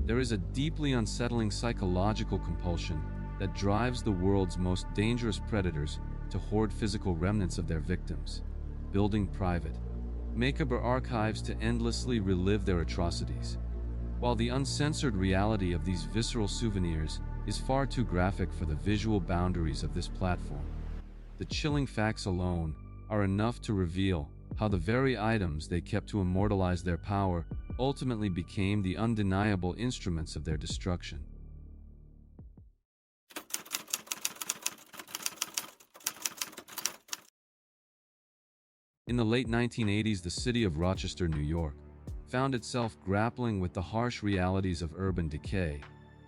There is a deeply unsettling psychological compulsion that drives the world's most dangerous predators to hoard physical remnants of their victims, building private, macabre archives to endlessly relive their atrocities. While the uncensored reality of these visceral souvenirs is far too graphic for the visual boundaries of this platform, the chilling facts alone are enough to reveal how the very items they kept to immortalize their power ultimately became the undeniable instruments of their destruction. In the late 1980s, the city of Rochester, New York, found itself grappling with the harsh realities of urban decay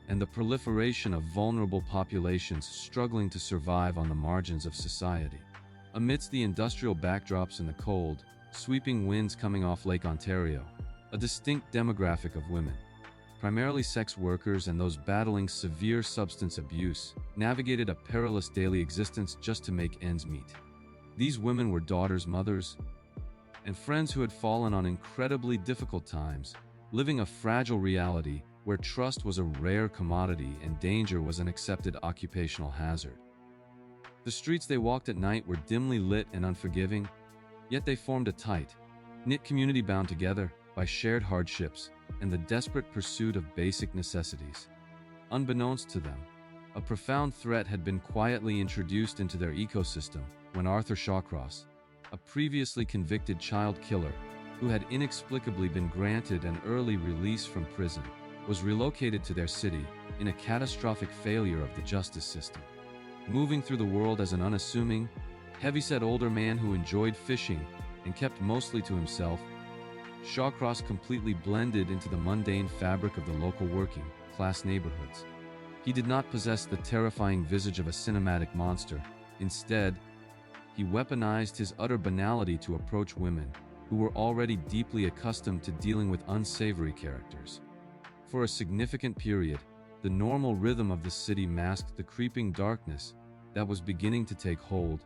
and the proliferation of vulnerable populations struggling to survive on the margins of society. Amidst the industrial backdrops and the cold, sweeping winds coming off Lake Ontario, a distinct demographic of women, primarily sex workers and those battling severe substance abuse, navigated a perilous daily existence just to make ends meet. These women were daughters, mothers, and friends who had fallen on incredibly difficult times, living a fragile reality where trust was a rare commodity and danger was an accepted occupational hazard. The streets they walked at night were dimly lit and unforgiving, yet they formed a tight, knit community bound together by shared hardships and the desperate pursuit of basic necessities. Unbeknownst to them, a profound threat had been quietly introduced into their ecosystem when Arthur Shawcross, a previously convicted child killer who had inexplicably been granted an early release from prison, was relocated to their city in a catastrophic failure of the justice system. Moving through the world as an unassuming, heavyset older man who enjoyed fishing and kept mostly to himself, Shawcross completely blended into the mundane fabric of the local working class neighborhoods. He did not possess the terrifying visage of a cinematic monster. Instead, he weaponized his utter banality to approach women who were already deeply accustomed to dealing with unsavory characters. For a significant period, the normal rhythm of the city masked the creeping darkness that was beginning to take hold,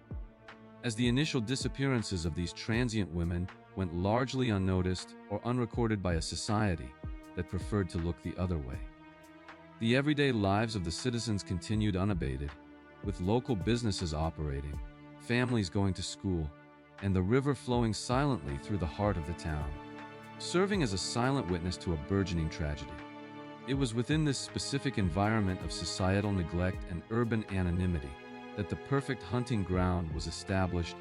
as the initial disappearances of these transient women went largely unnoticed or unrecorded by a society that preferred to look the other way. The everyday lives of the citizens continued unabated, with local businesses operating, families going to school, and the river flowing silently through the heart of the town, serving as a silent witness to a burgeoning tragedy. It was within this specific environment of societal neglect and urban anonymity that the perfect hunting ground was established,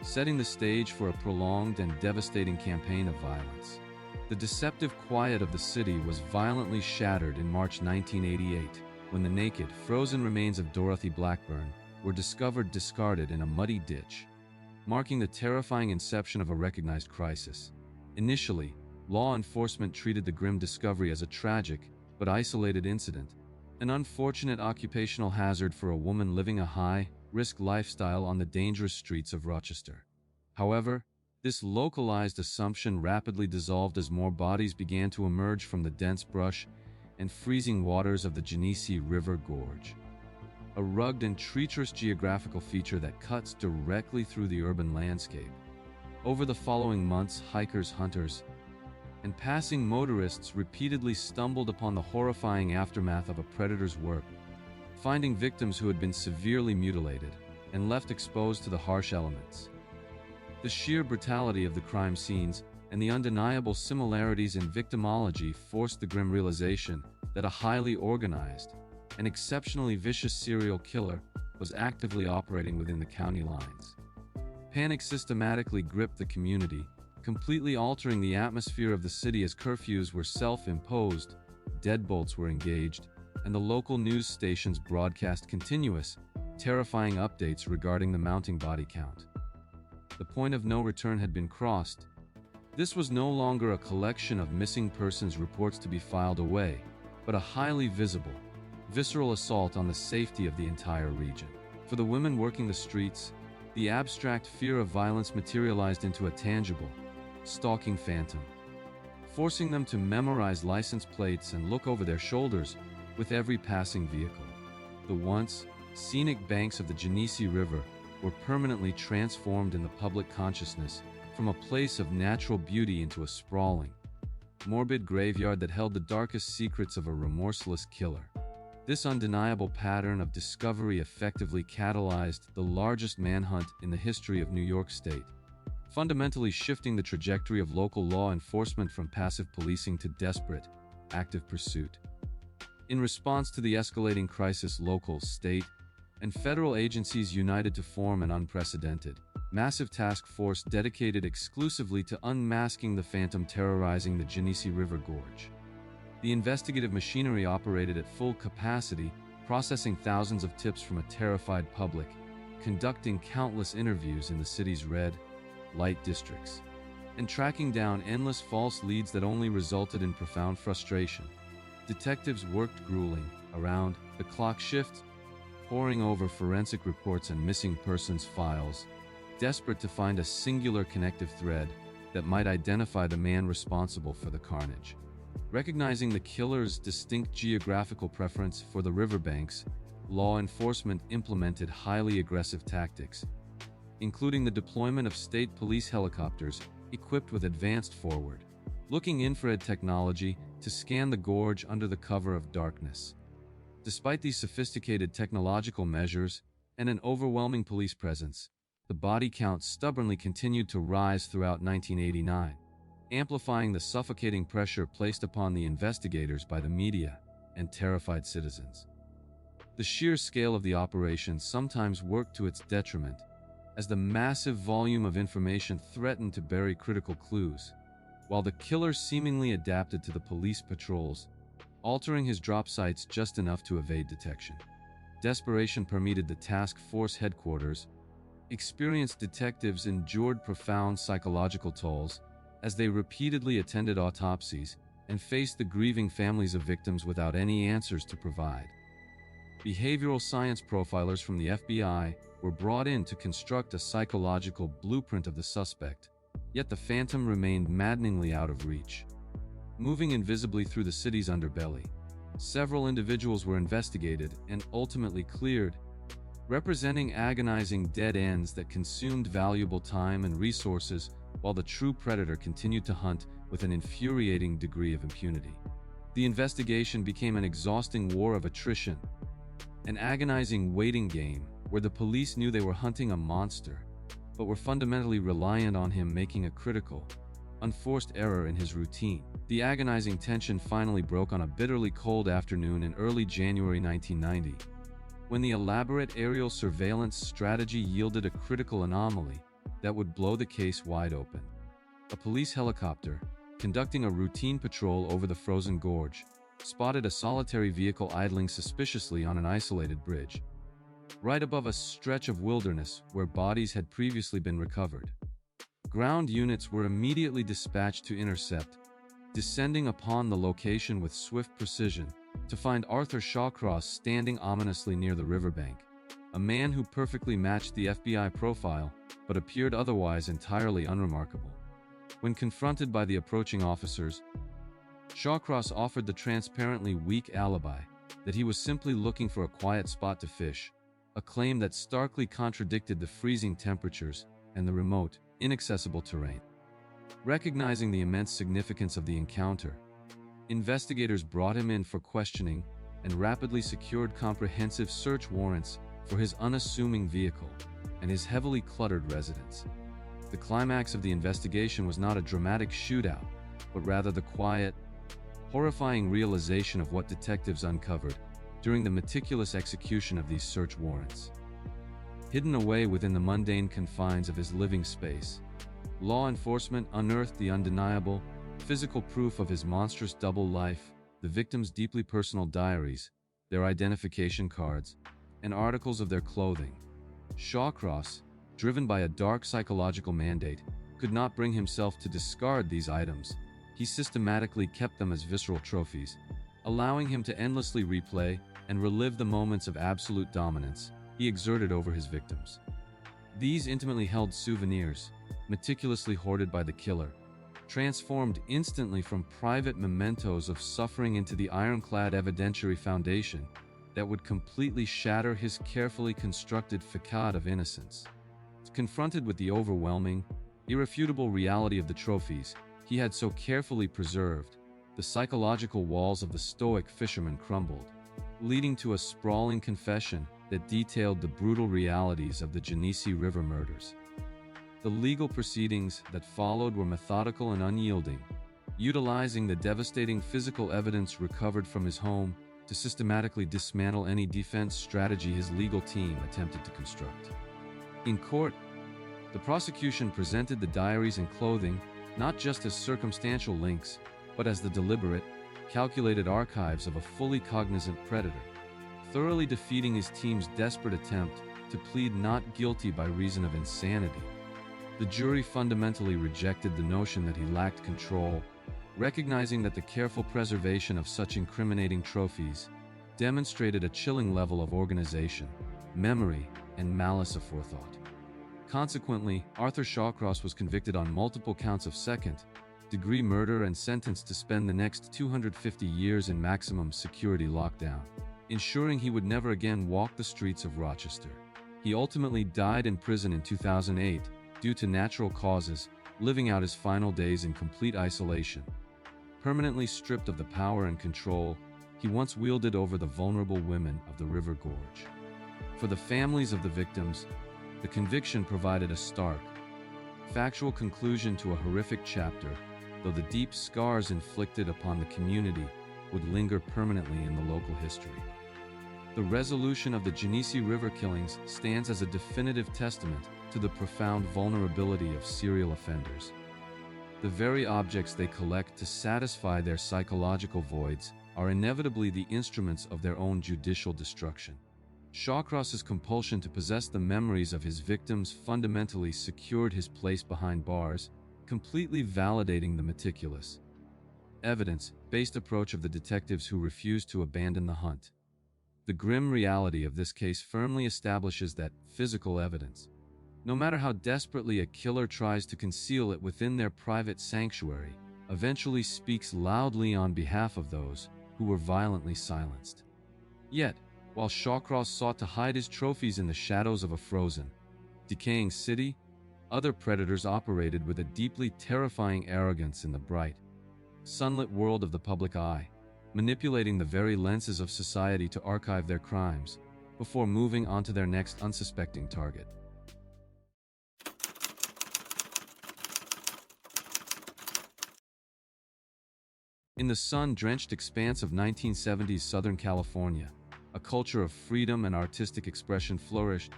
setting the stage for a prolonged and devastating campaign of violence. The deceptive quiet of the city was violently shattered in March 1988, when the naked, frozen remains of Dorothy Blackburn were discovered discarded in a muddy ditch, marking the terrifying inception of a recognized crisis. Initially, law enforcement treated the grim discovery as a tragic but isolated incident, an unfortunate occupational hazard for a woman living a high-risk lifestyle on the dangerous streets of Rochester. However, this localized assumption rapidly dissolved as more bodies began to emerge from the dense brush and freezing waters of the Genesee River Gorge, a rugged and treacherous geographical feature that cuts directly through the urban landscape. Over the following months, hikers, hunters, and passing motorists repeatedly stumbled upon the horrifying aftermath of a predator's work, finding victims who had been severely mutilated and left exposed to the harsh elements. The sheer brutality of the crime scenes and the undeniable similarities in victimology forced the grim realization that a highly organized and exceptionally vicious serial killer was actively operating within the county lines. Panic systematically gripped the community, completely altering the atmosphere of the city as curfews were self-imposed, deadbolts were engaged, and the local news stations broadcast continuous, terrifying updates regarding the mounting body count. The point of no return had been crossed. This was no longer a collection of missing persons reports to be filed away, but a highly visible, visceral assault on the safety of the entire region. For the women working the streets, the abstract fear of violence materialized into a tangible, stalking phantom, forcing them to memorize license plates and look over their shoulders with every passing vehicle. The once scenic banks of the Genesee River were permanently transformed in the public consciousness from a place of natural beauty into a sprawling, morbid graveyard that held the darkest secrets of a remorseless killer. This undeniable pattern of discovery effectively catalyzed the largest manhunt in the history of New York State, fundamentally shifting the trajectory of local law enforcement from passive policing to desperate, active pursuit. In response to the escalating crisis, local, state, and federal agencies united to form an unprecedented, massive task force dedicated exclusively to unmasking the phantom terrorizing the Genesee River Gorge. The investigative machinery operated at full capacity, processing thousands of tips from a terrified public, conducting countless interviews in the city's red light districts, and tracking down endless false leads that only resulted in profound frustration. Detectives worked grueling, around-the-clock shifts, poring over forensic reports and missing persons files, desperate to find a singular connective thread that might identify the man responsible for the carnage. Recognizing the killer's distinct geographical preference for the riverbanks, law enforcement implemented highly aggressive tactics, including the deployment of state police helicopters equipped with advanced forward-looking infrared technology to scan the gorge under the cover of darkness. Despite these sophisticated technological measures and an overwhelming police presence, the body count stubbornly continued to rise throughout 1989, amplifying the suffocating pressure placed upon the investigators by the media and terrified citizens. The sheer scale of the operation sometimes worked to its detriment, as the massive volume of information threatened to bury critical clues, while the killer seemingly adapted to the police patrols, altering his drop sites just enough to evade detection. Desperation permeated the task force headquarters. Experienced detectives endured profound psychological tolls as they repeatedly attended autopsies and faced the grieving families of victims without any answers to provide. Behavioral science profilers from the FBI were brought in to construct a psychological blueprint of the suspect, yet the phantom remained maddeningly out of reach. Moving invisibly through the city's underbelly, several individuals were investigated and ultimately cleared, representing agonizing dead ends that consumed valuable time and resources while the true predator continued to hunt with an infuriating degree of impunity. The investigation became an exhausting war of attrition, an agonizing waiting game where the police knew they were hunting a monster, but were fundamentally reliant on him making a critical, unforced error in his routine. The agonizing tension finally broke on a bitterly cold afternoon in early January 1990, when the elaborate aerial surveillance strategy yielded a critical anomaly that would blow the case wide open. A police helicopter, conducting a routine patrol over the frozen gorge, spotted a solitary vehicle idling suspiciously on an isolated bridge, right above a stretch of wilderness where bodies had previously been recovered. Ground units were immediately dispatched to intercept, descending upon the location with swift precision to find Arthur Shawcross standing ominously near the riverbank, a man who perfectly matched the FBI profile but appeared otherwise entirely unremarkable. When confronted by the approaching officers, Shawcross offered the transparently weak alibi that he was simply looking for a quiet spot to fish, a claim that starkly contradicted the freezing temperatures and the remote, inaccessible terrain. Recognizing the immense significance of the encounter, investigators brought him in for questioning and rapidly secured comprehensive search warrants for his unassuming vehicle and his heavily cluttered residence. The climax of the investigation was not a dramatic shootout, but rather the quiet, horrifying realization of what detectives uncovered during the meticulous execution of these search warrants. Hidden away within the mundane confines of his living space, law enforcement unearthed the undeniable, physical proof of his monstrous double life, the victims' deeply personal diaries, their identification cards, and articles of their clothing. Shawcross, driven by a dark psychological mandate, could not bring himself to discard these items. He systematically kept them as visceral trophies, allowing him to endlessly replay and relive the moments of absolute dominance he exerted over his victims. These intimately held souvenirs, meticulously hoarded by the killer, transformed instantly from private mementos of suffering into the ironclad evidentiary foundation that would completely shatter his carefully constructed facade of innocence. Confronted with the overwhelming, irrefutable reality of the trophies, he had so carefully preserved, the psychological walls of the stoic fisherman crumbled, leading to a sprawling confession that detailed the brutal realities of the Genesee River murders. The legal proceedings that followed were methodical and unyielding, utilizing the devastating physical evidence recovered from his home to systematically dismantle any defense strategy his legal team attempted to construct. In court, the prosecution presented the diaries and clothing not just as circumstantial links, but as the deliberate, calculated archives of a fully cognizant predator, thoroughly defeating his team's desperate attempt to plead not guilty by reason of insanity. The jury fundamentally rejected the notion that he lacked control, recognizing that the careful preservation of such incriminating trophies demonstrated a chilling level of organization, memory, and malice aforethought. Consequently, Arthur Shawcross was convicted on multiple counts of second-degree murder and sentenced to spend the next 250 years in maximum security lockdown, ensuring he would never again walk the streets of Rochester. He ultimately died in prison in 2008 due to natural causes, living out his final days in complete isolation. Permanently stripped of the power and control he once wielded over the vulnerable women of the River Gorge. For the families of the victims, the conviction provided a stark, factual conclusion to a horrific chapter, though the deep scars inflicted upon the community would linger permanently in the local history. The resolution of the Genesee River killings stands as a definitive testament to the profound vulnerability of serial offenders. The very objects they collect to satisfy their psychological voids are inevitably the instruments of their own judicial destruction. Shawcross's compulsion to possess the memories of his victims fundamentally secured his place behind bars, completely validating the meticulous, evidence-based approach of the detectives who refused to abandon the hunt. The grim reality of this case firmly establishes that physical evidence, no matter how desperately a killer tries to conceal it within their private sanctuary, eventually speaks loudly on behalf of those who were violently silenced. Yet, while Shawcross sought to hide his trophies in the shadows of a frozen, decaying city, other predators operated with a deeply terrifying arrogance in the bright, sunlit world of the public eye, manipulating the very lenses of society to archive their crimes before moving on to their next unsuspecting target. In the sun-drenched expanse of 1970s Southern California, a culture of freedom and artistic expression flourished,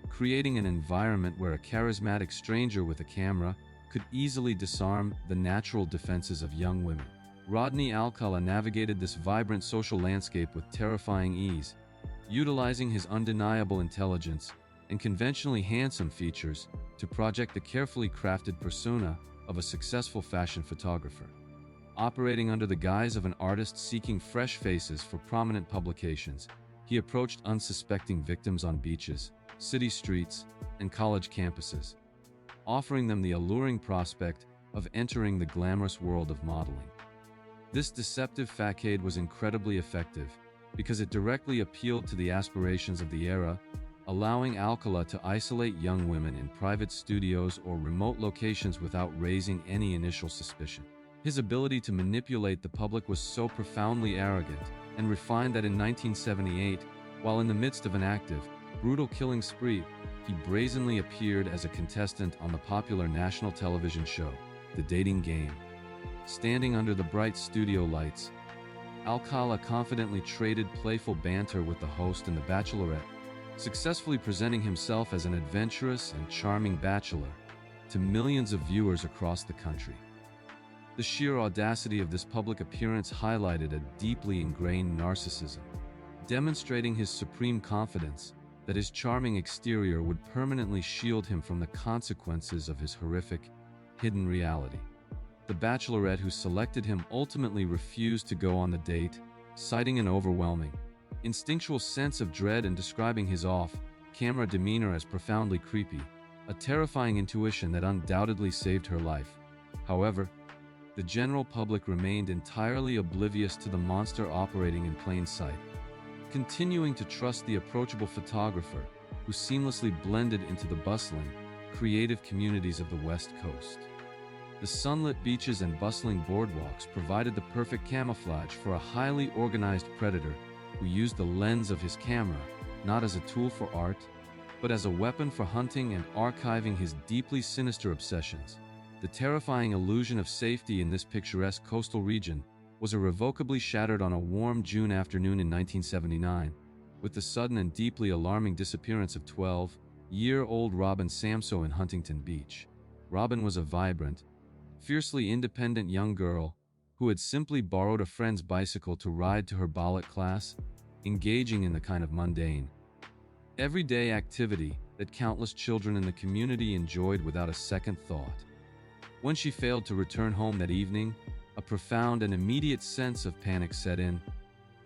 creating an environment where a charismatic stranger with a camera could easily disarm the natural defenses of young women. Rodney Alcala navigated this vibrant social landscape with terrifying ease, utilizing his undeniable intelligence and conventionally handsome features to project the carefully crafted persona of a successful fashion photographer. Operating under the guise of an artist seeking fresh faces for prominent publications, he approached unsuspecting victims on beaches, city streets, and college campuses, offering them the alluring prospect of entering the glamorous world of modeling. This deceptive facade was incredibly effective because it directly appealed to the aspirations of the era, allowing Alcala to isolate young women in private studios or remote locations without raising any initial suspicion. His ability to manipulate the public was so profoundly arrogant and refined that in 1978, while in the midst of an active, brutal killing spree, he brazenly appeared as a contestant on the popular national television show, The Dating Game. Standing under the bright studio lights, Alcala confidently traded playful banter with the host and the Bachelorette, successfully presenting himself as an adventurous and charming bachelor to millions of viewers across the country. The sheer audacity of this public appearance highlighted a deeply ingrained narcissism, demonstrating his supreme confidence that his charming exterior would permanently shield him from the consequences of his horrific, hidden reality. The bachelorette who selected him ultimately refused to go on the date, citing an overwhelming, instinctual sense of dread and describing his off-camera demeanor as profoundly creepy, a terrifying intuition that undoubtedly saved her life. However, the general public remained entirely oblivious to the monster operating in plain sight, continuing to trust the approachable photographer who seamlessly blended into the bustling, creative communities of the West Coast. The sunlit beaches and bustling boardwalks provided the perfect camouflage for a highly organized predator who used the lens of his camera not as a tool for art, but as a weapon for hunting and archiving his deeply sinister obsessions. The terrifying illusion of safety in this picturesque coastal region was irrevocably shattered on a warm June afternoon in 1979, with the sudden and deeply alarming disappearance of 12-year-old Robin Samsoe in Huntington Beach. Robin was a vibrant, fiercely independent young girl who had simply borrowed a friend's bicycle to ride to her ballet class, engaging in the kind of mundane, everyday activity that countless children in the community enjoyed without a second thought. When she failed to return home that evening, a profound and immediate sense of panic set in,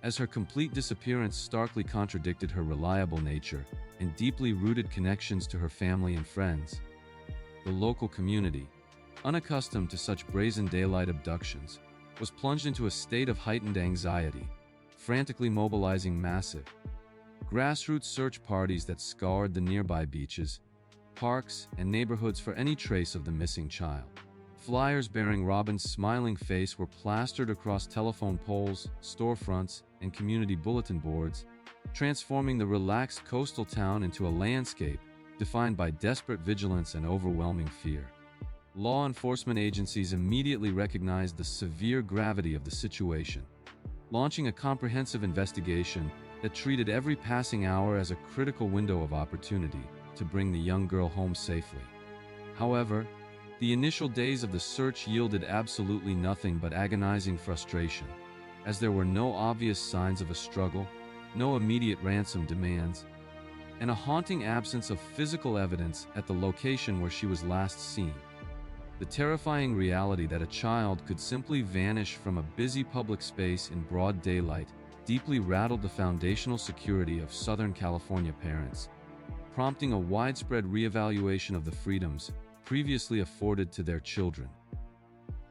as her complete disappearance starkly contradicted her reliable nature and deeply rooted connections to her family and friends. The local community, unaccustomed to such brazen daylight abductions, was plunged into a state of heightened anxiety, frantically mobilizing massive, grassroots search parties that scoured the nearby beaches, parks, and neighborhoods for any trace of the missing child. Flyers bearing Robin's smiling face were plastered across telephone poles, storefronts, and community bulletin boards, transforming the relaxed coastal town into a landscape defined by desperate vigilance and overwhelming fear. Law enforcement agencies immediately recognized the severe gravity of the situation, launching a comprehensive investigation that treated every passing hour as a critical window of opportunity to bring the young girl home safely. However, the initial days of the search yielded absolutely nothing but agonizing frustration, as there were no obvious signs of a struggle, no immediate ransom demands, and a haunting absence of physical evidence at the location where she was last seen. The terrifying reality that a child could simply vanish from a busy public space in broad daylight deeply rattled the foundational security of Southern California parents, prompting a widespread reevaluation of the freedoms previously afforded to their children.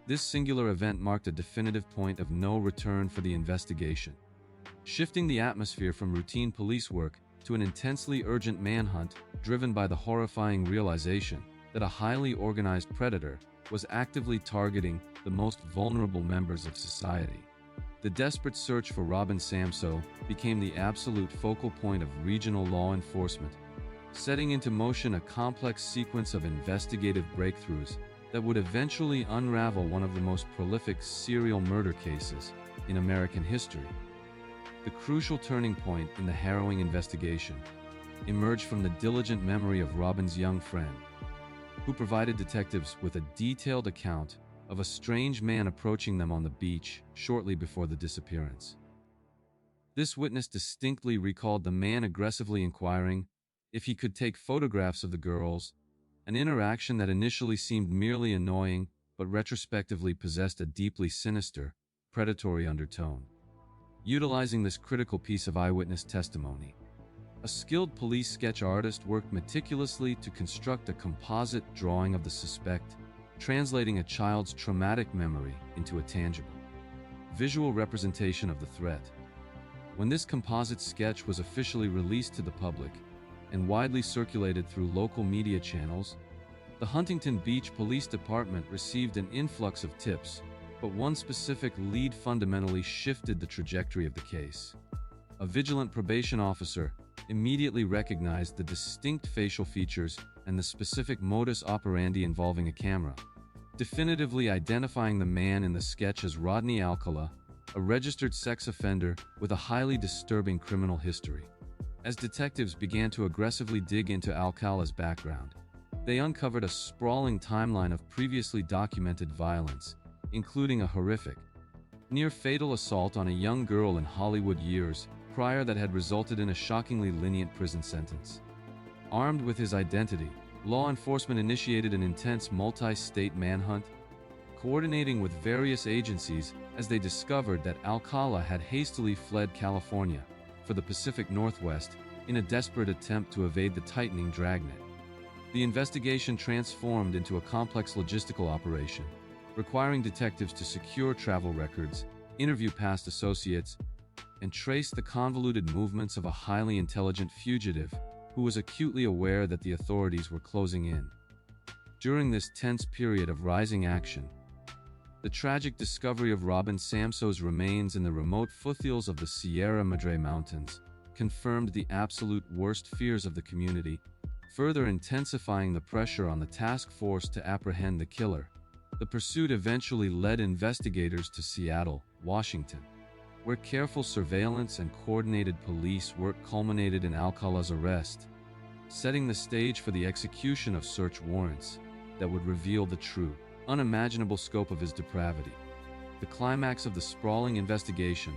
This singular event marked a definitive point of no return for the investigation, shifting the atmosphere from routine police work to an intensely urgent manhunt driven by the horrifying realization that a highly organized predator was actively targeting the most vulnerable members of society. The desperate search for Robin Samsoe became the absolute focal point of regional law enforcement, setting into motion a complex sequence of investigative breakthroughs that would eventually unravel one of the most prolific serial murder cases in American history. The crucial turning point in the harrowing investigation emerged from the diligent memory of Robin's young friend, who provided detectives with a detailed account of a strange man approaching them on the beach shortly before the disappearance. This witness distinctly recalled the man aggressively inquiring if he could take photographs of the girls, an interaction that initially seemed merely annoying but retrospectively possessed a deeply sinister, predatory undertone. Utilizing this critical piece of eyewitness testimony, a skilled police sketch artist worked meticulously to construct a composite drawing of the suspect, translating a child's traumatic memory into a tangible, visual representation of the threat. When this composite sketch was officially released to the public and widely circulated through local media channels, the Huntington Beach Police Department received an influx of tips, but one specific lead fundamentally shifted the trajectory of the case. A vigilant probation officer immediately recognized the distinct facial features and the specific modus operandi involving a camera, definitively identifying the man in the sketch as Rodney Alcala, a registered sex offender with a highly disturbing criminal history. As detectives began to aggressively dig into Alcala's background, they uncovered a sprawling timeline of previously documented violence, including a horrific, near-fatal assault on a young girl in Hollywood years prior that had resulted in a shockingly lenient prison sentence. Armed with his identity, law enforcement initiated an intense multi-state manhunt, coordinating with various agencies as they discovered that Alcala had hastily fled California for the Pacific Northwest in a desperate attempt to evade the tightening dragnet. The investigation transformed into a complex logistical operation, requiring detectives to secure travel records, interview past associates, and trace the convoluted movements of a highly intelligent fugitive who was acutely aware that the authorities were closing in. During this tense period of rising action, the tragic discovery of Robin Samsoe's remains in the remote foothills of the Sierra Madre Mountains confirmed the absolute worst fears of the community, further intensifying the pressure on the task force to apprehend the killer. The pursuit eventually led investigators to Seattle, Washington, where careful surveillance and coordinated police work culminated in Alcala's arrest, setting the stage for the execution of search warrants that would reveal the true, unimaginable scope of his depravity. The climax of the sprawling investigation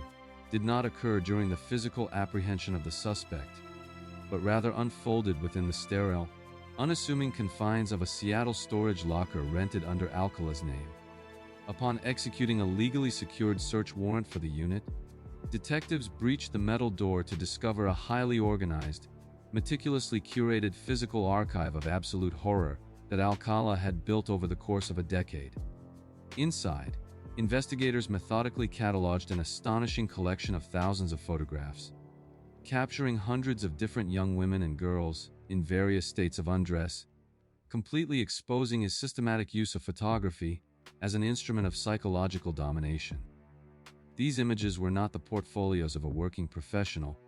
did not occur during the physical apprehension of the suspect, but rather unfolded within the sterile, unassuming confines of a Seattle storage locker rented under Alcala's name. Upon executing a legally secured search warrant for the unit, detectives breached the metal door to discover a highly organized, meticulously curated physical archive of absolute horror that Alcala had built over the course of a decade. Inside, investigators methodically cataloged an astonishing collection of thousands of photographs, capturing hundreds of different young women and girls in various states of undress, completely exposing his systematic use of photography as an instrument of psychological domination. These images were not the portfolios of a working professional,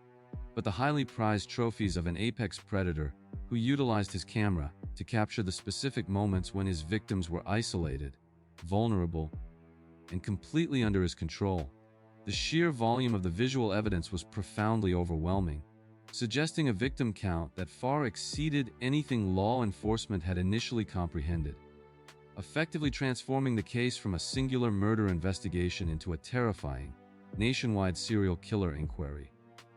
but the highly prized trophies of an apex predator who utilized his camera to capture the specific moments when his victims were isolated, vulnerable, and completely under his control. The sheer volume of the visual evidence was profoundly overwhelming, suggesting a victim count that far exceeded anything law enforcement had initially comprehended, effectively transforming the case from a singular murder investigation into a terrifying, nationwide serial killer inquiry.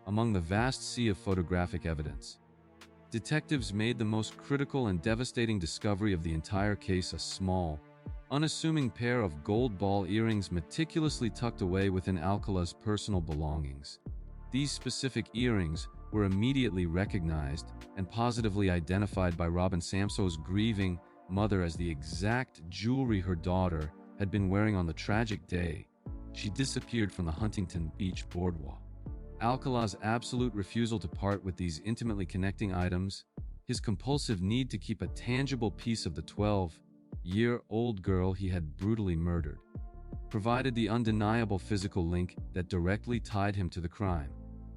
Among the vast sea of photographic evidence, detectives made the most critical and devastating discovery of the entire case: a small, unassuming pair of gold ball earrings meticulously tucked away within Alcala's personal belongings. These specific earrings were immediately recognized and positively identified by Robin Samsoe's grieving mother as the exact jewelry her daughter had been wearing on the tragic day she disappeared from the Huntington Beach boardwalk. Alcala's absolute refusal to part with these intimately connecting items, his compulsive need to keep a tangible piece of the 12-year-old girl he had brutally murdered, provided the undeniable physical link that directly tied him to the crime.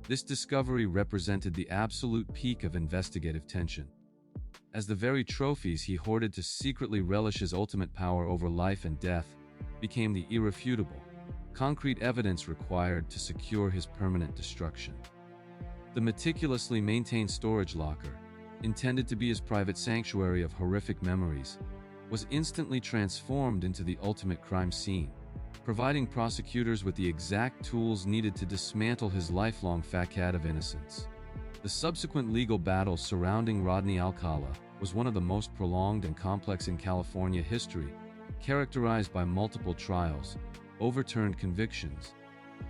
This discovery represented the absolute peak of investigative tension, as the very trophies he hoarded to secretly relish his ultimate power over life and death became the irrefutable, concrete evidence required to secure his permanent destruction. The meticulously maintained storage locker, intended to be his private sanctuary of horrific memories, was instantly transformed into the ultimate crime scene, providing prosecutors with the exact tools needed to dismantle his lifelong facade of innocence. The subsequent legal battle surrounding Rodney Alcala was one of the most prolonged and complex in California history, characterized by multiple trials, overturned convictions,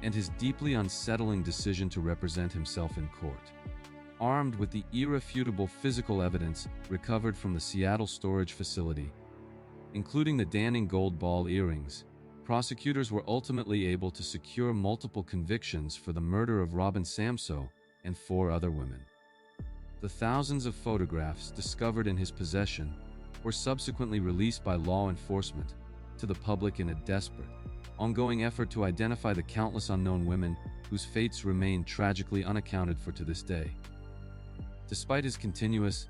and his deeply unsettling decision to represent himself in court. Armed with the irrefutable physical evidence recovered from the Seattle storage facility, including the damning gold ball earrings, prosecutors were ultimately able to secure multiple convictions for the murder of Robin Samsoe and 4 other women. The thousands of photographs discovered in his possession were subsequently released by law enforcement to the public in a desperate, ongoing effort to identify the countless unknown women whose fates remain tragically unaccounted for to this day. Despite his continuous,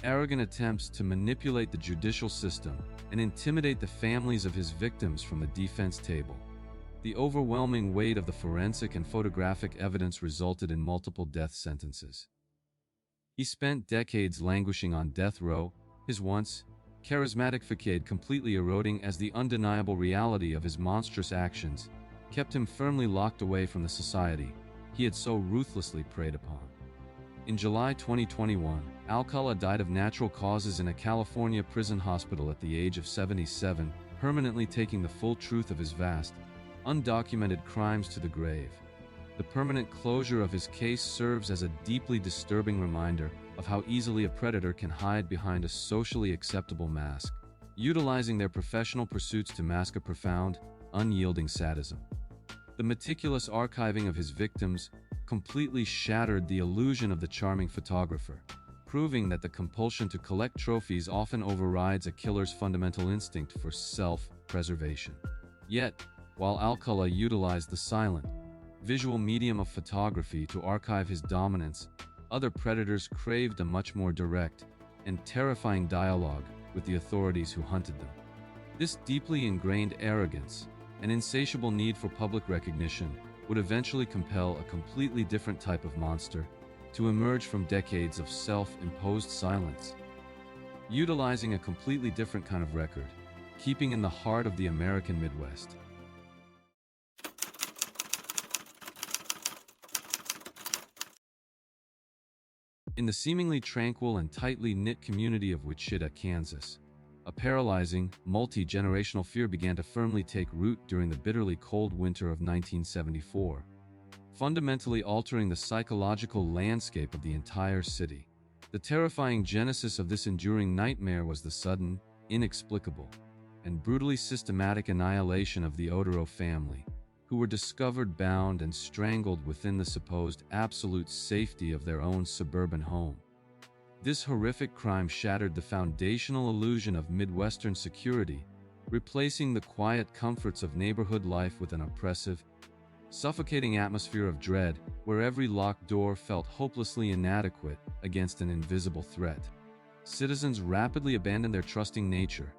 arrogant attempts to manipulate the judicial system and intimidate the families of his victims from the defense table, the overwhelming weight of the forensic and photographic evidence resulted in multiple death sentences. He spent decades languishing on death row, his once charismatic facade completely eroding as the undeniable reality of his monstrous actions kept him firmly locked away from the society he had so ruthlessly preyed upon. In July 2021, Alcala died of natural causes in a California prison hospital at the age of 77, permanently taking the full truth of his vast, undocumented crimes to the grave. The permanent closure of his case serves as a deeply disturbing reminder of how easily a predator can hide behind a socially acceptable mask, utilizing their professional pursuits to mask a profound, unyielding sadism. The meticulous archiving of his victims completely shattered the illusion of the charming photographer, proving that the compulsion to collect trophies often overrides a killer's fundamental instinct for self-preservation. Yet, while Alcala utilized the silent, visual medium of photography to archive his dominance, other predators craved a much more direct and terrifying dialogue with the authorities who hunted them. This deeply ingrained arrogance and insatiable need for public recognition would eventually compel a completely different type of monster to emerge from decades of self-imposed silence. Utilizing a completely different kind of record, keeping in the heart of the American Midwest. In the seemingly tranquil and tightly knit community of Wichita, Kansas, a paralyzing, multi-generational fear began to firmly take root during the bitterly cold winter of 1974, fundamentally altering the psychological landscape of the entire city. The terrifying genesis of this enduring nightmare was the sudden, inexplicable, and brutally systematic annihilation of the Oduro family, who were discovered bound and strangled within the supposed absolute safety of their own suburban home. This horrific crime shattered the foundational illusion of Midwestern security, replacing the quiet comforts of neighborhood life with an oppressive, suffocating atmosphere of dread where every locked door felt hopelessly inadequate against an invisible threat. Citizens rapidly abandoned their trusting nature,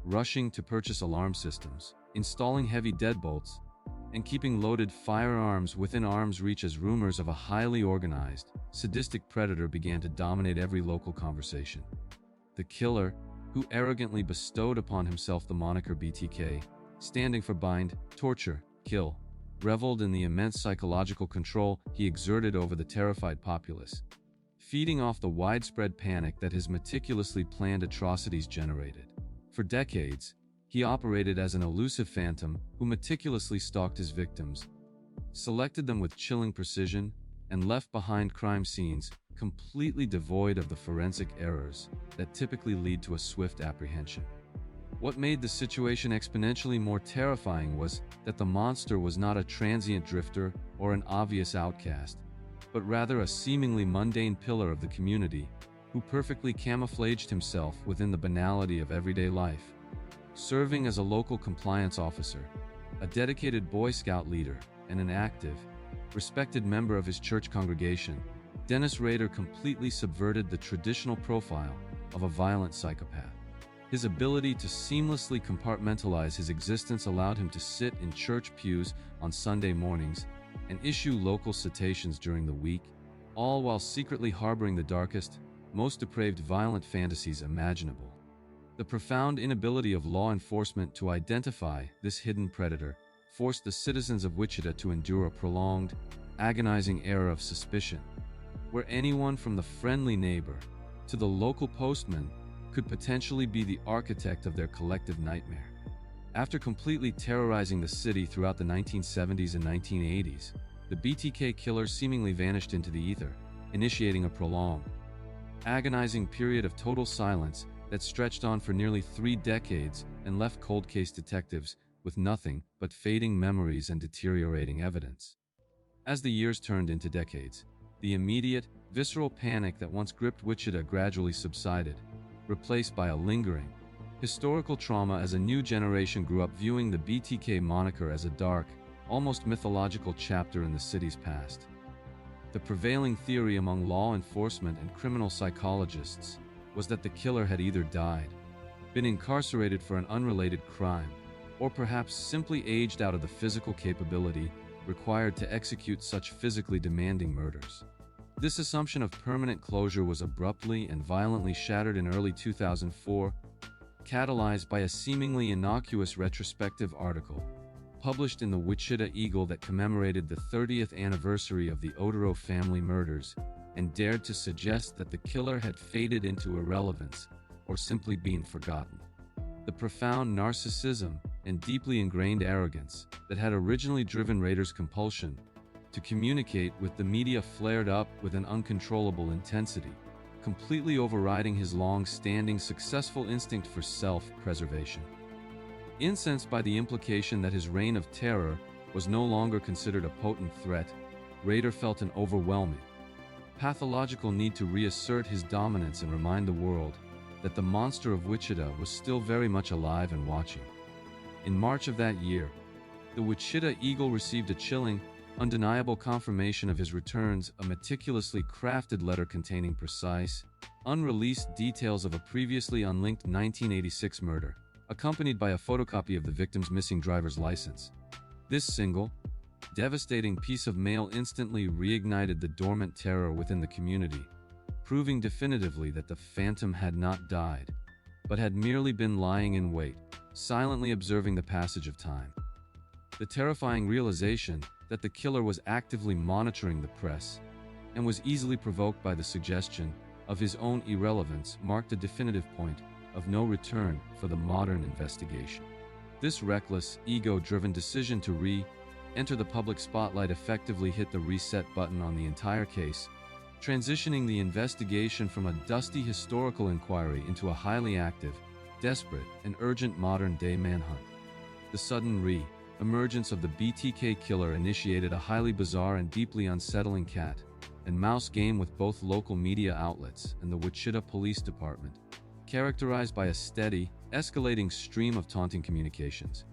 rushing to purchase alarm systems, installing heavy deadbolts, and keeping loaded firearms within arm's reach as rumors of a highly organized, sadistic predator began to dominate every local conversation. The killer, who arrogantly bestowed upon himself the moniker BTK, standing for bind, torture, kill, reveled in the immense psychological control he exerted over the terrified populace, feeding off the widespread panic that his meticulously planned atrocities generated. For decades, he operated as an elusive phantom who meticulously stalked his victims, selected them with chilling precision, and left behind crime scenes completely devoid of the forensic errors that typically lead to a swift apprehension. What made the situation exponentially more terrifying was that the monster was not a transient drifter or an obvious outcast, but rather a seemingly mundane pillar of the community who perfectly camouflaged himself within the banality of everyday life. Serving as a local compliance officer, a dedicated Boy Scout leader, and an active, respected member of his church congregation, Dennis Rader completely subverted the traditional profile of a violent psychopath. His ability to seamlessly compartmentalize his existence allowed him to sit in church pews on Sunday mornings and issue local citations during the week, all while secretly harboring the darkest, most depraved violent fantasies imaginable. The profound inability of law enforcement to identify this hidden predator forced the citizens of Wichita to endure a prolonged, agonizing era of suspicion, where anyone from the friendly neighbor to the local postman could potentially be the architect of their collective nightmare. After completely terrorizing the city throughout the 1970s and 1980s, the BTK killer seemingly vanished into the ether, initiating a prolonged, agonizing period of total silence that stretched on for nearly 3 decades and left cold case detectives with nothing but fading memories and deteriorating evidence. As the years turned into decades, the immediate, visceral panic that once gripped Wichita gradually subsided, replaced by a lingering, historical trauma as a new generation grew up viewing the BTK moniker as a dark, almost mythological chapter in the city's past. The prevailing theory among law enforcement and criminal psychologists was that the killer had either died, been incarcerated for an unrelated crime, or perhaps simply aged out of the physical capability required to execute such physically demanding murders. This assumption of permanent closure was abruptly and violently shattered in early 2004, catalyzed by a seemingly innocuous retrospective article published in the Wichita Eagle that commemorated the 30th anniversary of the Oduro family murders and dared to suggest that the killer had faded into irrelevance or simply been forgotten. The profound narcissism and deeply ingrained arrogance that had originally driven Rader's compulsion to communicate with the media flared up with an uncontrollable intensity, completely overriding his long-standing successful instinct for self-preservation. Incensed by the implication that his reign of terror was no longer considered a potent threat, Rader felt an overwhelming, pathological need to reassert his dominance and remind the world that the monster of Wichita was still very much alive and watching. In March of that year, the Wichita Eagle received a chilling, undeniable confirmation of his returns, a meticulously crafted letter containing precise, unreleased details of a previously unlinked 1986 murder, accompanied by a photocopy of the victim's missing driver's license. This single, devastating piece of mail instantly reignited the dormant terror within the community, proving definitively that the phantom had not died, but had merely been lying in wait, silently observing the passage of time. The terrifying realization that the killer was actively monitoring the press and was easily provoked by the suggestion of his own irrelevance marked a definitive point of no return for the modern investigation. This reckless, ego-driven decision to re-enter the public spotlight effectively hit the reset button on the entire case, transitioning the investigation from a dusty historical inquiry into a highly active, desperate, and urgent modern-day manhunt. The sudden emergence of the BTK killer initiated a highly bizarre and deeply unsettling cat and mouse game with both local media outlets and the Wichita Police Department, characterized by a steady, escalating stream of taunting communications.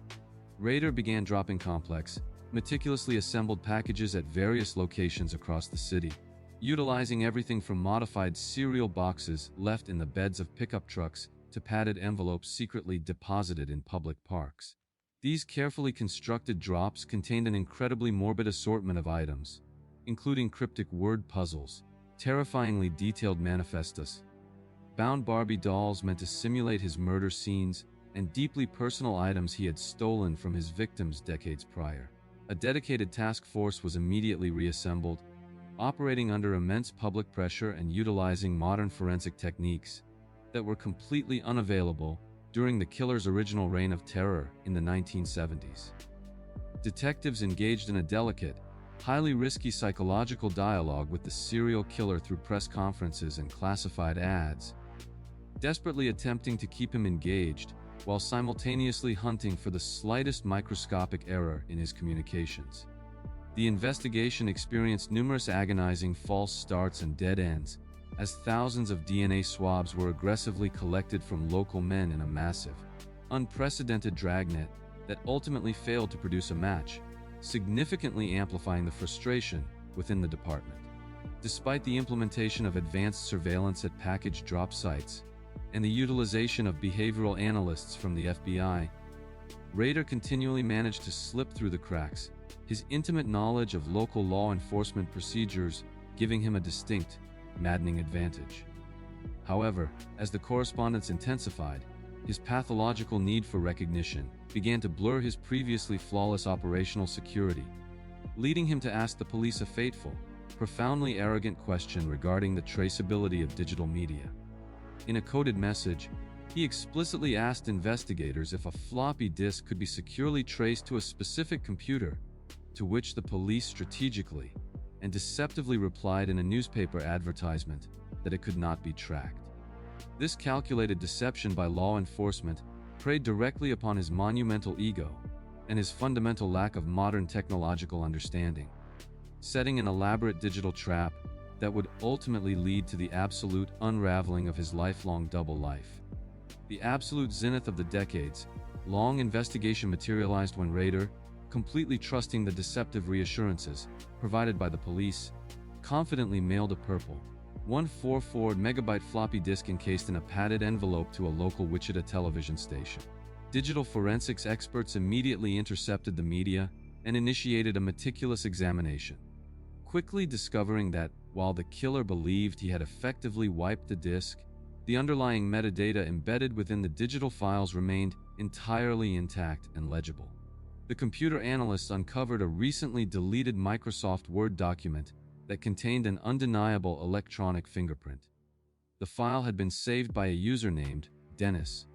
Raider began dropping complex, meticulously assembled packages at various locations across the city, utilizing everything from modified cereal boxes left in the beds of pickup trucks to padded envelopes secretly deposited in public parks. These carefully constructed drops contained an incredibly morbid assortment of items, including cryptic word puzzles, terrifyingly detailed manifestos, bound Barbie dolls meant to simulate his murder scenes, and deeply personal items he had stolen from his victims decades prior. A dedicated task force was immediately reassembled, operating under immense public pressure and utilizing modern forensic techniques that were completely unavailable during the killer's original reign of terror in the 1970s. Detectives engaged in a delicate, highly risky psychological dialogue with the serial killer through press conferences and classified ads, desperately attempting to keep him engaged while simultaneously hunting for the slightest microscopic error in his communications. The investigation experienced numerous agonizing false starts and dead ends, as thousands of DNA swabs were aggressively collected from local men in a massive, unprecedented dragnet that ultimately failed to produce a match, significantly amplifying the frustration within the department. Despite the implementation of advanced surveillance at package drop sites and the utilization of behavioral analysts from the FBI, Raider continually managed to slip through the cracks, his intimate knowledge of local law enforcement procedures giving him a distinct, maddening advantage. However, as the correspondence intensified, his pathological need for recognition began to blur his previously flawless operational security, leading him to ask the police a fateful, profoundly arrogant question regarding the traceability of digital media. In a coded message, he explicitly asked investigators if a floppy disk could be securely traced to a specific computer, to which the police strategically and deceptively replied in a newspaper advertisement that it could not be tracked. This calculated deception by law enforcement preyed directly upon his monumental ego and his fundamental lack of modern technological understanding, setting an elaborate digital trap that would ultimately lead to the absolute unraveling of his lifelong double life. The absolute zenith of the decades-long investigation materialized when Raider, completely trusting the deceptive reassurances provided by the police, confidently mailed a purple 144 megabyte floppy disk encased in a padded envelope to a local Wichita television station. Digital forensics experts immediately intercepted the media and initiated a meticulous examination, quickly discovering that, while the killer believed he had effectively wiped the disk, the underlying metadata embedded within the digital files remained entirely intact and legible. The computer analysts uncovered a recently deleted Microsoft Word document that contained an undeniable electronic fingerprint. The file had been saved by a user named Dennis,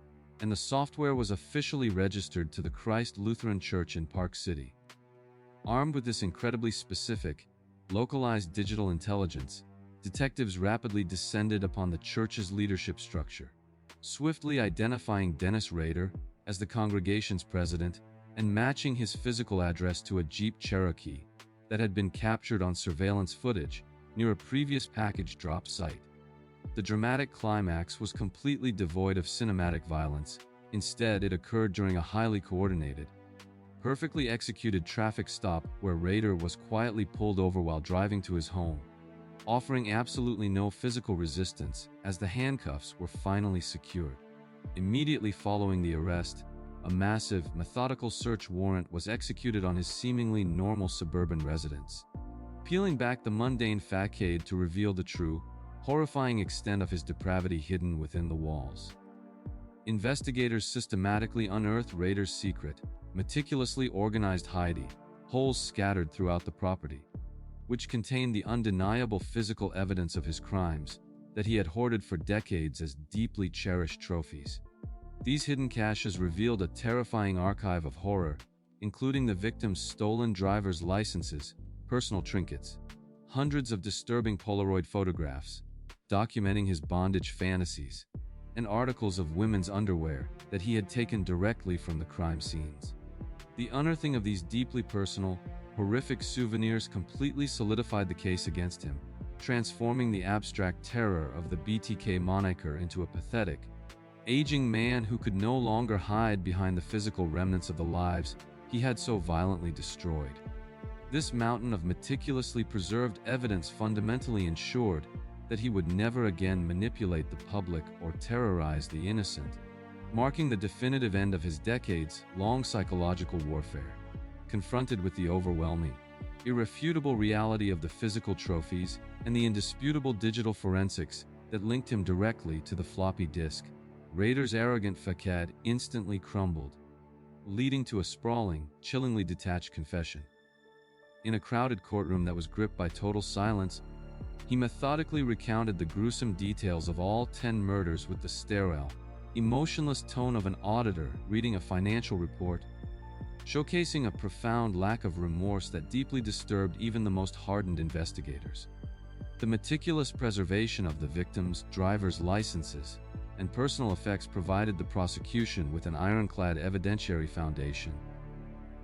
and the software was officially registered to the Christ Lutheran Church in Park City. Armed with this incredibly specific, localized digital intelligence, detectives rapidly descended upon the church's leadership structure, swiftly identifying Dennis Raider as the congregation's president and matching his physical address to a Jeep Cherokee that had been captured on surveillance footage near a previous package drop site. The dramatic climax was completely devoid of cinematic violence. Instead, it occurred during a highly coordinated, perfectly executed traffic stop where Rader was quietly pulled over while driving to his home, offering absolutely no physical resistance as the handcuffs were finally secured. Immediately following the arrest, a massive, methodical search warrant was executed on his seemingly normal suburban residence, peeling back the mundane facade to reveal the true, horrifying extent of his depravity hidden within the walls. Investigators systematically unearthed Rader's secret, meticulously organized hidey holes scattered throughout the property, which contained the undeniable physical evidence of his crimes that he had hoarded for decades as deeply cherished trophies. These hidden caches revealed a terrifying archive of horror, including the victim's stolen driver's licenses, personal trinkets, hundreds of disturbing Polaroid photographs documenting his bondage fantasies, and articles of women's underwear that he had taken directly from the crime scenes. The unearthing of these deeply personal, horrific souvenirs completely solidified the case against him, transforming the abstract terror of the BTK moniker into a pathetic, aging man who could no longer hide behind the physical remnants of the lives he had so violently destroyed. This mountain of meticulously preserved evidence fundamentally ensured that he would never again manipulate the public or terrorize the innocent, marking the definitive end of his decades-long psychological warfare. Confronted with the overwhelming, irrefutable reality of the physical trophies and the indisputable digital forensics that linked him directly to the floppy disk, Rader's arrogant facade instantly crumbled, leading to a sprawling, chillingly detached confession. In a crowded courtroom that was gripped by total silence, he methodically recounted the gruesome details of all 10 murders with the sterile, emotionless tone of an auditor reading a financial report, showcasing a profound lack of remorse that deeply disturbed even the most hardened investigators. The meticulous preservation of the victims' driver's licenses and personal effects provided the prosecution with an ironclad evidentiary foundation,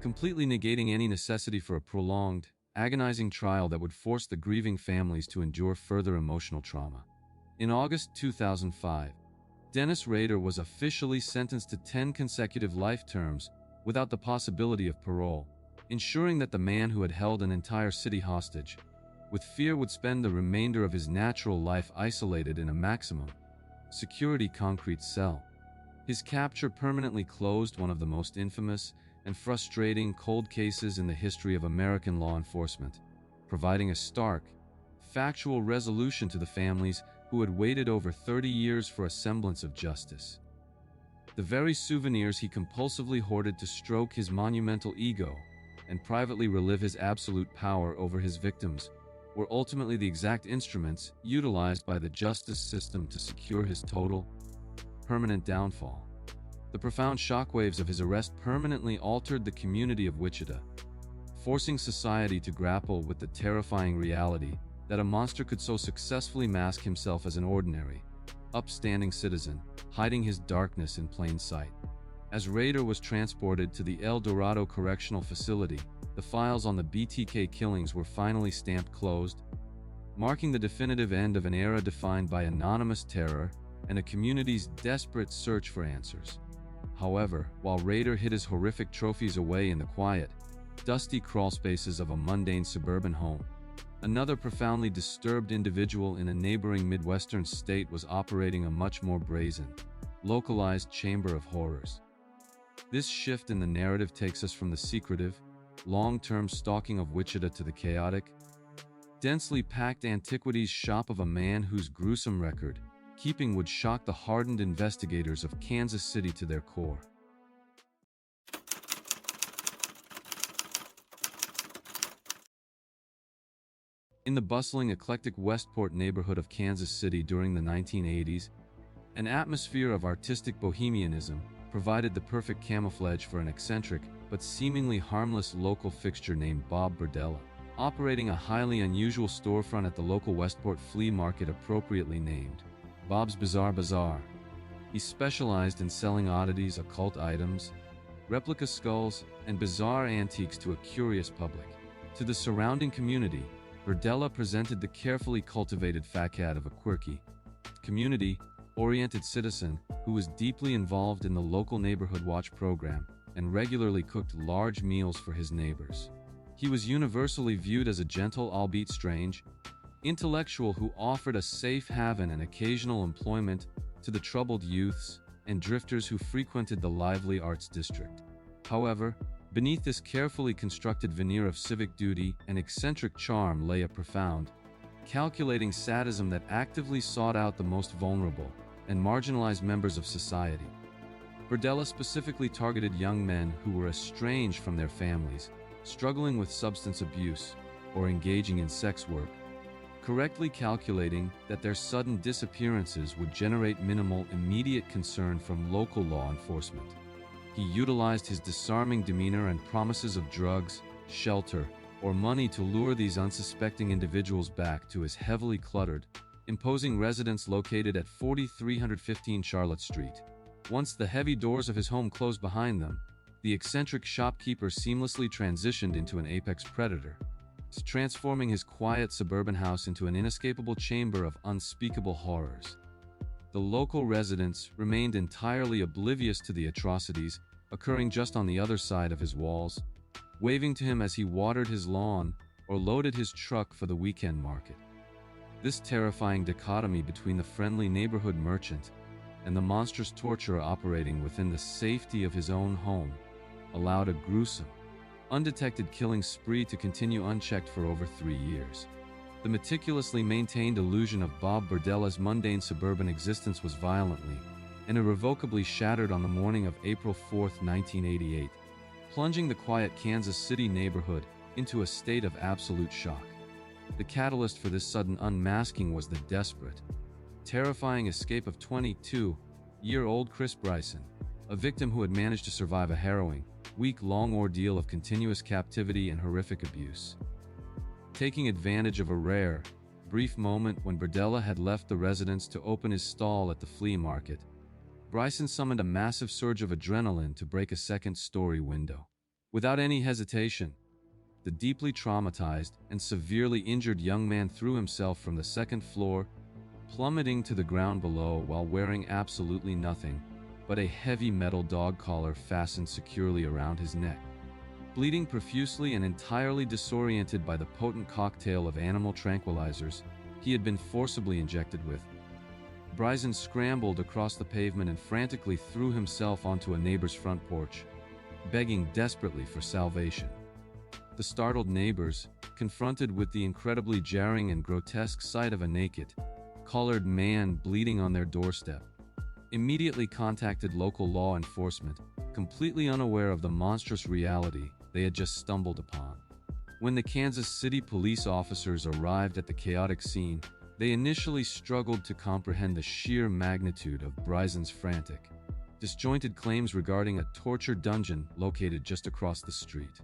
completely negating any necessity for a prolonged, agonizing trial that would force the grieving families to endure further emotional trauma. In August 2005, Dennis Rader was officially sentenced to 10 consecutive life terms without the possibility of parole, ensuring that the man who had held an entire city hostage, with fear would spend the remainder of his natural life isolated in a maximum security concrete cell. His capture permanently closed one of the most infamous and frustrating cold cases in the history of American law enforcement, providing a stark, factual resolution to the families who had waited over 30 years for a semblance of justice. The very souvenirs he compulsively hoarded to stroke his monumental ego and privately relive his absolute power over his victims were ultimately the exact instruments utilized by the justice system to secure his total, permanent downfall. The profound shockwaves of his arrest permanently altered the community of Wichita, forcing society to grapple with the terrifying reality that a monster could so successfully mask himself as an ordinary, upstanding citizen, hiding his darkness in plain sight. As Rader was transported to the El Dorado Correctional Facility, the files on the BTK killings were finally stamped closed, marking the definitive end of an era defined by anonymous terror and a community's desperate search for answers. However, while Rader hid his horrific trophies away in the quiet, dusty crawlspaces of a mundane suburban home, another profoundly disturbed individual in a neighboring Midwestern state was operating a much more brazen, localized chamber of horrors. This shift in the narrative takes us from the secretive, long-term stalking of Wichita to the chaotic, densely packed antiquities shop of a man whose gruesome record keeping would shock the hardened investigators of Kansas City to their core. In the bustling, eclectic Westport neighborhood of Kansas City during the 1980s, an atmosphere of artistic bohemianism provided the perfect camouflage for an eccentric but seemingly harmless local fixture named Bob Burdella, operating a highly unusual storefront at the local Westport flea market appropriately named Bob's Bizarre Bazaar. He specialized in selling oddities, occult items, replica skulls, and bizarre antiques to a curious public. To the surrounding community, Berdella presented the carefully cultivated facade of a quirky, community-oriented citizen who was deeply involved in the local neighborhood watch program and regularly cooked large meals for his neighbors. He was universally viewed as a gentle, albeit strange, intellectual who offered a safe haven and occasional employment to the troubled youths and drifters who frequented the lively arts district. However, beneath this carefully constructed veneer of civic duty and eccentric charm lay a profound, calculating sadism that actively sought out the most vulnerable and marginalized members of society. Berdella specifically targeted young men who were estranged from their families, struggling with substance abuse, or engaging in sex work, correctly calculating that their sudden disappearances would generate minimal immediate concern from local law enforcement. He utilized his disarming demeanor and promises of drugs, shelter, or money to lure these unsuspecting individuals back to his heavily cluttered, imposing residence located at 4315 Charlotte Street. Once the heavy doors of his home closed behind them, the eccentric shopkeeper seamlessly transitioned into an apex predator, transforming his quiet suburban house into an inescapable chamber of unspeakable horrors. The local residents remained entirely oblivious to the atrocities occurring just on the other side of his walls, waving to him as he watered his lawn or loaded his truck for the weekend market. This terrifying dichotomy between the friendly neighborhood merchant and the monstrous torturer operating within the safety of his own home allowed a gruesome, undetected killing spree to continue unchecked for over 3 years. The meticulously maintained illusion of Bob Berdella's mundane suburban existence was violently and irrevocably shattered on the morning of April 4, 1988, plunging the quiet Kansas City neighborhood into a state of absolute shock. The catalyst for this sudden unmasking was the desperate, terrifying escape of 22-year-old Chris Bryson, a victim who had managed to survive a harrowing, week-long ordeal of continuous captivity and horrific abuse. Taking advantage of a rare, brief moment when Berdella had left the residence to open his stall at the flea market, Bryson summoned a massive surge of adrenaline to break a second-story window. Without any hesitation, the deeply traumatized and severely injured young man threw himself from the second floor, plummeting to the ground below while wearing absolutely nothing but a heavy metal dog collar fastened securely around his neck. Bleeding profusely and entirely disoriented by the potent cocktail of animal tranquilizers he had been forcibly injected with, Bryson scrambled across the pavement and frantically threw himself onto a neighbor's front porch, begging desperately for salvation. The startled neighbors, confronted with the incredibly jarring and grotesque sight of a naked, collared man bleeding on their doorstep, immediately contacted local law enforcement, completely unaware of the monstrous reality they had just stumbled upon. When the Kansas City police officers arrived at the chaotic scene, they initially struggled to comprehend the sheer magnitude of Bryson's frantic, disjointed claims regarding a torture dungeon located just across the street.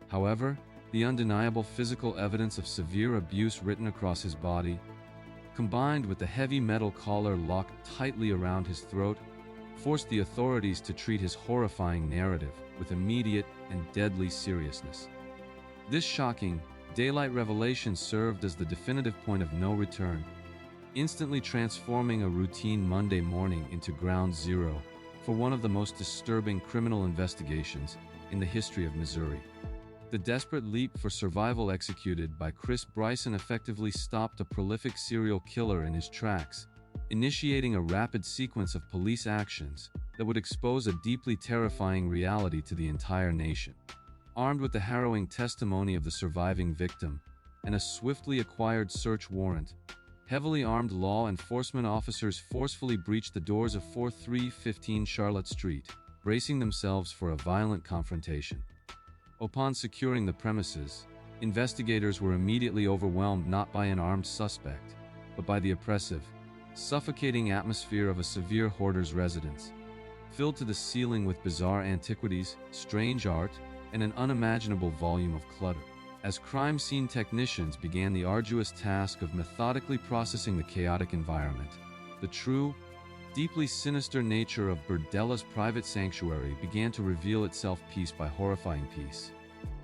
However, the undeniable physical evidence of severe abuse written across his body, combined with the heavy metal collar locked tightly around his throat, forced the authorities to treat his horrifying narrative with immediate and deadly seriousness. This shocking, daylight revelation served as the definitive point of no return, instantly transforming a routine Monday morning into ground zero for one of the most disturbing criminal investigations in the history of Missouri. The desperate leap for survival executed by Chris Bryson effectively stopped a prolific serial killer in his tracks, initiating a rapid sequence of police actions that would expose a deeply terrifying reality to the entire nation. Armed with the harrowing testimony of the surviving victim and a swiftly acquired search warrant, heavily armed law enforcement officers forcefully breached the doors of 4315 Charlotte Street, bracing themselves for a violent confrontation. Upon securing the premises, investigators were immediately overwhelmed not by an armed suspect, but by the oppressive, suffocating atmosphere of a severe hoarder's residence, filled to the ceiling with bizarre antiquities, strange art, and an unimaginable volume of clutter. As crime scene technicians began the arduous task of methodically processing the chaotic environment, the true, deeply sinister nature of Berdella's private sanctuary began to reveal itself piece by horrifying piece.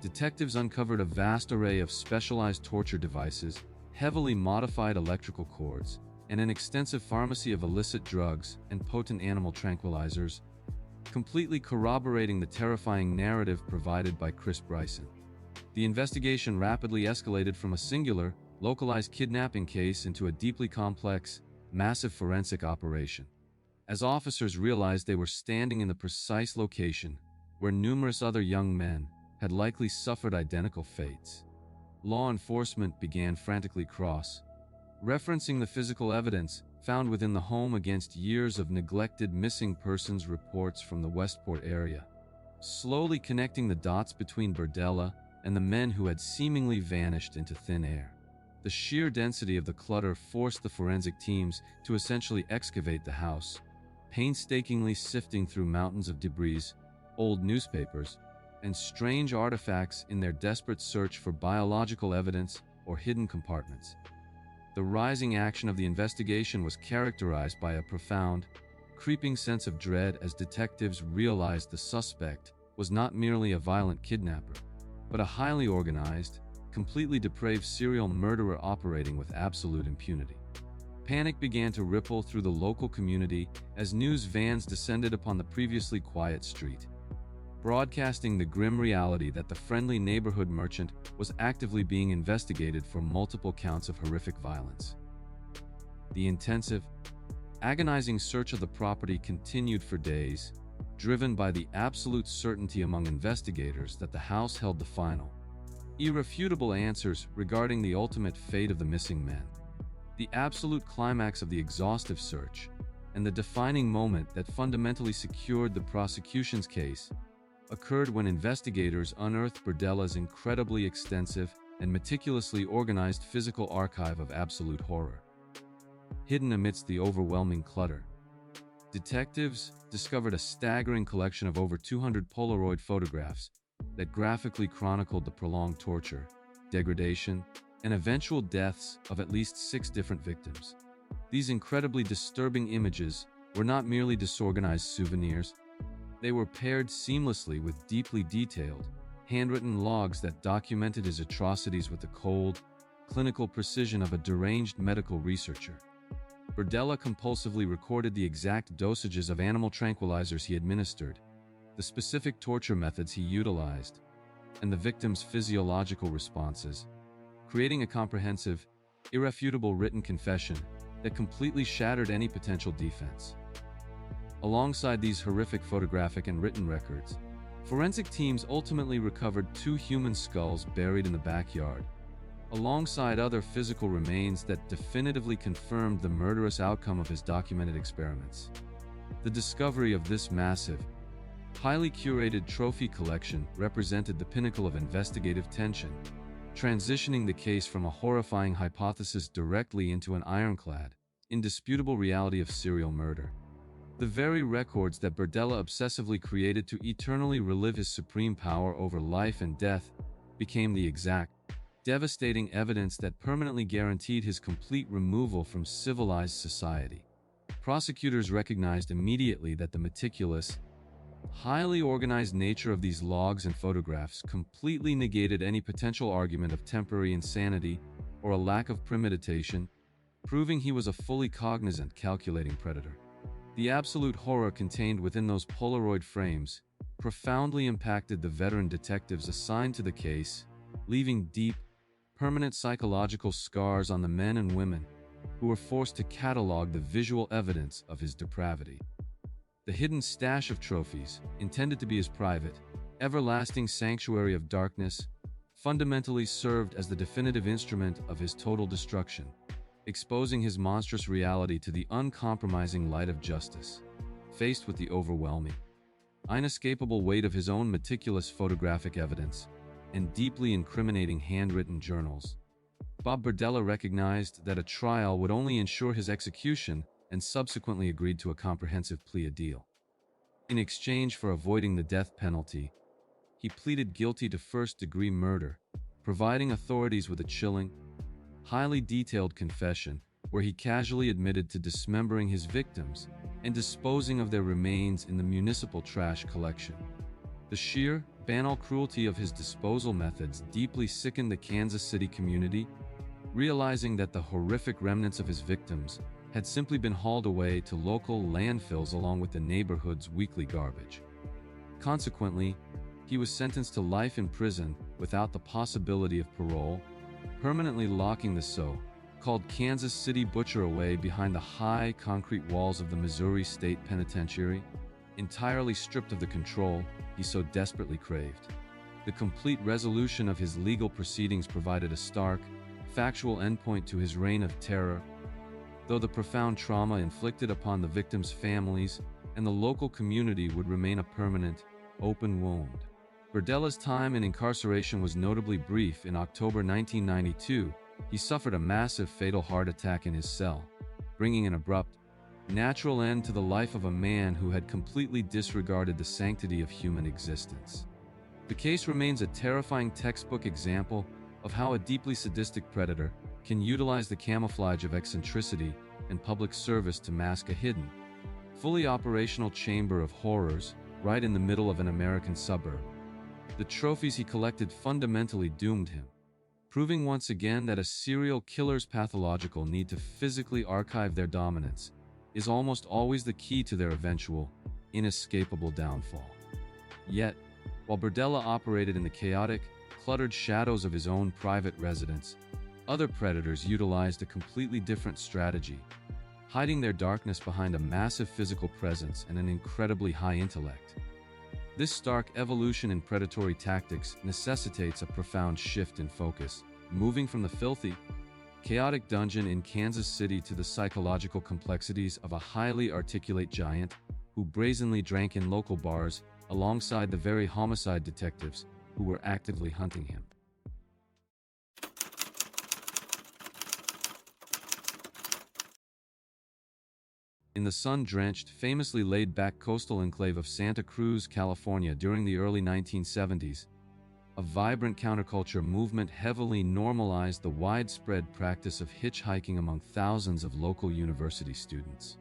Detectives uncovered a vast array of specialized torture devices, heavily modified electrical cords, and an extensive pharmacy of illicit drugs and potent animal tranquilizers, completely corroborating the terrifying narrative provided by Chris Bryson. The investigation rapidly escalated from a singular, localized kidnapping case into a deeply complex, massive forensic operation. As officers realized they were standing in the precise location where numerous other young men had likely suffered identical fates, law enforcement began frantically cross-referencing the physical evidence found within the home against years of neglected missing persons reports from the Westport area, slowly connecting the dots between Berdella and the men who had seemingly vanished into thin air. The sheer density of the clutter forced the forensic teams to essentially excavate the house, painstakingly sifting through mountains of debris, old newspapers, and strange artifacts in their desperate search for biological evidence or hidden compartments. The rising action of the investigation was characterized by a profound, creeping sense of dread as detectives realized the suspect was not merely a violent kidnapper, but a highly organized, completely depraved serial murderer operating with absolute impunity. Panic began to ripple through the local community as news vans descended upon the previously quiet street, broadcasting the grim reality that the friendly neighborhood merchant was actively being investigated for multiple counts of horrific violence. The intensive, agonizing search of the property continued for days, driven by the absolute certainty among investigators that the house held the final, irrefutable answers regarding the ultimate fate of the missing men. The absolute climax of the exhaustive search, and the defining moment that fundamentally secured the prosecution's case, occurred when investigators unearthed Berdella's incredibly extensive and meticulously organized physical archive of absolute horror. Hidden amidst the overwhelming clutter, detectives discovered a staggering collection of over 200 Polaroid photographs that graphically chronicled the prolonged torture, degradation, and eventual deaths of at least 6 different victims. These incredibly disturbing images were not merely disorganized souvenirs, they were paired seamlessly with deeply detailed, handwritten logs that documented his atrocities with the cold, clinical precision of a deranged medical researcher. Berdella compulsively recorded the exact dosages of animal tranquilizers he administered, the specific torture methods he utilized, and the victim's physiological responses, creating a comprehensive, irrefutable written confession that completely shattered any potential defense. Alongside these horrific photographic and written records, forensic teams ultimately recovered 2 human skulls buried in the backyard, alongside other physical remains that definitively confirmed the murderous outcome of his documented experiments. The discovery of this massive, highly curated trophy collection represented the pinnacle of investigative tension, transitioning the case from a horrifying hypothesis directly into an ironclad, indisputable reality of serial murder. The very records that Berdella obsessively created to eternally relive his supreme power over life and death became the exact, devastating evidence that permanently guaranteed his complete removal from civilized society. Prosecutors recognized immediately that the meticulous, highly organized nature of these logs and photographs completely negated any potential argument of temporary insanity or a lack of premeditation, proving he was a fully cognizant, calculating predator. The absolute horror contained within those Polaroid frames profoundly impacted the veteran detectives assigned to the case, leaving deep, permanent psychological scars on the men and women who were forced to catalog the visual evidence of his depravity. The hidden stash of trophies, intended to be his private, everlasting sanctuary of darkness, fundamentally served as the definitive instrument of his total destruction, exposing his monstrous reality to the uncompromising light of justice. Faced with the overwhelming, inescapable weight of his own meticulous photographic evidence and deeply incriminating handwritten journals, Bob Berdella recognized that a trial would only ensure his execution and subsequently agreed to a comprehensive plea deal. In exchange for avoiding the death penalty, he pleaded guilty to first-degree murder, providing authorities with a chilling, highly detailed confession where he casually admitted to dismembering his victims and disposing of their remains in the municipal trash collection. The sheer, banal cruelty of his disposal methods deeply sickened the Kansas City community, realizing that the horrific remnants of his victims had simply been hauled away to local landfills along with the neighborhood's weekly garbage. Consequently, he was sentenced to life in prison without the possibility of parole, permanently locking the so-called Kansas City Butcher away behind the high concrete walls of the Missouri State Penitentiary, entirely stripped of the control he so desperately craved. The complete resolution of his legal proceedings provided a stark, factual endpoint to his reign of terror, though the profound trauma inflicted upon the victims' families and the local community would remain a permanent, open wound. Berdella's time in incarceration was notably brief. In October 1992, he suffered a massive fatal heart attack in his cell, bringing an abrupt, natural end to the life of a man who had completely disregarded the sanctity of human existence. The case remains a terrifying textbook example of how a deeply sadistic predator can utilize the camouflage of eccentricity and public service to mask a hidden, fully operational chamber of horrors right in the middle of an American suburb. The trophies he collected fundamentally doomed him, proving once again that a serial killer's pathological need to physically archive their dominance is almost always the key to their eventual, inescapable downfall. Yet, while Berdella operated in the chaotic, cluttered shadows of his own private residence, other predators utilized a completely different strategy, hiding their darkness behind a massive physical presence and an incredibly high intellect. This stark evolution in predatory tactics necessitates a profound shift in focus, moving from the filthy, chaotic dungeon in Kansas City to the psychological complexities of a highly articulate giant who brazenly drank in local bars alongside the very homicide detectives who were actively hunting him. In the sun-drenched, famously laid-back coastal enclave of Santa Cruz, California during the early 1970s, a vibrant counterculture movement heavily normalized the widespread practice of hitchhiking among thousands of local university students.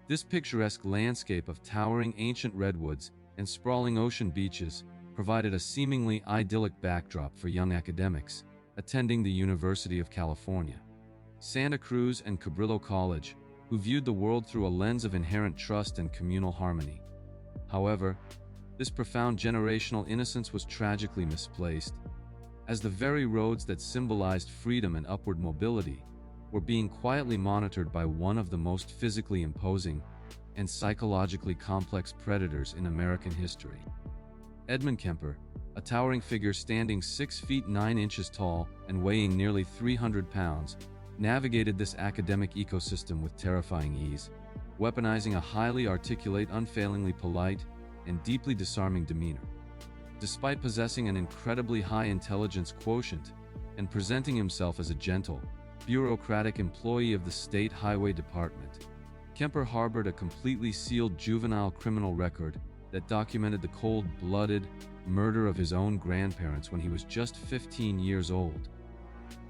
This picturesque landscape of towering ancient redwoods and sprawling ocean beaches provided a seemingly idyllic backdrop for young academics attending the University of California, Santa Cruz and Cabrillo College, who viewed the world through a lens of inherent trust and communal harmony. However, this profound generational innocence was tragically misplaced, as the very roads that symbolized freedom and upward mobility were being quietly monitored by one of the most physically imposing and psychologically complex predators in American history. Edmund Kemper, a towering figure standing 6 feet 9 inches tall and weighing nearly 300 pounds, navigated this academic ecosystem with terrifying ease, weaponizing a highly articulate, unfailingly polite, and deeply disarming demeanor. Despite possessing an incredibly high intelligence quotient and presenting himself as a gentle, bureaucratic employee of the State Highway Department, Kemper harbored a completely sealed juvenile criminal record that documented the cold-blooded murder of his own grandparents when he was just 15 years old.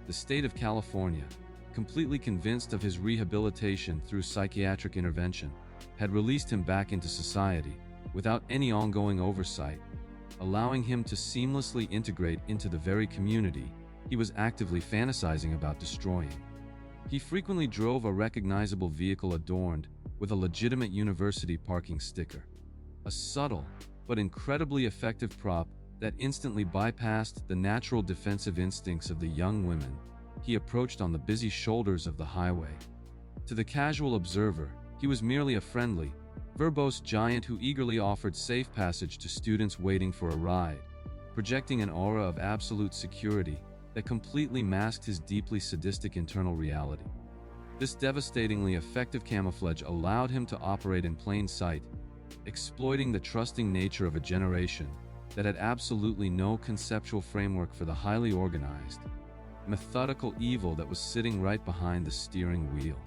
The state of California, completely convinced of his rehabilitation through psychiatric intervention, had released him back into society without any ongoing oversight, allowing him to seamlessly integrate into the very community he was actively fantasizing about destroying. He frequently drove a recognizable vehicle adorned with a legitimate university parking sticker, a subtle but incredibly effective prop that instantly bypassed the natural defensive instincts of the young women he approached on the busy shoulders of the highway. To the casual observer, he was merely a friendly, verbose giant who eagerly offered safe passage to students waiting for a ride, projecting an aura of absolute security that completely masked his deeply sadistic internal reality. This devastatingly effective camouflage allowed him to operate in plain sight, exploiting the trusting nature of a generation that had absolutely no conceptual framework for the highly organized, methodical evil that was sitting right behind the steering wheel.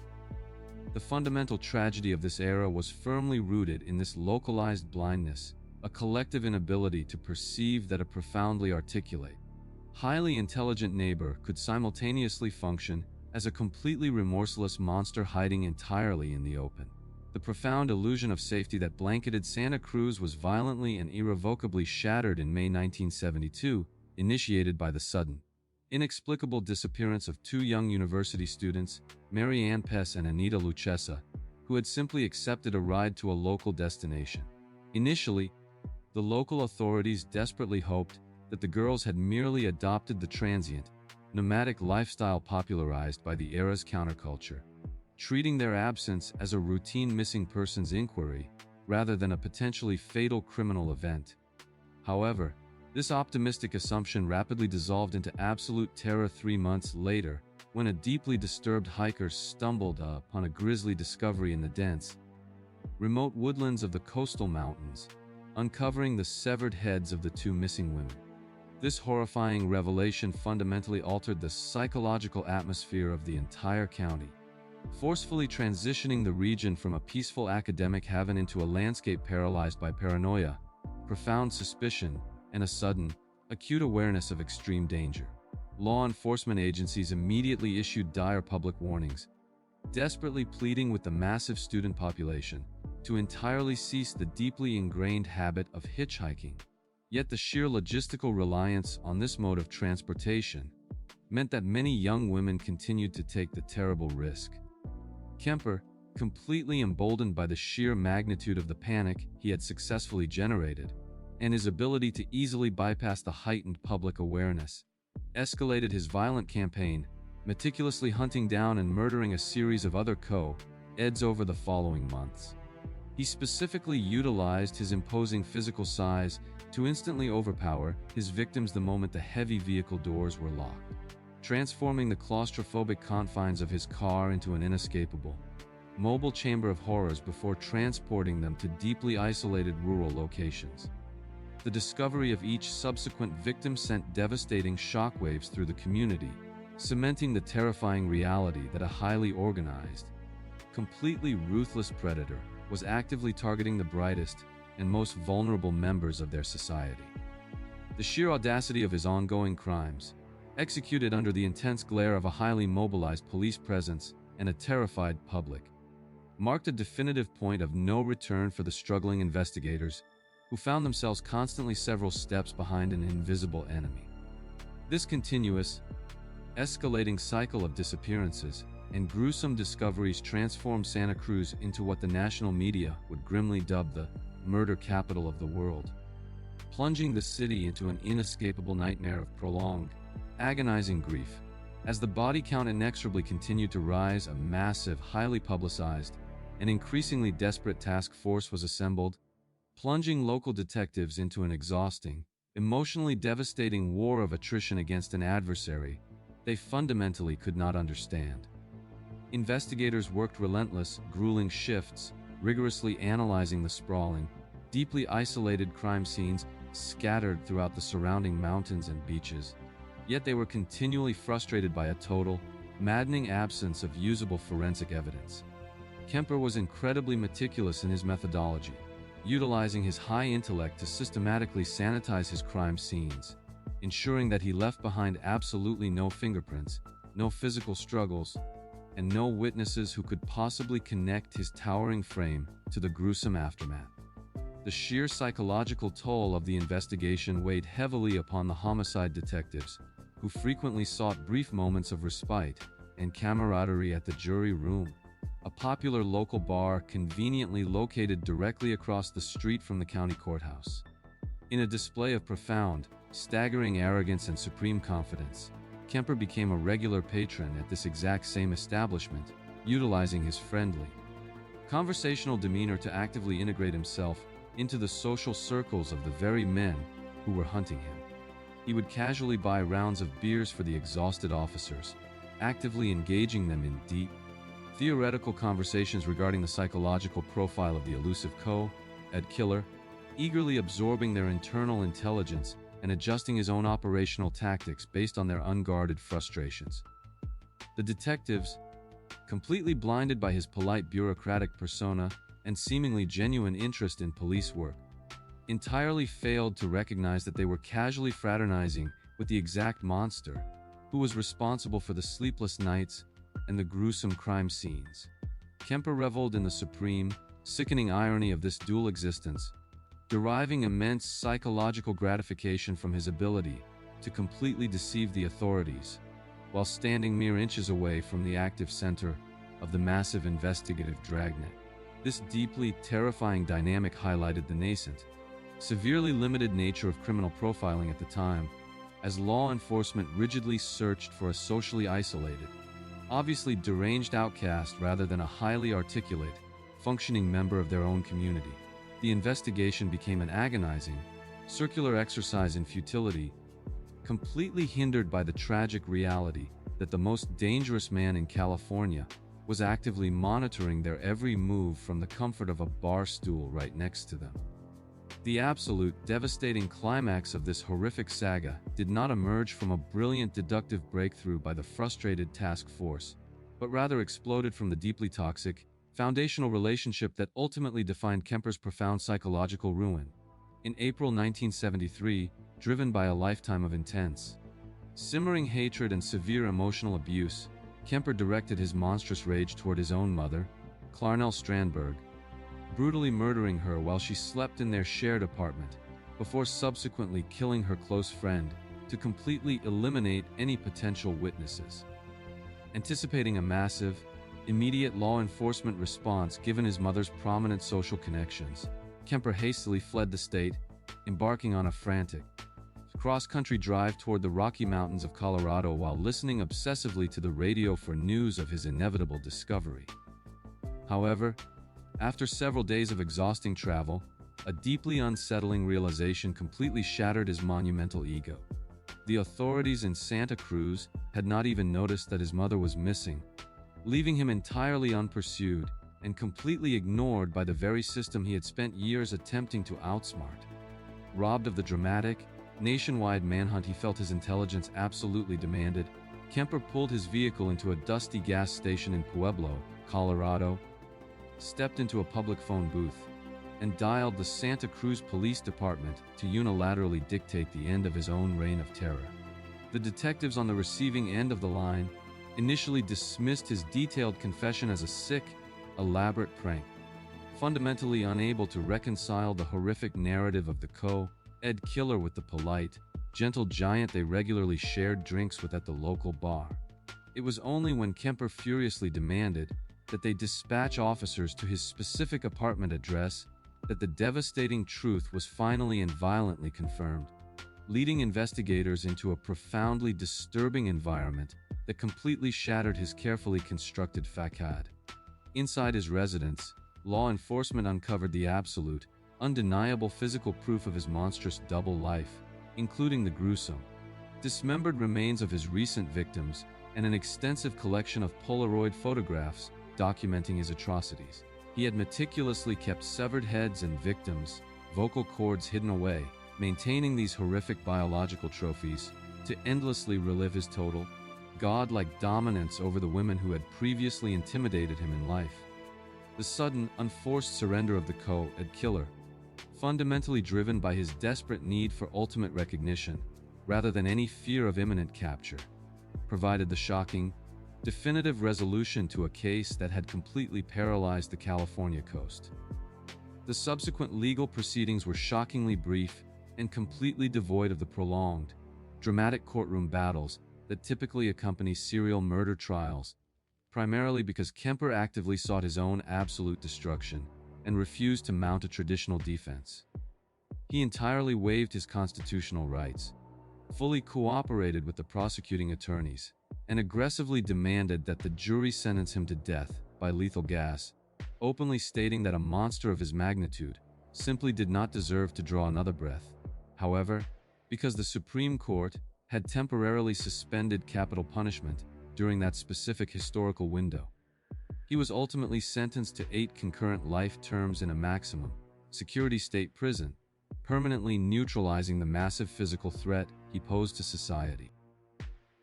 The fundamental tragedy of this era was firmly rooted in this localized blindness, a collective inability to perceive that a profoundly articulate, highly intelligent neighbor could simultaneously function as a completely remorseless monster hiding entirely in the open. The profound illusion of safety that blanketed Santa Cruz was violently and irrevocably shattered in May 1972, initiated by the sudden, inexplicable disappearance of two young university students, Mary Ann Pess and Anita Lucchesa, who had simply accepted a ride to a local destination. Initially, the local authorities desperately hoped that the girls had merely adopted the transient, nomadic lifestyle popularized by the era's counterculture, treating their absence as a routine missing persons inquiry rather than a potentially fatal criminal event. However, this optimistic assumption rapidly dissolved into absolute terror 3 months later, when a deeply disturbed hiker stumbled upon a grisly discovery in the dense, remote woodlands of the coastal mountains, uncovering the severed heads of the two missing women. This horrifying revelation fundamentally altered the psychological atmosphere of the entire county, forcefully transitioning the region from a peaceful academic haven into a landscape paralyzed by paranoia, profound suspicion, and a sudden, acute awareness of extreme danger. Law enforcement agencies immediately issued dire public warnings, desperately pleading with the massive student population to entirely cease the deeply ingrained habit of hitchhiking. Yet the sheer logistical reliance on this mode of transportation meant that many young women continued to take the terrible risk. Kemper, completely emboldened by the sheer magnitude of the panic he had successfully generated, and his ability to easily bypass the heightened public awareness, escalated his violent campaign, meticulously hunting down and murdering a series of other co-eds over the following months. He specifically utilized his imposing physical size to instantly overpower his victims the moment the heavy vehicle doors were locked, transforming the claustrophobic confines of his car into an inescapable, mobile chamber of horrors before transporting them to deeply isolated rural locations. The discovery of each subsequent victim sent devastating shockwaves through the community, cementing the terrifying reality that a highly organized, completely ruthless predator was actively targeting the brightest and most vulnerable members of their society. The sheer audacity of his ongoing crimes, executed under the intense glare of a highly mobilized police presence and a terrified public, marked a definitive point of no return for the struggling investigators, who found themselves constantly several steps behind an invisible enemy. This continuous, escalating cycle of disappearances and gruesome discoveries transformed Santa Cruz into what the national media would grimly dub the murder capital of the world, plunging the city into an inescapable nightmare of prolonged, agonizing grief. As the body count inexorably continued to rise, a massive, highly publicized, and increasingly desperate task force was assembled, plunging local detectives into an exhausting, emotionally devastating war of attrition against an adversary they fundamentally could not understand. Investigators worked relentless, grueling shifts, rigorously analyzing the sprawling, deeply isolated crime scenes scattered throughout the surrounding mountains and beaches. Yet they were continually frustrated by a total, maddening absence of usable forensic evidence. Kemper was incredibly meticulous in his methodology, utilizing his high intellect to systematically sanitize his crime scenes, ensuring that he left behind absolutely no fingerprints, no physical struggles, and no witnesses who could possibly connect his towering frame to the gruesome aftermath. The sheer psychological toll of the investigation weighed heavily upon the homicide detectives, who frequently sought brief moments of respite and camaraderie at the jury room, a popular local bar conveniently located directly across the street from the county courthouse. In a display of profound, staggering arrogance and supreme confidence, Kemper became a regular patron at this exact same establishment, utilizing his friendly, conversational demeanor to actively integrate himself into the social circles of the very men who were hunting him. He would casually buy rounds of beers for the exhausted officers, actively engaging them in deep, theoretical conversations regarding the psychological profile of the elusive co-ed killer, eagerly absorbing their internal intelligence and adjusting his own operational tactics based on their unguarded frustrations. The detectives, completely blinded by his polite bureaucratic persona and seemingly genuine interest in police work, entirely failed to recognize that they were casually fraternizing with the exact monster who was responsible for the sleepless nights and the gruesome crime scenes. Kemper reveled in the supreme, sickening irony of this dual existence, deriving immense psychological gratification from his ability to completely deceive the authorities, while standing mere inches away from the active center of the massive investigative dragnet. This deeply terrifying dynamic highlighted the nascent, severely limited nature of criminal profiling at the time, as law enforcement rigidly searched for a socially isolated, obviously deranged outcast rather than a highly articulate, functioning member of their own community. The investigation became an agonizing, circular exercise in futility, completely hindered by the tragic reality that the most dangerous man in California was actively monitoring their every move from the comfort of a bar stool right next to them. The absolute devastating climax of this horrific saga did not emerge from a brilliant deductive breakthrough by the frustrated task force, but rather exploded from the deeply toxic, foundational relationship that ultimately defined Kemper's profound psychological ruin. In April 1973, driven by a lifetime of intense, simmering hatred and severe emotional abuse, Kemper directed his monstrous rage toward his own mother, Clarnell Strandberg, brutally murdering her while she slept in their shared apartment, before subsequently killing her close friend to completely eliminate any potential witnesses. Anticipating a massive, immediate law enforcement response given his mother's prominent social connections, Kemper hastily fled the state, embarking on a frantic, cross-country drive toward the Rocky Mountains of Colorado while listening obsessively to the radio for news of his inevitable discovery. However, after several days of exhausting travel, a deeply unsettling realization completely shattered his monumental ego. The authorities in Santa Cruz had not even noticed that his mother was missing, leaving him entirely unpursued and completely ignored by the very system he had spent years attempting to outsmart. Robbed of the dramatic, nationwide manhunt he felt his intelligence absolutely demanded, Kemper pulled his vehicle into a dusty gas station in Pueblo, Colorado, stepped into a public phone booth, and dialed the Santa Cruz Police Department to unilaterally dictate the end of his own reign of terror. The detectives on the receiving end of the line initially dismissed his detailed confession as a sick, elaborate prank, fundamentally unable to reconcile the horrific narrative of the co-ed killer with the polite, gentle giant they regularly shared drinks with at the local bar. It was only when Kemper furiously demanded that they dispatch officers to his specific apartment address that the devastating truth was finally and violently confirmed, leading investigators into a profoundly disturbing environment that completely shattered his carefully constructed facade. Inside his residence, law enforcement uncovered the absolute, undeniable physical proof of his monstrous double life, including the gruesome, dismembered remains of his recent victims and an extensive collection of Polaroid photographs documenting his atrocities. He had meticulously kept severed heads and victims' vocal cords hidden away, maintaining these horrific biological trophies to endlessly relive his total, godlike dominance over the women who had previously intimidated him in life. The sudden, unforced surrender of the co-ed killer, fundamentally driven by his desperate need for ultimate recognition, rather than any fear of imminent capture, provided the shocking, definitive resolution to a case that had completely paralyzed the California coast. The subsequent legal proceedings were shockingly brief and completely devoid of the prolonged, dramatic courtroom battles that typically accompany serial murder trials, primarily because Kemper actively sought his own absolute destruction and refused to mount a traditional defense. He entirely waived his constitutional rights, fully cooperated with the prosecuting attorneys, and aggressively demanded that the jury sentence him to death by lethal gas, openly stating that a monster of his magnitude simply did not deserve to draw another breath. However, because the Supreme Court had temporarily suspended capital punishment during that specific historical window, he was ultimately sentenced to 8 concurrent life terms in a maximum security state prison, permanently neutralizing the massive physical threat he posed to society.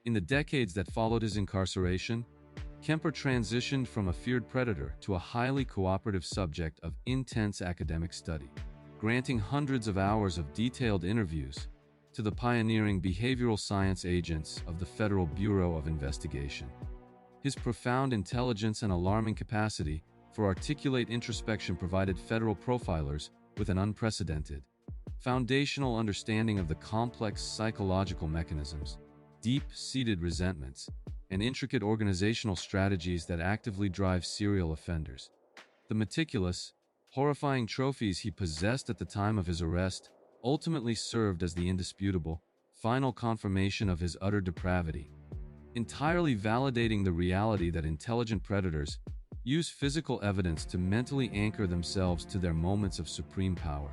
In the decades that followed his incarceration, Kemper transitioned from a feared predator to a highly cooperative subject of intense academic study, granting hundreds of hours of detailed interviews to the pioneering behavioral science agents of the Federal Bureau of Investigation. His profound intelligence and alarming capacity for articulate introspection provided federal profilers with an unprecedented, foundational understanding of the complex psychological mechanisms, deep-seated resentments, and intricate organizational strategies that actively drive serial offenders. The meticulous, horrifying trophies he possessed at the time of his arrest ultimately served as the indisputable, final confirmation of his utter depravity, entirely validating the reality that intelligent predators use physical evidence to mentally anchor themselves to their moments of supreme power.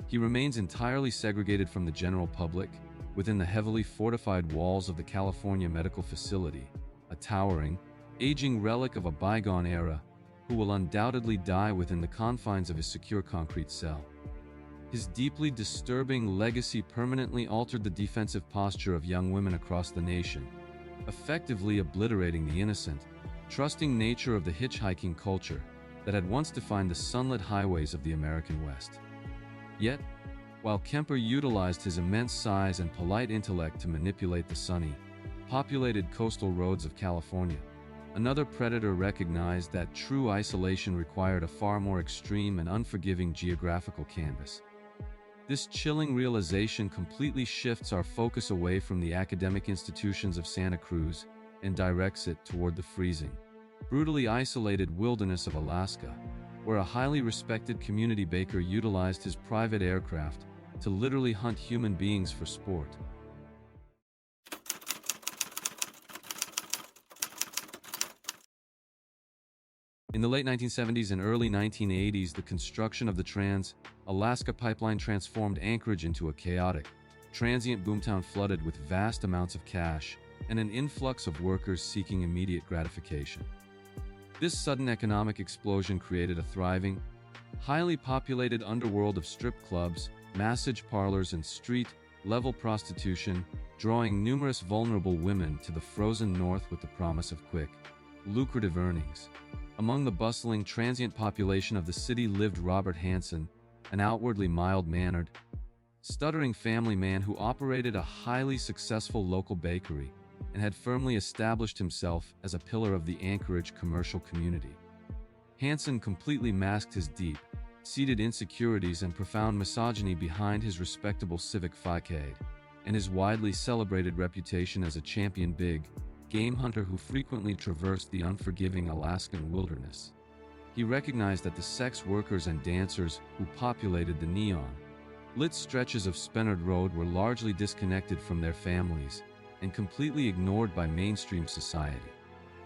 He remains entirely segregated from the general public within the heavily fortified walls of the California Medical Facility, a towering, aging relic of a bygone era who will undoubtedly die within the confines of his secure concrete cell. His deeply disturbing legacy permanently altered the defensive posture of young women across the nation, effectively obliterating the innocent, trusting nature of the hitchhiking culture that had once defined the sunlit highways of the American West. Yet, while Kemper utilized his immense size and polite intellect to manipulate the sunny, populated coastal roads of California, another predator recognized that true isolation required a far more extreme and unforgiving geographical canvas. This chilling realization completely shifts our focus away from the academic institutions of Santa Cruz and directs it toward the freezing, brutally isolated wilderness of Alaska, where a highly respected community baker utilized his private aircraft to literally hunt human beings for sport. In the late 1970s and early 1980s, the construction of the Trans-Alaska Pipeline transformed Anchorage into a chaotic, transient boomtown flooded with vast amounts of cash and an influx of workers seeking immediate gratification. This sudden economic explosion created a thriving, highly populated underworld of strip clubs, massage parlors, and street-level prostitution, drawing numerous vulnerable women to the frozen north with the promise of quick, lucrative earnings. Among the bustling, transient population of the city lived Robert Hansen, an outwardly mild-mannered, stuttering family man who operated a highly successful local bakery and had firmly established himself as a pillar of the Anchorage commercial community. Hansen completely masked his deep-seated insecurities and profound misogyny behind his respectable civic facade and his widely celebrated reputation as a champion big-game hunter who frequently traversed the unforgiving Alaskan wilderness. He recognized that the sex workers and dancers who populated the neon-lit stretches of Spennard Road were largely disconnected from their families and completely ignored by mainstream society,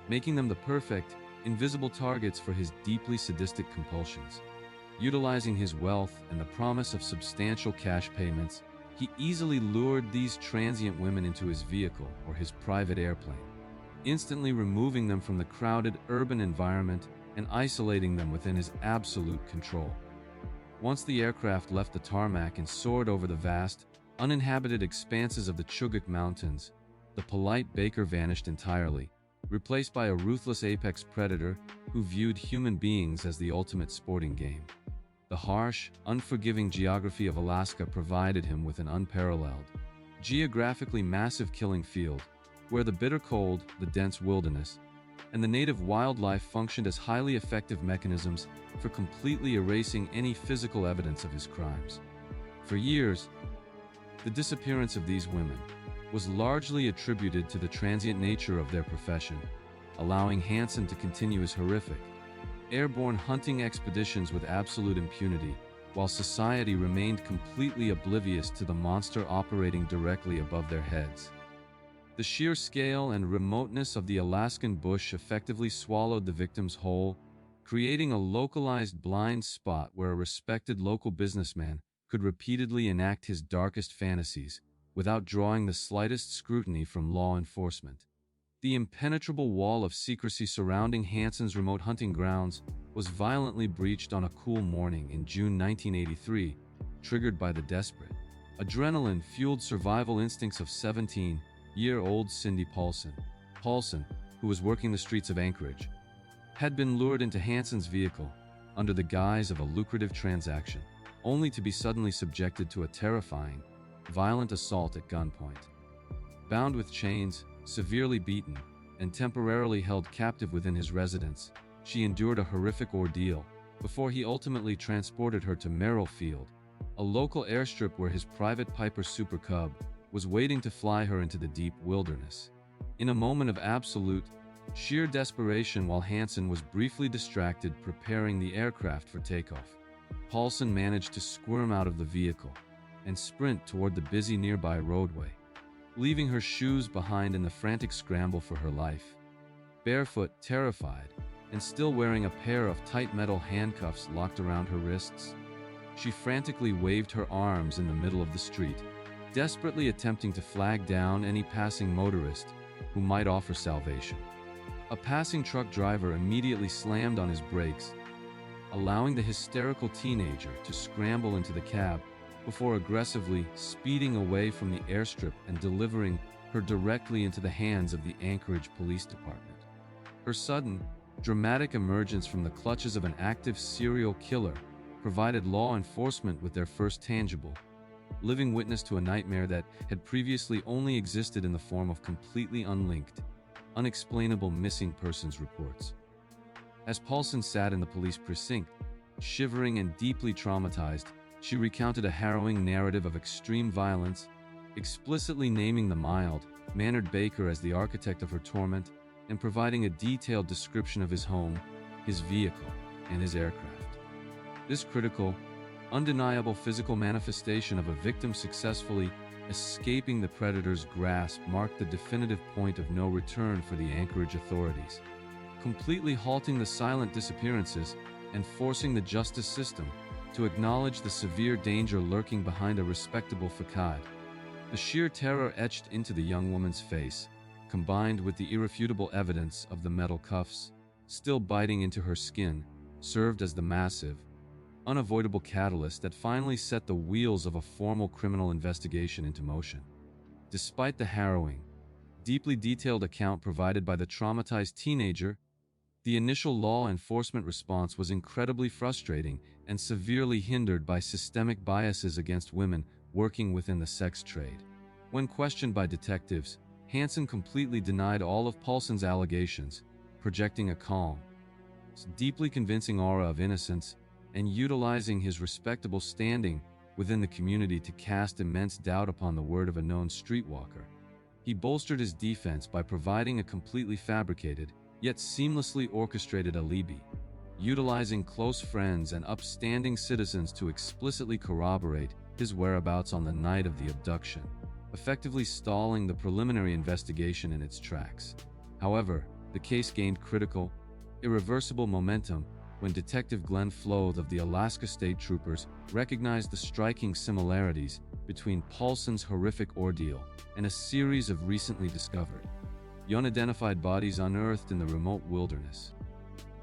making them the perfect, invisible targets for his deeply sadistic compulsions. Utilizing his wealth and the promise of substantial cash payments, he easily lured these transient women into his vehicle or his private airplane, instantly removing them from the crowded urban environment and isolating them within his absolute control. Once the aircraft left the tarmac and soared over the vast, uninhabited expanses of the Chugach Mountains, the polite baker vanished entirely, replaced by a ruthless apex predator who viewed human beings as the ultimate sporting game. The harsh, unforgiving geography of Alaska provided him with an unparalleled, geographically massive killing field, where the bitter cold, the dense wilderness, and the native wildlife functioned as highly effective mechanisms for completely erasing any physical evidence of his crimes. For years, the disappearance of these women was largely attributed to the transient nature of their profession, allowing Hansen to continue his horrific, airborne hunting expeditions with absolute impunity, while society remained completely oblivious to the monster operating directly above their heads. The sheer scale and remoteness of the Alaskan bush effectively swallowed the victims whole, creating a localized blind spot where a respected local businessman could repeatedly enact his darkest fantasies without drawing the slightest scrutiny from law enforcement. The impenetrable wall of secrecy surrounding Hansen's remote hunting grounds was violently breached on a cool morning in June 1983, triggered by the desperate, adrenaline-fueled survival instincts of 17-year-old Cindy Paulson. Paulson, who was working the streets of Anchorage, had been lured into Hansen's vehicle under the guise of a lucrative transaction, only to be suddenly subjected to a terrifying, violent assault at gunpoint. Bound with chains, severely beaten, and temporarily held captive within his residence, she endured a horrific ordeal before he ultimately transported her to Merrill Field, a local airstrip where his private Piper Super Cub was waiting to fly her into the deep wilderness. In a moment of absolute, sheer desperation while Hansen was briefly distracted preparing the aircraft for takeoff, Paulson managed to squirm out of the vehicle and sprint toward the busy nearby roadway, leaving her shoes behind in the frantic scramble for her life. Barefoot, terrified, and still wearing a pair of tight metal handcuffs locked around her wrists, she frantically waved her arms in the middle of the street, desperately attempting to flag down any passing motorist who might offer salvation. A passing truck driver immediately slammed on his brakes, allowing the hysterical teenager to scramble into the cab before aggressively speeding away from the airstrip and delivering her directly into the hands of the Anchorage Police Department. Her sudden, dramatic emergence from the clutches of an active serial killer provided law enforcement with their first tangible, living witness to a nightmare that had previously only existed in the form of completely unlinked, unexplainable missing persons reports. As Paulson sat in the police precinct, shivering and deeply traumatized, she recounted a harrowing narrative of extreme violence, explicitly naming the mild-mannered Baker as the architect of her torment and providing a detailed description of his home, his vehicle, and his aircraft. This critical, undeniable physical manifestation of a victim successfully escaping the predator's grasp marked the definitive point of no return for the Anchorage authorities, completely halting the silent disappearances and forcing the justice system to acknowledge the severe danger lurking behind a respectable facade. The sheer terror etched into the young woman's face, combined with the irrefutable evidence of the metal cuffs still biting into her skin, served as the massive, unavoidable catalyst that finally set the wheels of a formal criminal investigation into motion. Despite the harrowing, deeply detailed account provided by the traumatized teenager, the initial law enforcement response was incredibly frustrating and severely hindered by systemic biases against women working within the sex trade. When questioned by detectives, Hansen completely denied all of Paulson's allegations, projecting a calm, deeply convincing aura of innocence and utilizing his respectable standing within the community to cast immense doubt upon the word of a known streetwalker. He bolstered his defense by providing a completely fabricated, yet seamlessly orchestrated alibi, utilizing close friends and upstanding citizens to explicitly corroborate his whereabouts on the night of the abduction, effectively stalling the preliminary investigation in its tracks. However, the case gained critical, irreversible momentum when Detective Glenn Floth of the Alaska State Troopers recognized the striking similarities between Paulson's horrific ordeal and a series of recently discovered, unidentified bodies unearthed in the remote wilderness.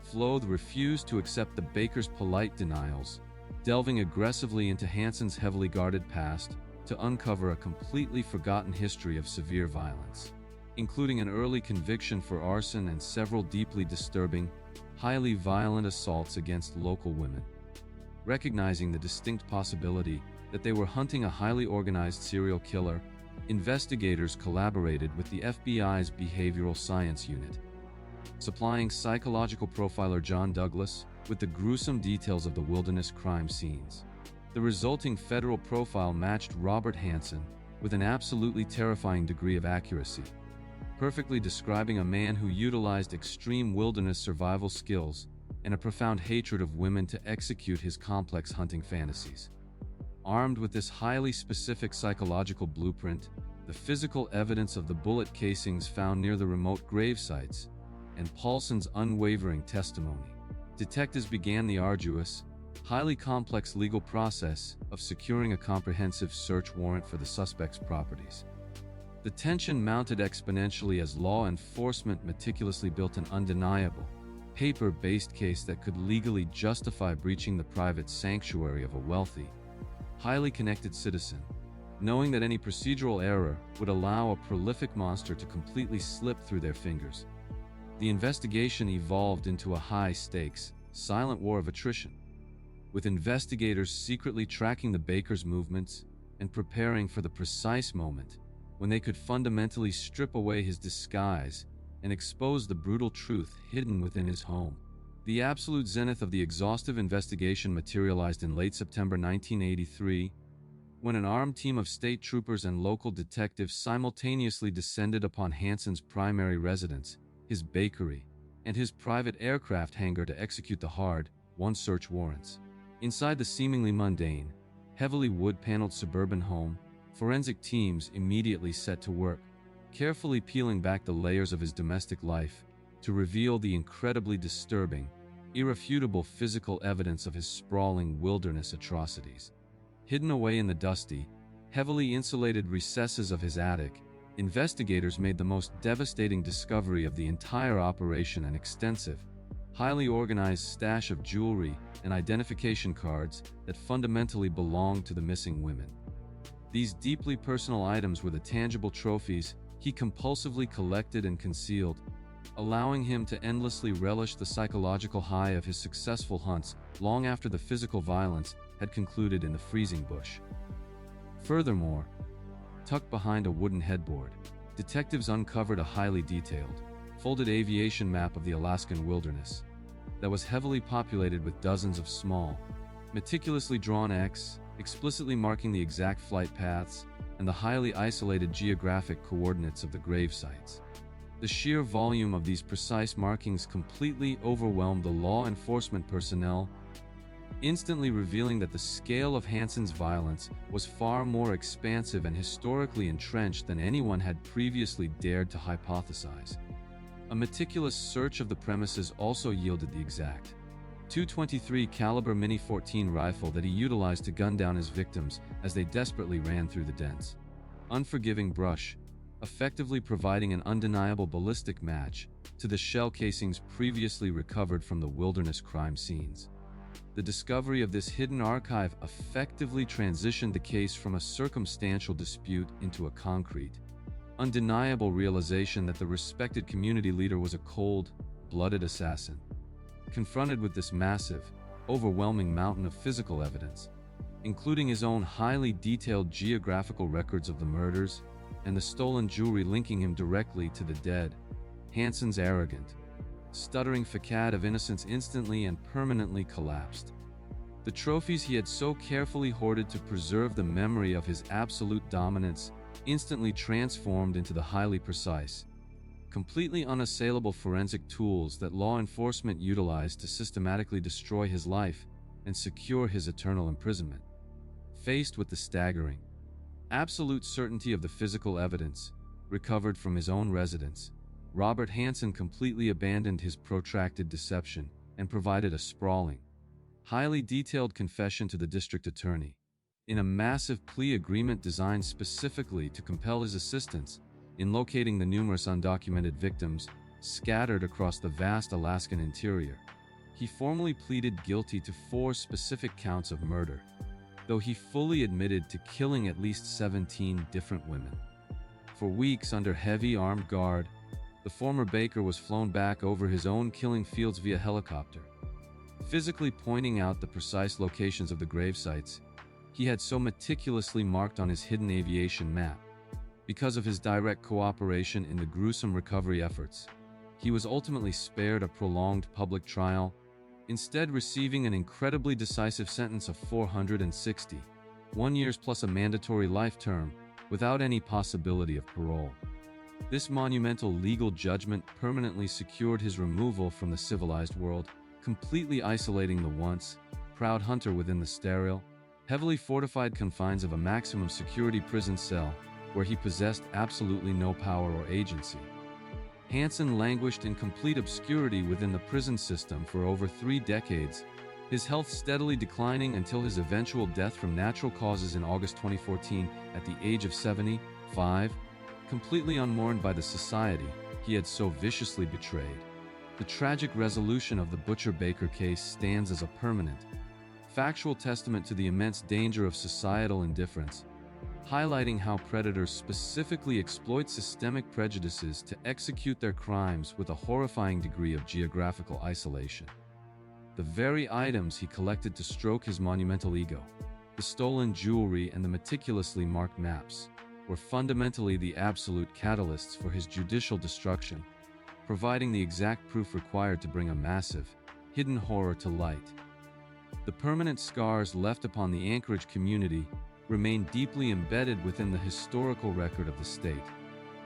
Floth refused to accept the Baker's polite denials, delving aggressively into Hansen's heavily guarded past to uncover a completely forgotten history of severe violence, including an early conviction for arson and several deeply disturbing, highly violent assaults against local women. Recognizing the distinct possibility that they were hunting a highly organized serial killer, investigators collaborated with the FBI's Behavioral Science Unit, supplying psychological profiler John Douglas with the gruesome details of the wilderness crime scenes. The resulting federal profile matched Robert Hansen with an absolutely terrifying degree of accuracy, perfectly describing a man who utilized extreme wilderness survival skills and a profound hatred of women to execute his complex hunting fantasies. Armed with this highly specific psychological blueprint, the physical evidence of the bullet casings found near the remote grave sites, and Paulson's unwavering testimony, detectives began the arduous, highly complex legal process of securing a comprehensive search warrant for the suspect's properties. The tension mounted exponentially as law enforcement meticulously built an undeniable, paper-based case that could legally justify breaching the private sanctuary of a wealthy, highly connected citizen, knowing that any procedural error would allow a prolific monster to completely slip through their fingers. The investigation evolved into a high-stakes, silent war of attrition, with investigators secretly tracking the Baker's movements and preparing for the precise moment when they could fundamentally strip away his disguise and expose the brutal truth hidden within his home. The absolute zenith of the exhaustive investigation materialized in late September 1983, when an armed team of state troopers and local detectives simultaneously descended upon Hansen's primary residence, his bakery, and his private aircraft hangar to execute the hard-won search warrants. Inside the seemingly mundane, heavily wood-paneled suburban home, forensic teams immediately set to work, carefully peeling back the layers of his domestic life to reveal the incredibly disturbing, irrefutable physical evidence of his sprawling wilderness atrocities. Hidden away in the dusty, heavily insulated recesses of his attic, investigators made the most devastating discovery of the entire operation: an extensive, highly organized stash of jewelry and identification cards that fundamentally belonged to the missing women. These deeply personal items were the tangible trophies he compulsively collected and concealed, allowing him to endlessly relish the psychological high of his successful hunts long after the physical violence had concluded in the freezing bush. Furthermore, tucked behind a wooden headboard, detectives uncovered a highly detailed, folded aviation map of the Alaskan wilderness that was heavily populated with dozens of small, meticulously drawn X, explicitly marking the exact flight paths and the highly isolated geographic coordinates of the grave sites. The sheer volume of these precise markings completely overwhelmed the law enforcement personnel, instantly revealing that the scale of Hansen's violence was far more expansive and historically entrenched than anyone had previously dared to hypothesize. A meticulous search of the premises also yielded the exact .223 caliber Mini-14 rifle that he utilized to gun down his victims as they desperately ran through the dense, unforgiving brush, effectively providing an undeniable ballistic match to the shell casings previously recovered from the wilderness crime scenes. The discovery of this hidden archive effectively transitioned the case from a circumstantial dispute into a concrete, undeniable realization that the respected community leader was a cold-blooded assassin. Confronted with this massive, overwhelming mountain of physical evidence, including his own highly detailed geographical records of the murders and the stolen jewelry linking him directly to the dead, Hansen's arrogant, stuttering facade of innocence instantly and permanently collapsed. The trophies he had so carefully hoarded to preserve the memory of his absolute dominance instantly transformed into the highly precise, completely unassailable forensic tools that law enforcement utilized to systematically destroy his life and secure his eternal imprisonment. Faced with the staggering, absolute certainty of the physical evidence recovered from his own residence, Robert Hansen completely abandoned his protracted deception and provided a sprawling, highly detailed confession to the district attorney. In a massive plea agreement designed specifically to compel his assistance in locating the numerous undocumented victims scattered across the vast Alaskan interior, he formally pleaded guilty to 4 specific counts of murder, though he fully admitted to killing at least 17 different women. For weeks under heavy armed guard, the former baker was flown back over his own killing fields via helicopter, physically pointing out the precise locations of the grave sites he had so meticulously marked on his hidden aviation map. Because of his direct cooperation in the gruesome recovery efforts, he was ultimately spared a prolonged public trial, instead receiving an incredibly decisive sentence of 461 years plus a mandatory life term, without any possibility of parole. This monumental legal judgment permanently secured his removal from the civilized world, completely isolating the once proud hunter within the sterile, heavily fortified confines of a maximum security prison cell where he possessed absolutely no power or agency. Hansen languished in complete obscurity within the prison system for over 3 decades, his health steadily declining until his eventual death from natural causes in August 2014 at the age of 75, completely unmourned by the society he had so viciously betrayed. The tragic resolution of the Butcher-Baker case stands as a permanent, factual testament to the immense danger of societal indifference, highlighting how predators specifically exploit systemic prejudices to execute their crimes with a horrifying degree of geographical isolation. The very items he collected to stroke his monumental ego, the stolen jewelry and the meticulously marked maps, were fundamentally the absolute catalysts for his judicial destruction, providing the exact proof required to bring a massive, hidden horror to light. The permanent scars left upon the Anchorage community remain deeply embedded within the historical record of the state,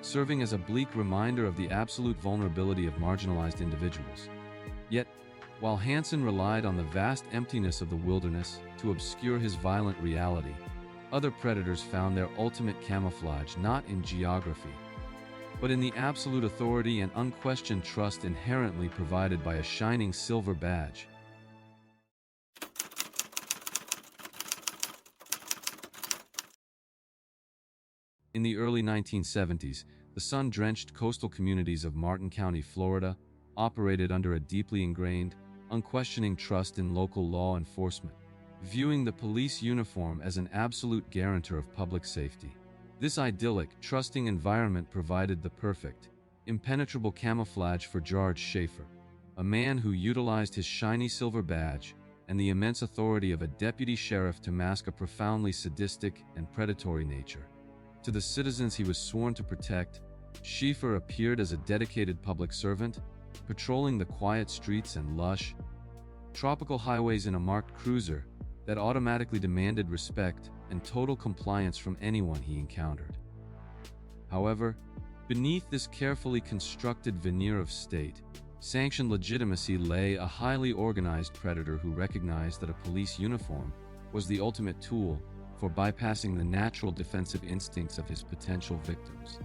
serving as a bleak reminder of the absolute vulnerability of marginalized individuals. Yet, while Hansen relied on the vast emptiness of the wilderness to obscure his violent reality, other predators found their ultimate camouflage not in geography, but in the absolute authority and unquestioned trust inherently provided by a shining silver badge. In the early 1970s, the sun-drenched coastal communities of Martin County, Florida, operated under a deeply ingrained, unquestioning trust in local law enforcement, viewing the police uniform as an absolute guarantor of public safety. This idyllic, trusting environment provided the perfect, impenetrable camouflage for George Schaefer, a man who utilized his shiny silver badge and the immense authority of a deputy sheriff to mask a profoundly sadistic and predatory nature. To the citizens he was sworn to protect, Schaefer appeared as a dedicated public servant, patrolling the quiet streets and lush, tropical highways in a marked cruiser that automatically demanded respect and total compliance from anyone he encountered. However, beneath this carefully constructed veneer of state-sanctioned legitimacy lay a highly organized predator who recognized that a police uniform was the ultimate tool for bypassing the natural defensive instincts of his potential victims.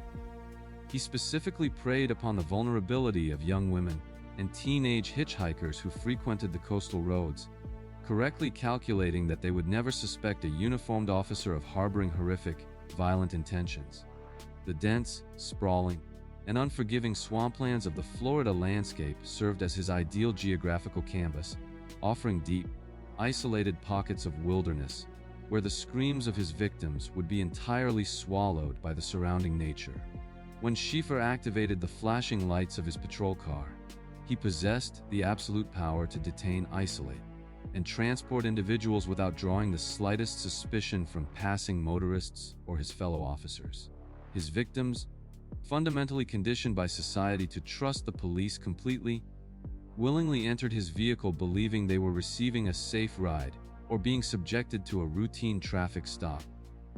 He specifically preyed upon the vulnerability of young women and teenage hitchhikers who frequented the coastal roads, correctly calculating that they would never suspect a uniformed officer of harboring horrific, violent intentions. The dense, sprawling, and unforgiving swamplands of the Florida landscape served as his ideal geographical canvas, offering deep, isolated pockets of wilderness where the screams of his victims would be entirely swallowed by the surrounding nature. When Schaefer activated the flashing lights of his patrol car, he possessed the absolute power to detain, isolate, and transport individuals without drawing the slightest suspicion from passing motorists or his fellow officers. His victims, fundamentally conditioned by society to trust the police completely, willingly entered his vehicle believing they were receiving a safe ride or being subjected to a routine traffic stop,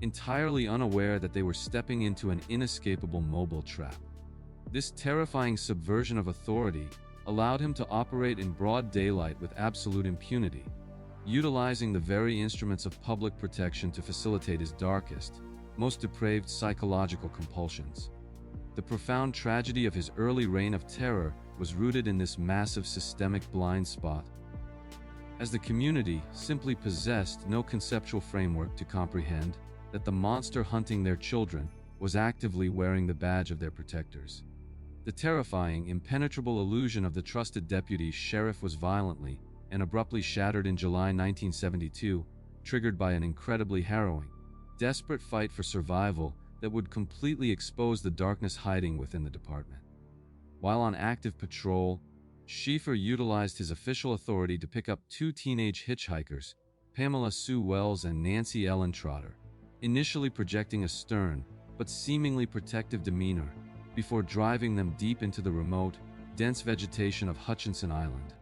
entirely unaware that they were stepping into an inescapable mobile trap. This terrifying subversion of authority allowed him to operate in broad daylight with absolute impunity, utilizing the very instruments of public protection to facilitate his darkest, most depraved psychological compulsions. The profound tragedy of his early reign of terror was rooted in this massive systemic blind spot, as the community simply possessed no conceptual framework to comprehend that the monster hunting their children was actively wearing the badge of their protectors. The terrifying, impenetrable illusion of the trusted deputy sheriff was violently and abruptly shattered in July 1972, triggered by an incredibly harrowing, desperate fight for survival that would completely expose the darkness hiding within the department. While on active patrol, Schaefer utilized his official authority to pick up two teenage hitchhikers, Pamela Sue Wells and Nancy Ellen Trotter, initially projecting a stern but seemingly protective demeanor before driving them deep into the remote, dense vegetation of Hutchinson Island.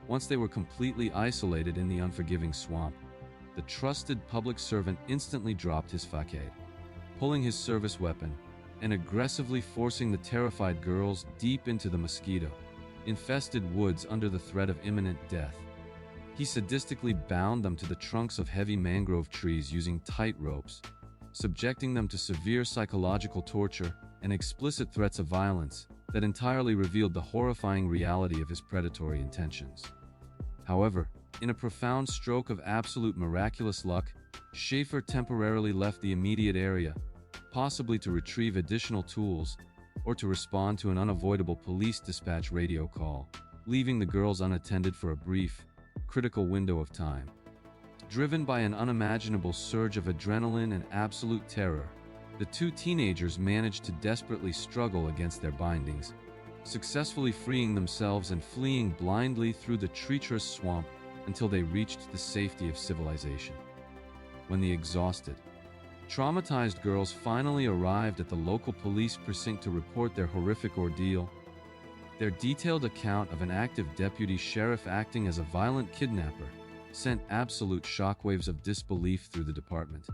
Once they were completely isolated in the unforgiving swamp, the trusted public servant instantly dropped his facade, pulling his service weapon and aggressively forcing the terrified girls deep into the mosquito-infested woods under the threat of imminent death. He sadistically bound them to the trunks of heavy mangrove trees using tight ropes, subjecting them to severe psychological torture and explicit threats of violence that entirely revealed the horrifying reality of his predatory intentions. However, in a profound stroke of absolute miraculous luck, Schaefer temporarily left the immediate area, possibly to retrieve additional tools or to respond to an unavoidable police dispatch radio call, leaving the girls unattended for a brief, critical window of time. Driven by an unimaginable surge of adrenaline and absolute terror, the two teenagers managed to desperately struggle against their bindings, successfully freeing themselves and fleeing blindly through the treacherous swamp until they reached the safety of civilization. When the exhausted, traumatized girls finally arrived at the local police precinct to report their horrific ordeal, Their detailed account of an active deputy sheriff acting as a violent kidnapper sent absolute shockwaves of disbelief through the department.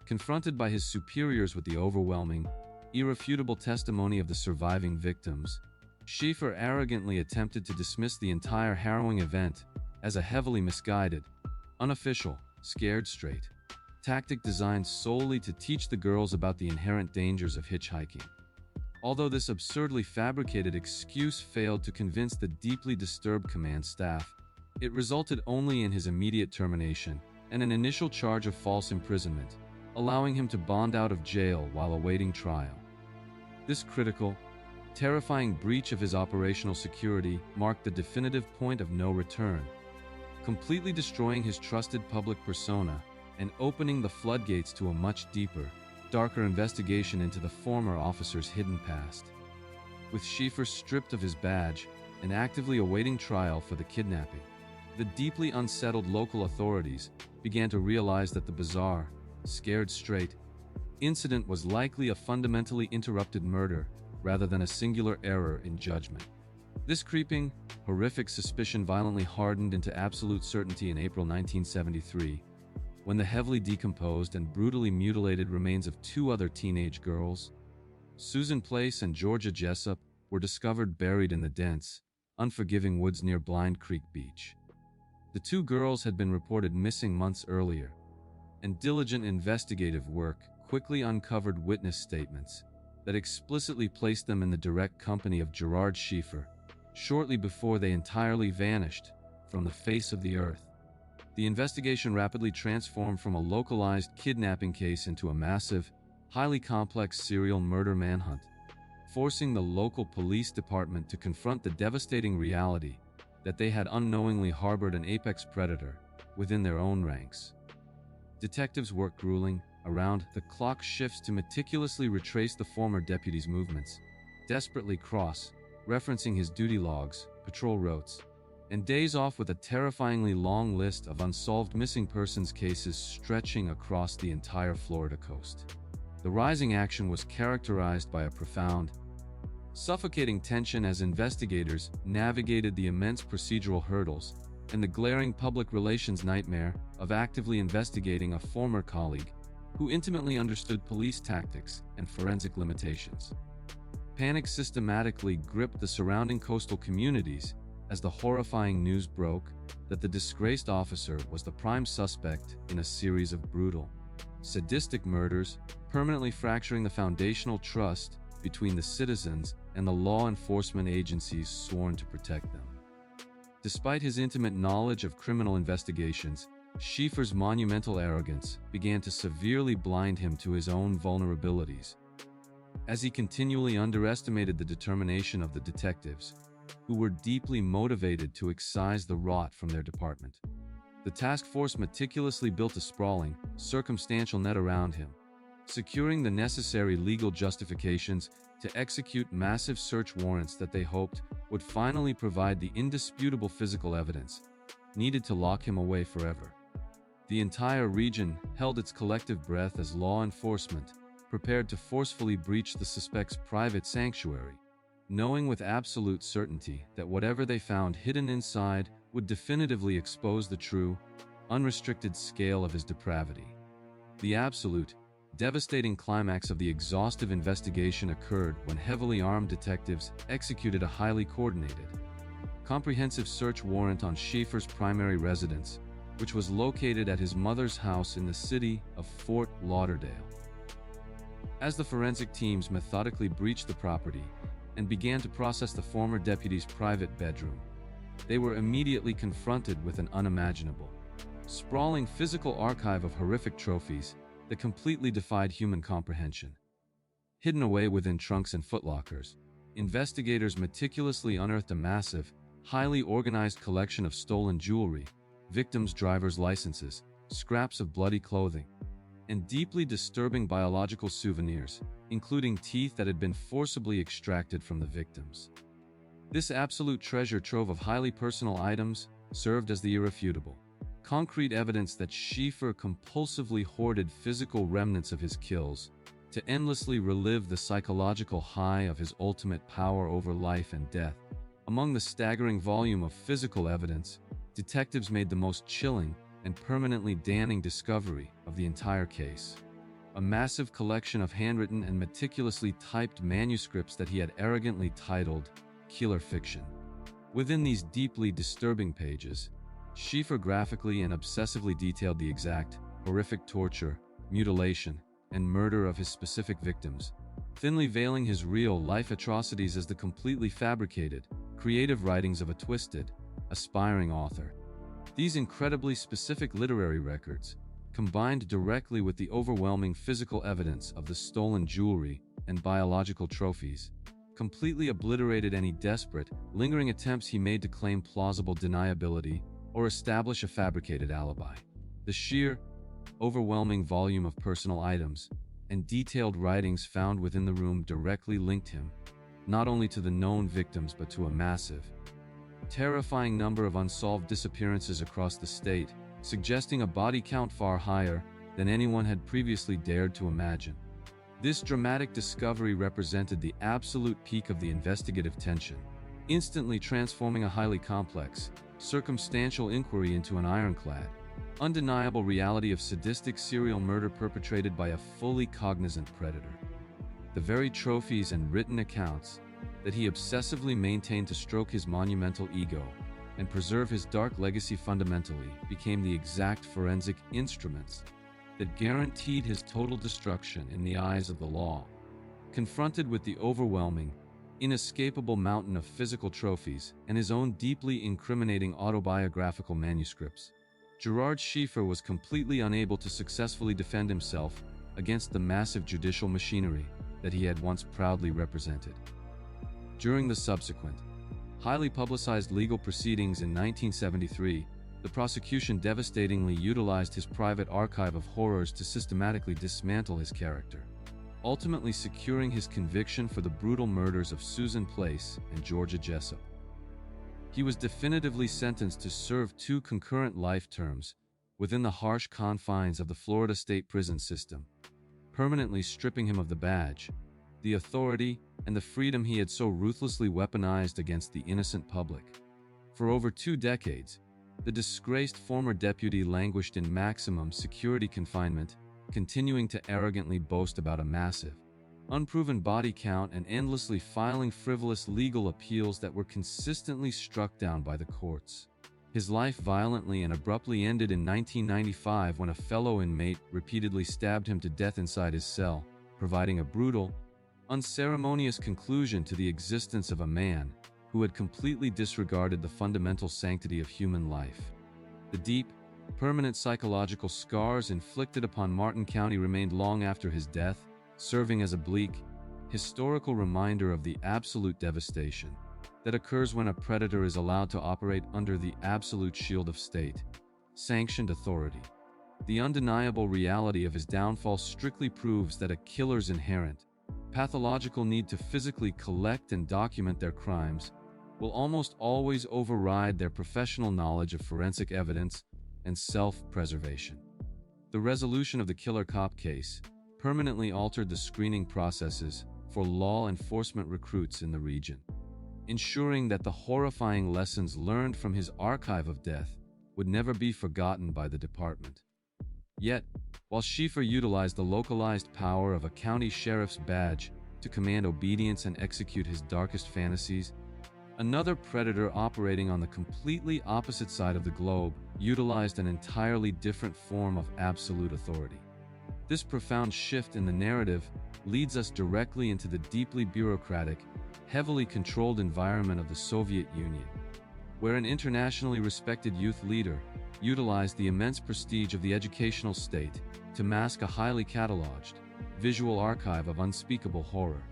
Confronted by his superiors with the overwhelming, irrefutable testimony of the surviving victims, Schieffer arrogantly attempted to dismiss the entire harrowing event as a heavily misguided, unofficial, scared straight tactic designed solely to teach the girls about the inherent dangers of hitchhiking. Although this absurdly fabricated excuse failed to convince the deeply disturbed command staff, it resulted only in his immediate termination and an initial charge of false imprisonment, allowing him to bond out of jail while awaiting trial. This critical, terrifying breach of his operational security marked the definitive point of no return, completely destroying his trusted public persona and opening the floodgates to a much deeper, darker investigation into the former officer's hidden past. With Schieffer stripped of his badge and actively awaiting trial for the kidnapping, the deeply unsettled local authorities began to realize that the bizarre, scared straight incident was likely a fundamentally interrupted murder rather than a singular error in judgment. This creeping, horrific suspicion violently hardened into absolute certainty in April 1973, when the heavily decomposed and brutally mutilated remains of two other teenage girls, Susan Place and Georgia Jessup, were discovered buried in the dense, unforgiving woods near Blind Creek Beach. The two girls had been reported missing months earlier, and diligent investigative work quickly uncovered witness statements that explicitly placed them in the direct company of Gerard Schieffer, shortly before they entirely vanished from the face of the earth. The investigation rapidly transformed from a localized kidnapping case into a massive, highly complex serial murder manhunt, forcing the local police department to confront the devastating reality that they had unknowingly harbored an apex predator within their own ranks. Detectives worked grueling, around-the-clock shifts to meticulously retrace the former deputy's movements, desperately cross-referencing his duty logs, patrol routes, and days off with a terrifyingly long list of unsolved missing persons cases stretching across the entire Florida coast. The rising action was characterized by a profound, suffocating tension as investigators navigated the immense procedural hurdles and the glaring public relations nightmare of actively investigating a former colleague who intimately understood police tactics and forensic limitations. Panic systematically gripped the surrounding coastal communities as the horrifying news broke that the disgraced officer was the prime suspect in a series of brutal, sadistic murders, permanently fracturing the foundational trust between the citizens and the law enforcement agencies sworn to protect them. Despite his intimate knowledge of criminal investigations, Schieffer's monumental arrogance began to severely blind him to his own vulnerabilities, as he continually underestimated the determination of the detectives, who were deeply motivated to excise the rot from their department. The task force meticulously built a sprawling, circumstantial net around him, securing the necessary legal justifications to execute massive search warrants that they hoped would finally provide the indisputable physical evidence needed to lock him away forever. The entire region held its collective breath as law enforcement prepared to forcefully breach the suspect's private sanctuary, knowing with absolute certainty that whatever they found hidden inside would definitively expose the true, unrestricted scale of his depravity. The absolute, devastating climax of the exhaustive investigation occurred when heavily armed detectives executed a highly coordinated, comprehensive search warrant on Schieffer's primary residence, which was located at his mother's house in the city of Fort Lauderdale. As the forensic teams methodically breached the property and began to process the former deputy's private bedroom, they were immediately confronted with an unimaginable, sprawling physical archive of horrific trophies that completely defied human comprehension. Hidden away within trunks and footlockers, investigators meticulously unearthed a massive, highly organized collection of stolen jewelry, victims' driver's licenses, scraps of bloody clothing, and deeply disturbing biological souvenirs, including teeth that had been forcibly extracted from the victims. This absolute treasure trove of highly personal items served as the irrefutable, concrete evidence that Schieffer compulsively hoarded physical remnants of his kills to endlessly relive the psychological high of his ultimate power over life and death, Among the staggering volume of physical evidence, detectives made the most chilling and permanently damning discovery of the entire case. A massive collection of handwritten and meticulously typed manuscripts that he had arrogantly titled Killer Fiction. Within these deeply disturbing pages, Schieffer graphically and obsessively detailed the exact, horrific torture, mutilation, and murder of his specific victims, thinly veiling his real-life atrocities as the completely fabricated, creative writings of a twisted, aspiring author. These incredibly specific literary records, combined directly with the overwhelming physical evidence of the stolen jewelry and biological trophies, completely obliterated any desperate, lingering attempts he made to claim plausible deniability or establish a fabricated alibi. The sheer, overwhelming volume of personal items and detailed writings found within the room directly linked him, not only to the known victims but to a massive, terrifying number of unsolved disappearances across the state, suggesting a body count far higher than anyone had previously dared to imagine. This dramatic discovery represented the absolute peak of the investigative tension, instantly transforming a highly complex, circumstantial inquiry into an ironclad, undeniable reality of sadistic serial murder perpetrated by a fully cognizant predator. The very trophies and written accounts that he obsessively maintained to stroke his monumental ego and preserve his dark legacy fundamentally became the exact forensic instruments that guaranteed his total destruction in the eyes of the law. Confronted with the overwhelming, inescapable mountain of physical trophies and his own deeply incriminating autobiographical manuscripts, Gerard Schieffer was completely unable to successfully defend himself against the massive judicial machinery that he had once proudly represented. During the subsequent, highly publicized legal proceedings in 1973, the prosecution devastatingly utilized his private archive of horrors to systematically dismantle his character, ultimately securing his conviction for the brutal murders of Susan Place and Georgia Jessup. He was definitively sentenced to serve 2 concurrent life terms within the harsh confines of the Florida state prison system, permanently stripping him of the badge, the authority, and the freedom he had so ruthlessly weaponized against the innocent public. For over 2 decades, the disgraced former deputy languished in maximum security confinement, continuing to arrogantly boast about a massive, unproven body count and endlessly filing frivolous legal appeals that were consistently struck down by the courts. His life violently and abruptly ended in 1995 when a fellow inmate repeatedly stabbed him to death inside his cell, providing a brutal, unceremonious conclusion to the existence of a man who had completely disregarded the fundamental sanctity of human life. The deep, permanent psychological scars inflicted upon Martin County remained long after his death, serving as a bleak, historical reminder of the absolute devastation that occurs when a predator is allowed to operate under the absolute shield of state, sanctioned authority. The undeniable reality of his downfall strictly proves that a killer's inherent, pathological need to physically collect and document their crimes will almost always override their professional knowledge of forensic evidence and self-preservation. The resolution of the killer cop case permanently altered the screening processes for law enforcement recruits in the region, ensuring that the horrifying lessons learned from his archive of death would never be forgotten by the department. Yet, while Schieffer utilized the localized power of a county sheriff's badge to command obedience and execute his darkest fantasies, another predator operating on the completely opposite side of the globe utilized an entirely different form of absolute authority. This profound shift in the narrative leads us directly into the deeply bureaucratic, heavily controlled environment of the Soviet Union, where an internationally respected youth leader utilized the immense prestige of the educational state to mask a highly cataloged, visual archive of unspeakable horror.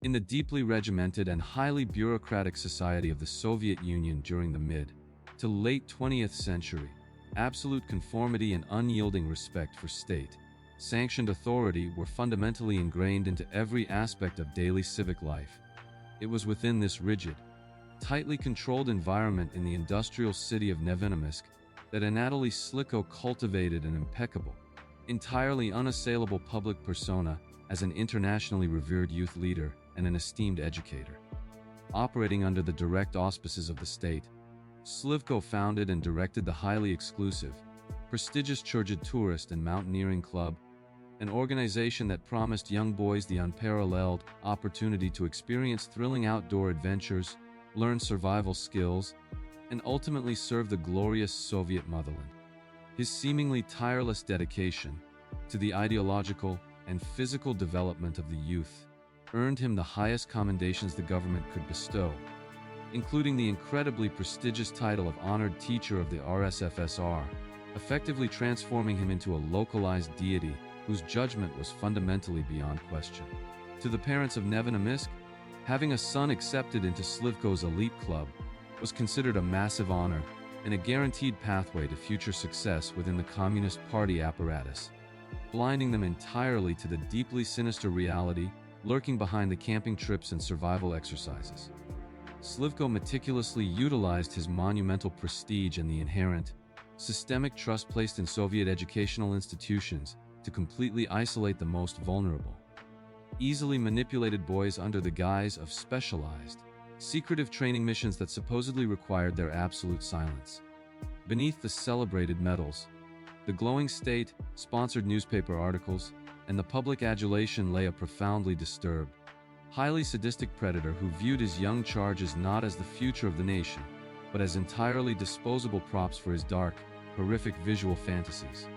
In the deeply regimented and highly bureaucratic society of the Soviet Union during the mid to late 20th century, absolute conformity and unyielding respect for state-sanctioned authority were fundamentally ingrained into every aspect of daily civic life. It was within this rigid, tightly controlled environment in the industrial city of Nevinomysk that Anatoly Sliko cultivated an impeccable, entirely unassailable public persona as an internationally revered youth leader and an esteemed educator. Operating under the direct auspices of the state, Slivko founded and directed the highly exclusive, prestigious Churjid Tourist and Mountaineering Club, an organization that promised young boys the unparalleled opportunity to experience thrilling outdoor adventures, learn survival skills, and ultimately serve the glorious Soviet motherland. His seemingly tireless dedication to the ideological and physical development of the youth earned him the highest commendations the government could bestow, including the incredibly prestigious title of Honored Teacher of the RSFSR, effectively transforming him into a localized deity whose judgment was fundamentally beyond question. To the parents of Nevin Amisk, having a son accepted into Slivko's elite club was considered a massive honor and a guaranteed pathway to future success within the Communist Party apparatus, blinding them entirely to the deeply sinister reality lurking behind the camping trips and survival exercises. Slivko meticulously utilized his monumental prestige and the inherent, systemic trust placed in Soviet educational institutions to completely isolate the most vulnerable, easily manipulated boys under the guise of specialized, secretive training missions that supposedly required their absolute silence. Beneath the celebrated medals, the glowing state-sponsored newspaper articles, and the public adulation lay a profoundly disturbed, highly sadistic predator who viewed his young charges not as the future of the nation, but as entirely disposable props for his dark, horrific visual fantasies.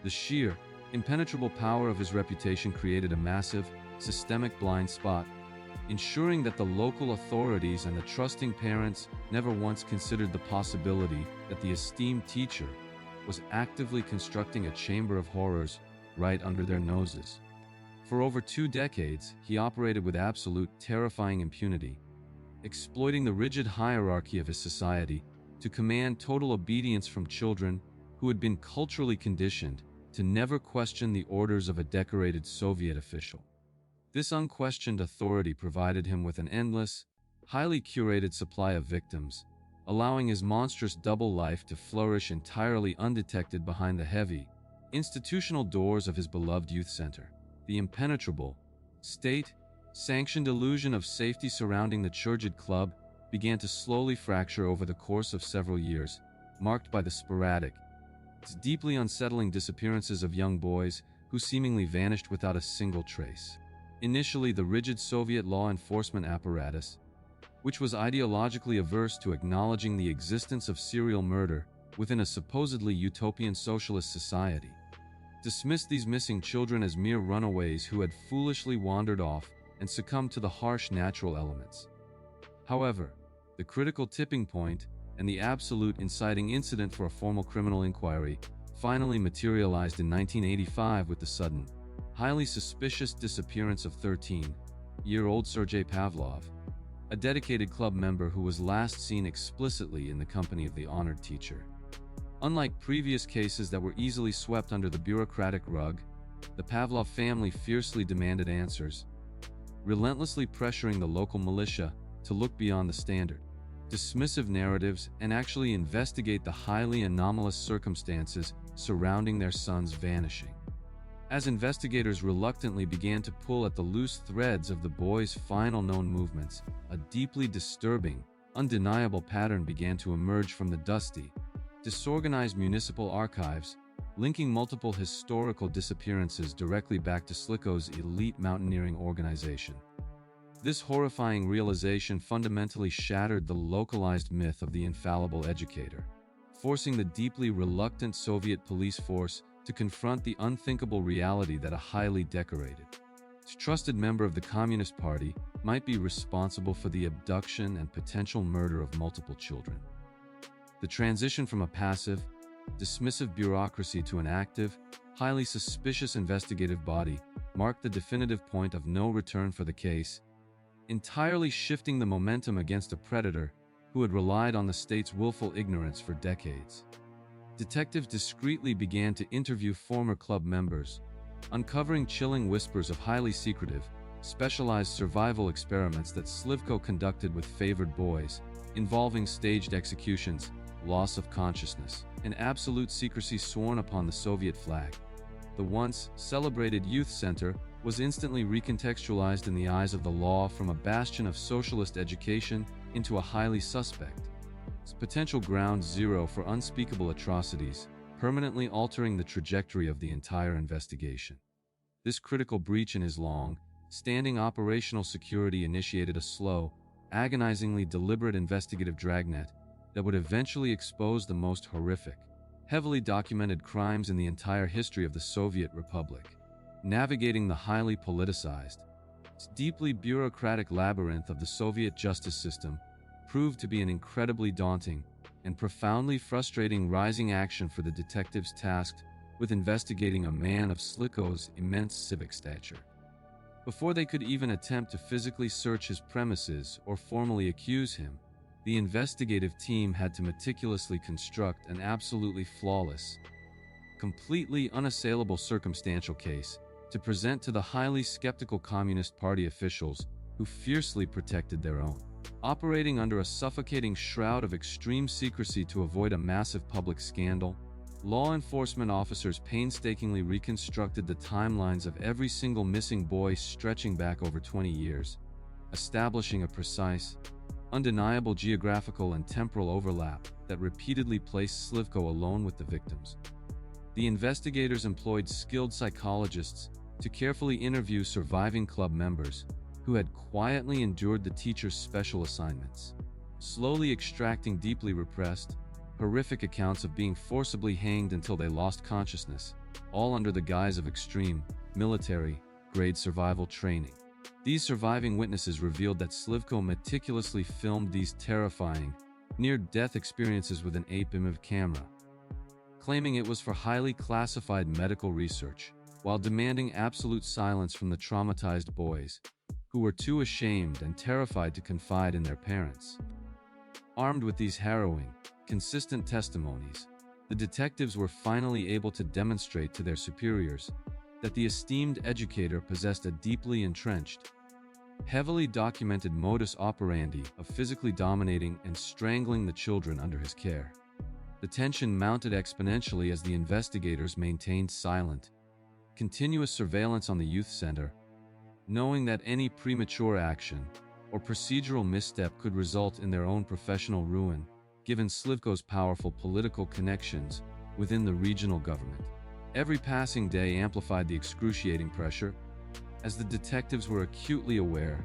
The sheer, impenetrable power of his reputation created a massive, systemic blind spot, ensuring that the local authorities and the trusting parents never once considered the possibility that the esteemed teacher was actively constructing a chamber of horrors right under their noses. For over 2 decades, he operated with absolute, terrifying impunity, exploiting the rigid hierarchy of his society to command total obedience from children who had been culturally conditioned to never question the orders of a decorated Soviet official. This unquestioned authority provided him with an endless, highly curated supply of victims, allowing his monstrous double life to flourish entirely undetected behind the heavy, institutional doors of his beloved youth center. The impenetrable, state-sanctioned illusion of safety surrounding the Churjid Club began to slowly fracture over the course of several years, marked by the sporadic, deeply unsettling disappearances of young boys who seemingly vanished without a single trace. Initially, the rigid Soviet law enforcement apparatus, which was ideologically averse to acknowledging the existence of serial murder within a supposedly utopian socialist society, dismissed these missing children as mere runaways who had foolishly wandered off and succumbed to the harsh natural elements. However, the critical tipping point and the absolute inciting incident for a formal criminal inquiry finally materialized in 1985 with the sudden, highly suspicious disappearance of 13-year-old Sergei Pavlov, a dedicated club member who was last seen explicitly in the company of the honored teacher. Unlike previous cases that were easily swept under the bureaucratic rug, the Pavlov family fiercely demanded answers, relentlessly pressuring the local militia to look beyond the standard, dismissive narratives and actually investigate the highly anomalous circumstances surrounding their son's vanishing. As investigators reluctantly began to pull at the loose threads of the boy's final known movements, a deeply disturbing, undeniable pattern began to emerge from the dusty, disorganized municipal archives, linking multiple historical disappearances directly back to Slivko's elite mountaineering organization. This horrifying realization fundamentally shattered the localized myth of the infallible educator, forcing the deeply reluctant Soviet police force to confront the unthinkable reality that a highly decorated, trusted member of the Communist Party might be responsible for the abduction and potential murder of multiple children. The transition from a passive, dismissive bureaucracy to an active, highly suspicious investigative body marked the definitive point of no return for the case, entirely shifting the momentum against a predator who had relied on the state's willful ignorance for decades. Detectives discreetly began to interview former club members, uncovering chilling whispers of highly secretive, specialized survival experiments that Slivko conducted with favored boys, involving staged executions, loss of consciousness, and absolute secrecy sworn upon the Soviet flag. The once celebrated youth center was instantly recontextualized in the eyes of the law from a bastion of socialist education into a highly suspect, potential ground zero for unspeakable atrocities, permanently altering the trajectory of the entire investigation. This critical breach in his long-standing operational security initiated a slow, agonizingly deliberate investigative dragnet that would eventually expose the most horrific, heavily documented crimes in the entire history of the Soviet Republic. Navigating the highly politicized, deeply bureaucratic labyrinth of the Soviet justice system proved to be an incredibly daunting and profoundly frustrating rising action for the detectives tasked with investigating a man of Slivko's immense civic stature. Before they could even attempt to physically search his premises or formally accuse him, the investigative team had to meticulously construct an absolutely flawless, completely unassailable circumstantial case to present to the highly skeptical Communist Party officials who fiercely protected their own. Operating under a suffocating shroud of extreme secrecy to avoid a massive public scandal, law enforcement officers painstakingly reconstructed the timelines of every single missing boy stretching back over 20 years, establishing a precise, undeniable geographical and temporal overlap that repeatedly placed Slivko alone with the victims. The investigators employed skilled psychologists to carefully interview surviving club members who had quietly endured the teacher's special assignments, slowly extracting deeply repressed, horrific accounts of being forcibly hanged until they lost consciousness, all under the guise of extreme, military-grade survival training. These surviving witnesses revealed that Slivko meticulously filmed these terrifying, near-death experiences with an APIMF camera, claiming it was for highly classified medical research, while demanding absolute silence from the traumatized boys, who were too ashamed and terrified to confide in their parents. Armed with these harrowing, consistent testimonies, the detectives were finally able to demonstrate to their superiors that the esteemed educator possessed a deeply entrenched, heavily documented modus operandi of physically dominating and strangling the children under his care. The tension mounted exponentially as the investigators maintained silent, continuous surveillance on the youth center, knowing that any premature action or procedural misstep could result in their own professional ruin, given Slivko's powerful political connections within the regional government. Every passing day amplified the excruciating pressure, as the detectives were acutely aware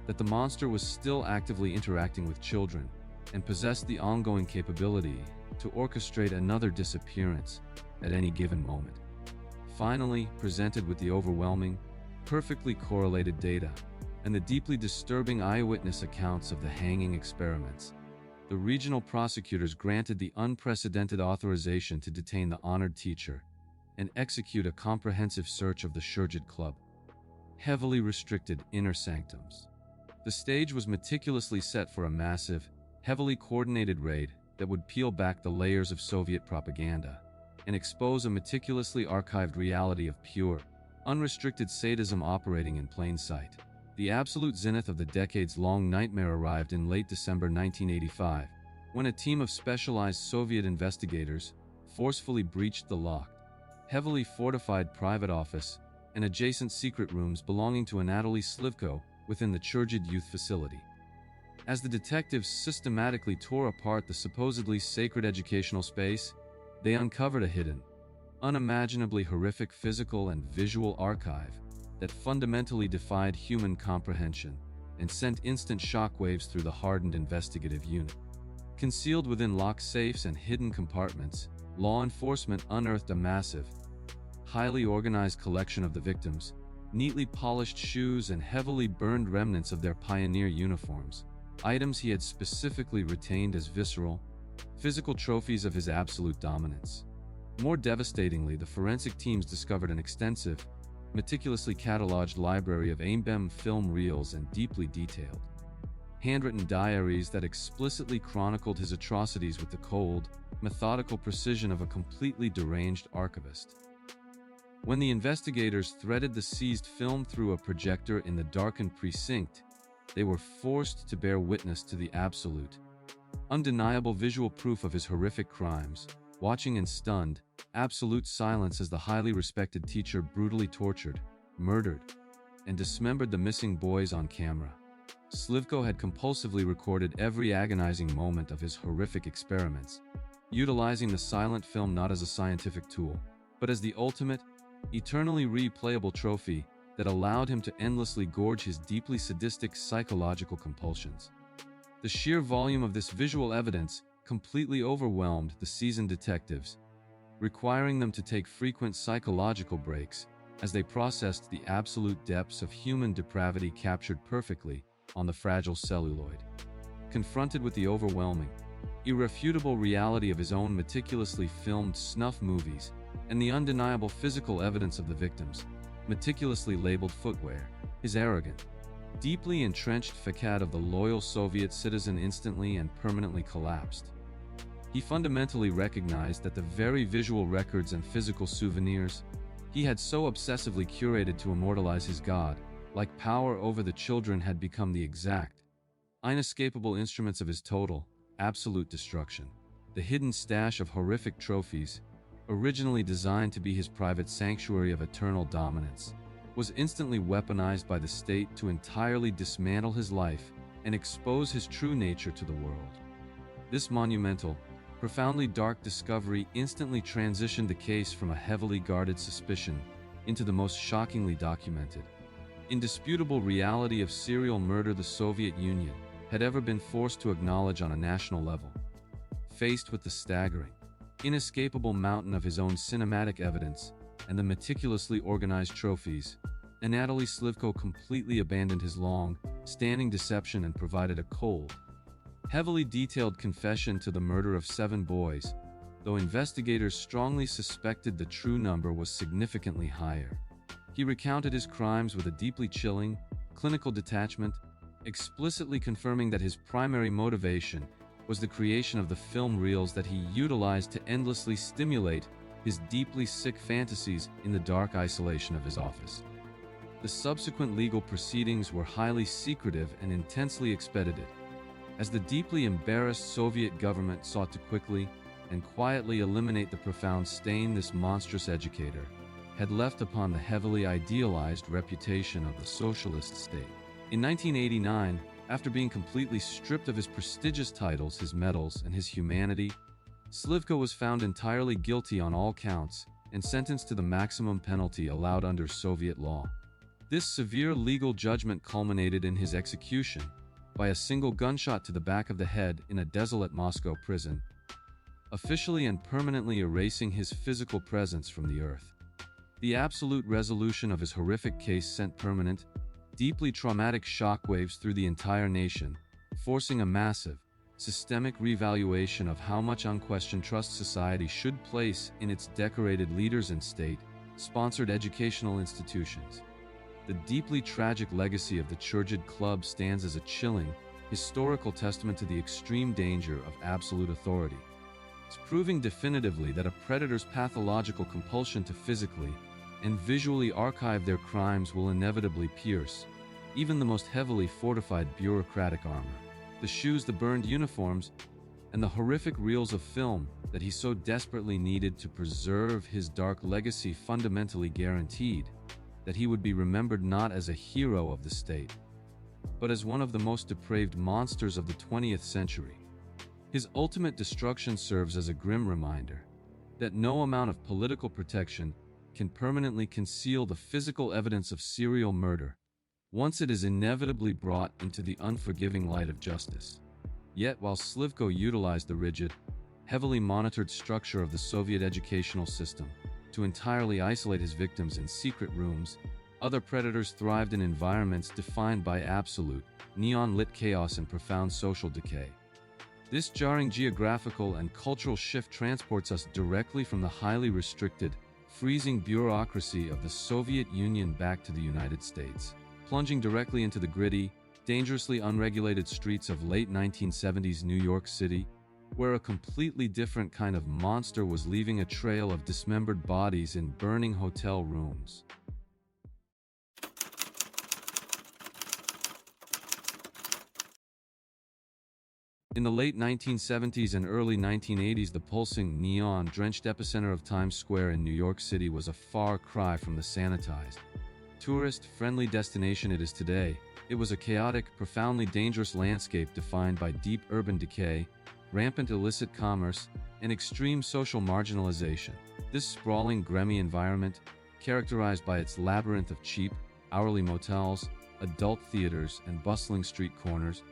that the monster was still actively interacting with children and possessed the ongoing capability to orchestrate another disappearance at any given moment. Finally, presented with the overwhelming, perfectly correlated data and the deeply disturbing eyewitness accounts of the hanging experiments, the regional prosecutors granted the unprecedented authorization to detain the honored teacher and execute a comprehensive search of the Shurjit Club, heavily restricted inner sanctums. The stage was meticulously set for a massive, heavily coordinated raid that would peel back the layers of Soviet propaganda and expose a meticulously archived reality of pure, unrestricted sadism operating in plain sight. The absolute zenith of the decades-long nightmare arrived in late December 1985, when a team of specialized Soviet investigators forcefully breached the locked, heavily fortified private office and adjacent secret rooms belonging to Anatoly Slivko within the Churjid youth facility. As the detectives systematically tore apart the supposedly sacred educational space, they uncovered a hidden, unimaginably horrific physical and visual archive that fundamentally defied human comprehension and sent instant shockwaves through the hardened investigative unit. Concealed within locked safes and hidden compartments, law enforcement unearthed a massive, highly organized collection of the victims, neatly polished shoes and heavily burned remnants of their pioneer uniforms, items he had specifically retained as visceral, physical trophies of his absolute dominance. More devastatingly, the forensic teams discovered an extensive, meticulously cataloged library of AIMBEM film reels and deeply detailed, handwritten diaries that explicitly chronicled his atrocities with the cold, methodical precision of a completely deranged archivist. When the investigators threaded the seized film through a projector in the darkened precinct, they were forced to bear witness to the absolute, undeniable visual proof of his horrific crimes. Watching in stunned, absolute silence as the highly respected teacher brutally tortured, murdered, and dismembered the missing boys on camera. Slivko had compulsively recorded every agonizing moment of his horrific experiments, utilizing the silent film not as a scientific tool, but as the ultimate, eternally replayable trophy that allowed him to endlessly gorge his deeply sadistic psychological compulsions. The sheer volume of this visual evidence completely overwhelmed the seasoned detectives, requiring them to take frequent psychological breaks as they processed the absolute depths of human depravity captured perfectly on the fragile celluloid. Confronted with the overwhelming, irrefutable reality of his own meticulously filmed snuff movies and the undeniable physical evidence of the victims' meticulously labeled footwear, his arrogant, deeply entrenched facade of the loyal Soviet citizen instantly and permanently collapsed. He fundamentally recognized that the very visual records and physical souvenirs he had so obsessively curated to immortalize his god-like power over the children had become the exact, inescapable instruments of his total, absolute destruction. The hidden stash of horrific trophies, originally designed to be his private sanctuary of eternal dominance, was instantly weaponized by the state to entirely dismantle his life and expose his true nature to the world. This monumental, profoundly dark discovery instantly transitioned the case from a heavily guarded suspicion into the most shockingly documented, indisputable reality of serial murder the Soviet Union had ever been forced to acknowledge on a national level. Faced with the staggering, inescapable mountain of his own cinematic evidence and the meticulously organized trophies, Anatoly Slivko completely abandoned his long-standing deception and provided a cold, heavily detailed confession to the murder of 7 boys, though investigators strongly suspected the true number was significantly higher. He recounted his crimes with a deeply chilling, clinical detachment, explicitly confirming that his primary motivation was the creation of the film reels that he utilized to endlessly stimulate his deeply sick fantasies in the dark isolation of his office. The subsequent legal proceedings were highly secretive and intensely expedited, as the deeply embarrassed Soviet government sought to quickly and quietly eliminate the profound stain this monstrous educator had left upon the heavily idealized reputation of the socialist state. In 1989, after being completely stripped of his prestigious titles, his medals, and his humanity, Slivko was found entirely guilty on all counts and sentenced to the maximum penalty allowed under Soviet law. This severe legal judgment culminated in his execution by a single gunshot to the back of the head in a desolate Moscow prison, officially and permanently erasing his physical presence from the earth. The absolute resolution of his horrific case sent permanent, deeply traumatic shockwaves through the entire nation, forcing a massive, systemic revaluation of how much unquestioned trust society should place in its decorated leaders and state-sponsored educational institutions. The deeply tragic legacy of the Churjid Club stands as a chilling, historical testament to the extreme danger of absolute authority. It's proving definitively that a predator's pathological compulsion to physically and visually archive their crimes will inevitably pierce even the most heavily fortified bureaucratic armor. The shoes, the burned uniforms, and the horrific reels of film that he so desperately needed to preserve his dark legacy fundamentally guaranteed that he would be remembered not as a hero of the state, but as one of the most depraved monsters of the 20th century. His ultimate destruction serves as a grim reminder that no amount of political protection can permanently conceal the physical evidence of serial murder once it is inevitably brought into the unforgiving light of justice. Yet, while Slivko utilized the rigid, heavily monitored structure of the Soviet educational system to entirely isolate his victims in secret rooms, other predators thrived in environments defined by absolute, neon-lit chaos and profound social decay. This jarring geographical and cultural shift transports us directly from the highly restricted, freezing bureaucracy of the Soviet Union back to the United States, plunging directly into the gritty, dangerously unregulated streets of late 1970s New York City, where a completely different kind of monster was leaving a trail of dismembered bodies in burning hotel rooms. In the late 1970s and early 1980s, the pulsing, neon-drenched epicenter of Times Square in New York City was a far cry from the sanitized, tourist-friendly destination it is today. It was a chaotic, profoundly dangerous landscape defined by deep urban decay, rampant illicit commerce, and extreme social marginalization. This sprawling, grimy environment, characterized by its labyrinth of cheap, hourly motels, adult theaters, and bustling street corners,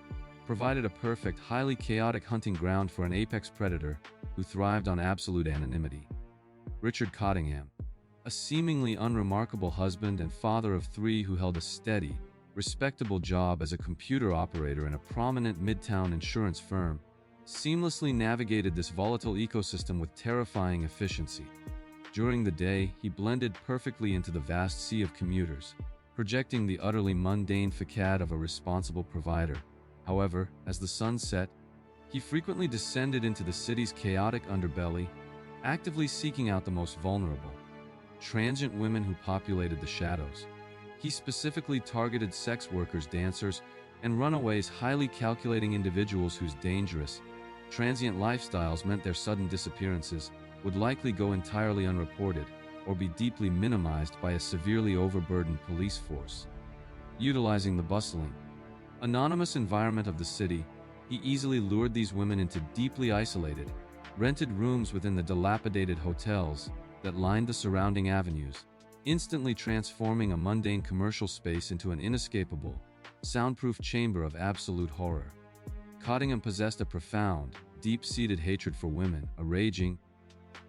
provided a perfect, highly chaotic hunting ground for an apex predator who thrived on absolute anonymity. Richard Cottingham, a seemingly unremarkable husband and father of three who held a steady, respectable job as a computer operator in a prominent midtown insurance firm, seamlessly navigated this volatile ecosystem with terrifying efficiency. During the day, he blended perfectly into the vast sea of commuters, projecting the utterly mundane facade of a responsible provider. However, as the sun set, he frequently descended into the city's chaotic underbelly, actively seeking out the most vulnerable, transient women who populated the shadows. He specifically targeted sex workers, dancers, and runaways, highly calculating individuals whose dangerous, transient lifestyles meant their sudden disappearances would likely go entirely unreported or be deeply minimized by a severely overburdened police force. Utilizing the bustling, anonymous environment of the city, he easily lured these women into deeply isolated, rented rooms within the dilapidated hotels that lined the surrounding avenues, instantly transforming a mundane commercial space into an inescapable, soundproof chamber of absolute horror. Cottingham possessed a profound, deep-seated hatred for women, a raging,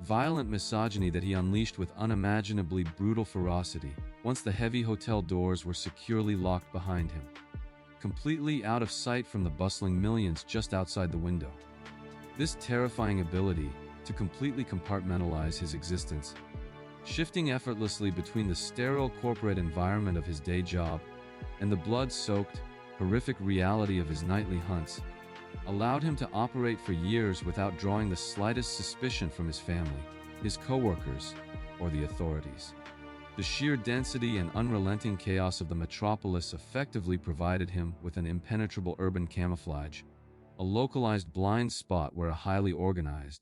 violent misogyny that he unleashed with unimaginably brutal ferocity once the heavy hotel doors were securely locked behind him, completely out of sight from the bustling millions just outside the window. This terrifying ability to completely compartmentalize his existence, shifting effortlessly between the sterile corporate environment of his day job and the blood-soaked, horrific reality of his nightly hunts, allowed him to operate for years without drawing the slightest suspicion from his family, his coworkers, or the authorities. The sheer density and unrelenting chaos of the metropolis effectively provided him with an impenetrable urban camouflage, a localized blind spot where a highly organized,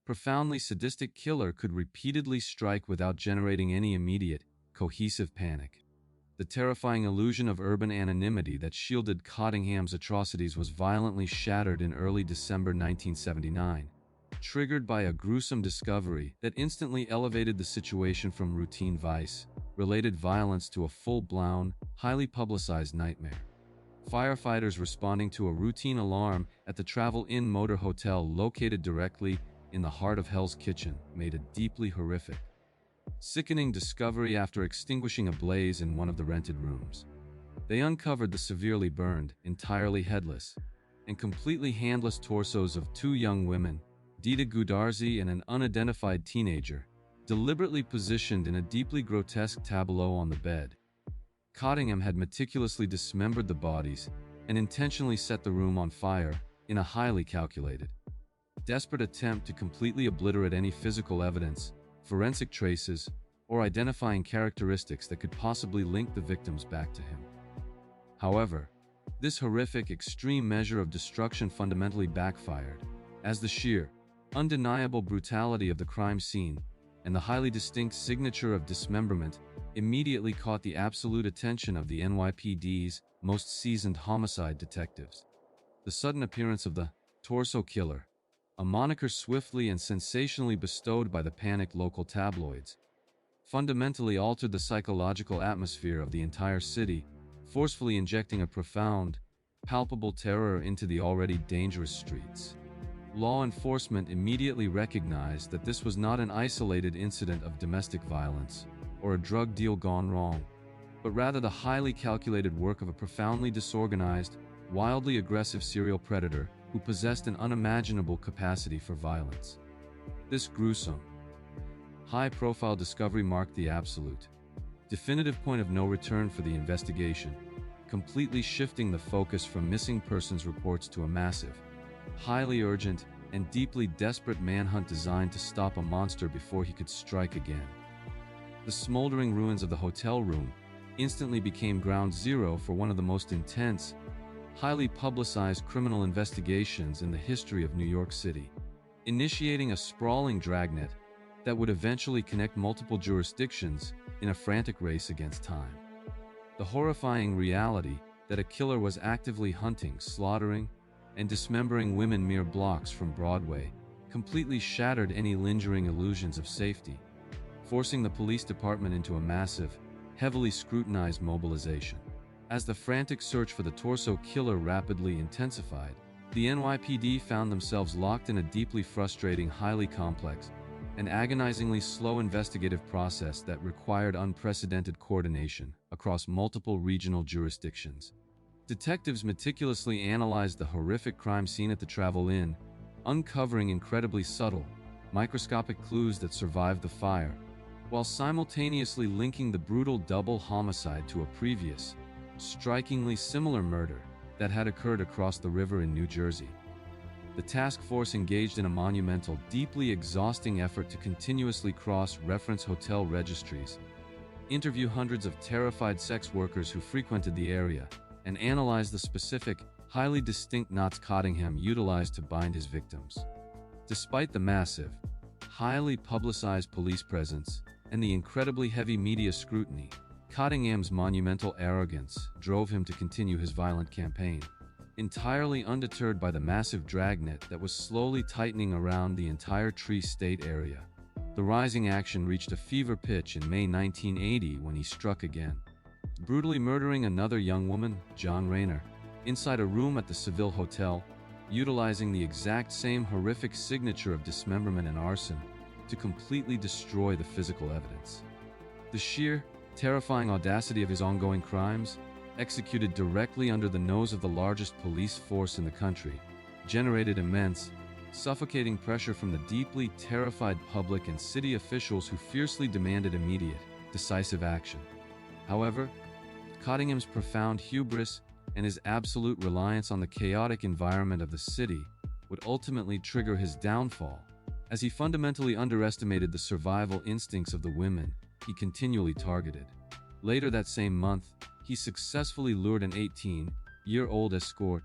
profoundly sadistic killer could repeatedly strike without generating any immediate, cohesive panic. The terrifying illusion of urban anonymity that shielded Cottingham's atrocities was violently shattered in early December 1979, triggered by a gruesome discovery that instantly elevated the situation from routine vice-related violence to a full-blown, highly publicized nightmare. Firefighters responding to a routine alarm at the Travel Inn Motor Hotel located directly in the heart of Hell's Kitchen made a deeply horrific, sickening discovery after extinguishing a blaze in one of the rented rooms. They uncovered the severely burned, entirely headless, and completely handless torsos of two young women, Dita Gudarzi and an unidentified teenager, deliberately positioned in a deeply grotesque tableau on the bed. Cottingham had meticulously dismembered the bodies and intentionally set the room on fire in a highly calculated, desperate attempt to completely obliterate any physical evidence, forensic traces, or identifying characteristics that could possibly link the victims back to him. However, this horrific, extreme measure of destruction fundamentally backfired, as the sheer, undeniable brutality of the crime scene and the highly distinct signature of dismemberment immediately caught the absolute attention of the NYPD's most seasoned homicide detectives. The sudden appearance of the torso killer, a moniker swiftly and sensationally bestowed by the panicked local tabloids, fundamentally altered the psychological atmosphere of the entire city, forcefully injecting a profound, palpable terror into the already dangerous streets. Law enforcement immediately recognized that this was not an isolated incident of domestic violence or a drug deal gone wrong, but rather the highly calculated work of a profoundly disorganized, wildly aggressive serial predator who possessed an unimaginable capacity for violence. This gruesome, high-profile discovery marked the absolute, definitive point of no return for the investigation, completely shifting the focus from missing persons reports to a massive, highly urgent, and deeply desperate manhunt designed to stop a monster before he could strike again. The smoldering ruins of the hotel room instantly became ground zero for one of the most intense, highly publicized criminal investigations in the history of New York City, initiating a sprawling dragnet that would eventually connect multiple jurisdictions in a frantic race against time. The horrifying reality that a killer was actively hunting, slaughtering, and dismembering women mere blocks from Broadway completely shattered any lingering illusions of safety, forcing the police department into a massive, heavily scrutinized mobilization. As the frantic search for the torso killer rapidly intensified, the NYPD found themselves locked in a deeply frustrating, highly complex, and agonizingly slow investigative process that required unprecedented coordination across multiple regional jurisdictions. Detectives meticulously analyzed the horrific crime scene at the Travel Inn, uncovering incredibly subtle, microscopic clues that survived the fire, while simultaneously linking the brutal double homicide to a previous, strikingly similar murder that had occurred across the river in New Jersey. The task force engaged in a monumental, deeply exhausting effort to continuously cross-reference hotel registries, interview hundreds of terrified sex workers who frequented the area, and analyze the specific, highly distinct knots Cottingham utilized to bind his victims. Despite the massive, highly publicized police presence and the incredibly heavy media scrutiny, Cottingham's monumental arrogance drove him to continue his violent campaign, entirely undeterred by the massive dragnet that was slowly tightening around the entire tri-state area. The rising action reached a fever pitch in May 1980 when he struck again, brutally murdering another young woman, John Rayner, inside a room at the Seville Hotel, utilizing the exact same horrific signature of dismemberment and arson to completely destroy the physical evidence. The sheer, terrifying audacity of his ongoing crimes, executed directly under the nose of the largest police force in the country, generated immense, suffocating pressure from the deeply terrified public and city officials who fiercely demanded immediate, decisive action. However, Cottingham's profound hubris and his absolute reliance on the chaotic environment of the city would ultimately trigger his downfall, as he fundamentally underestimated the survival instincts of the women he continually targeted. Later that same month, he successfully lured an 18-year-old escort,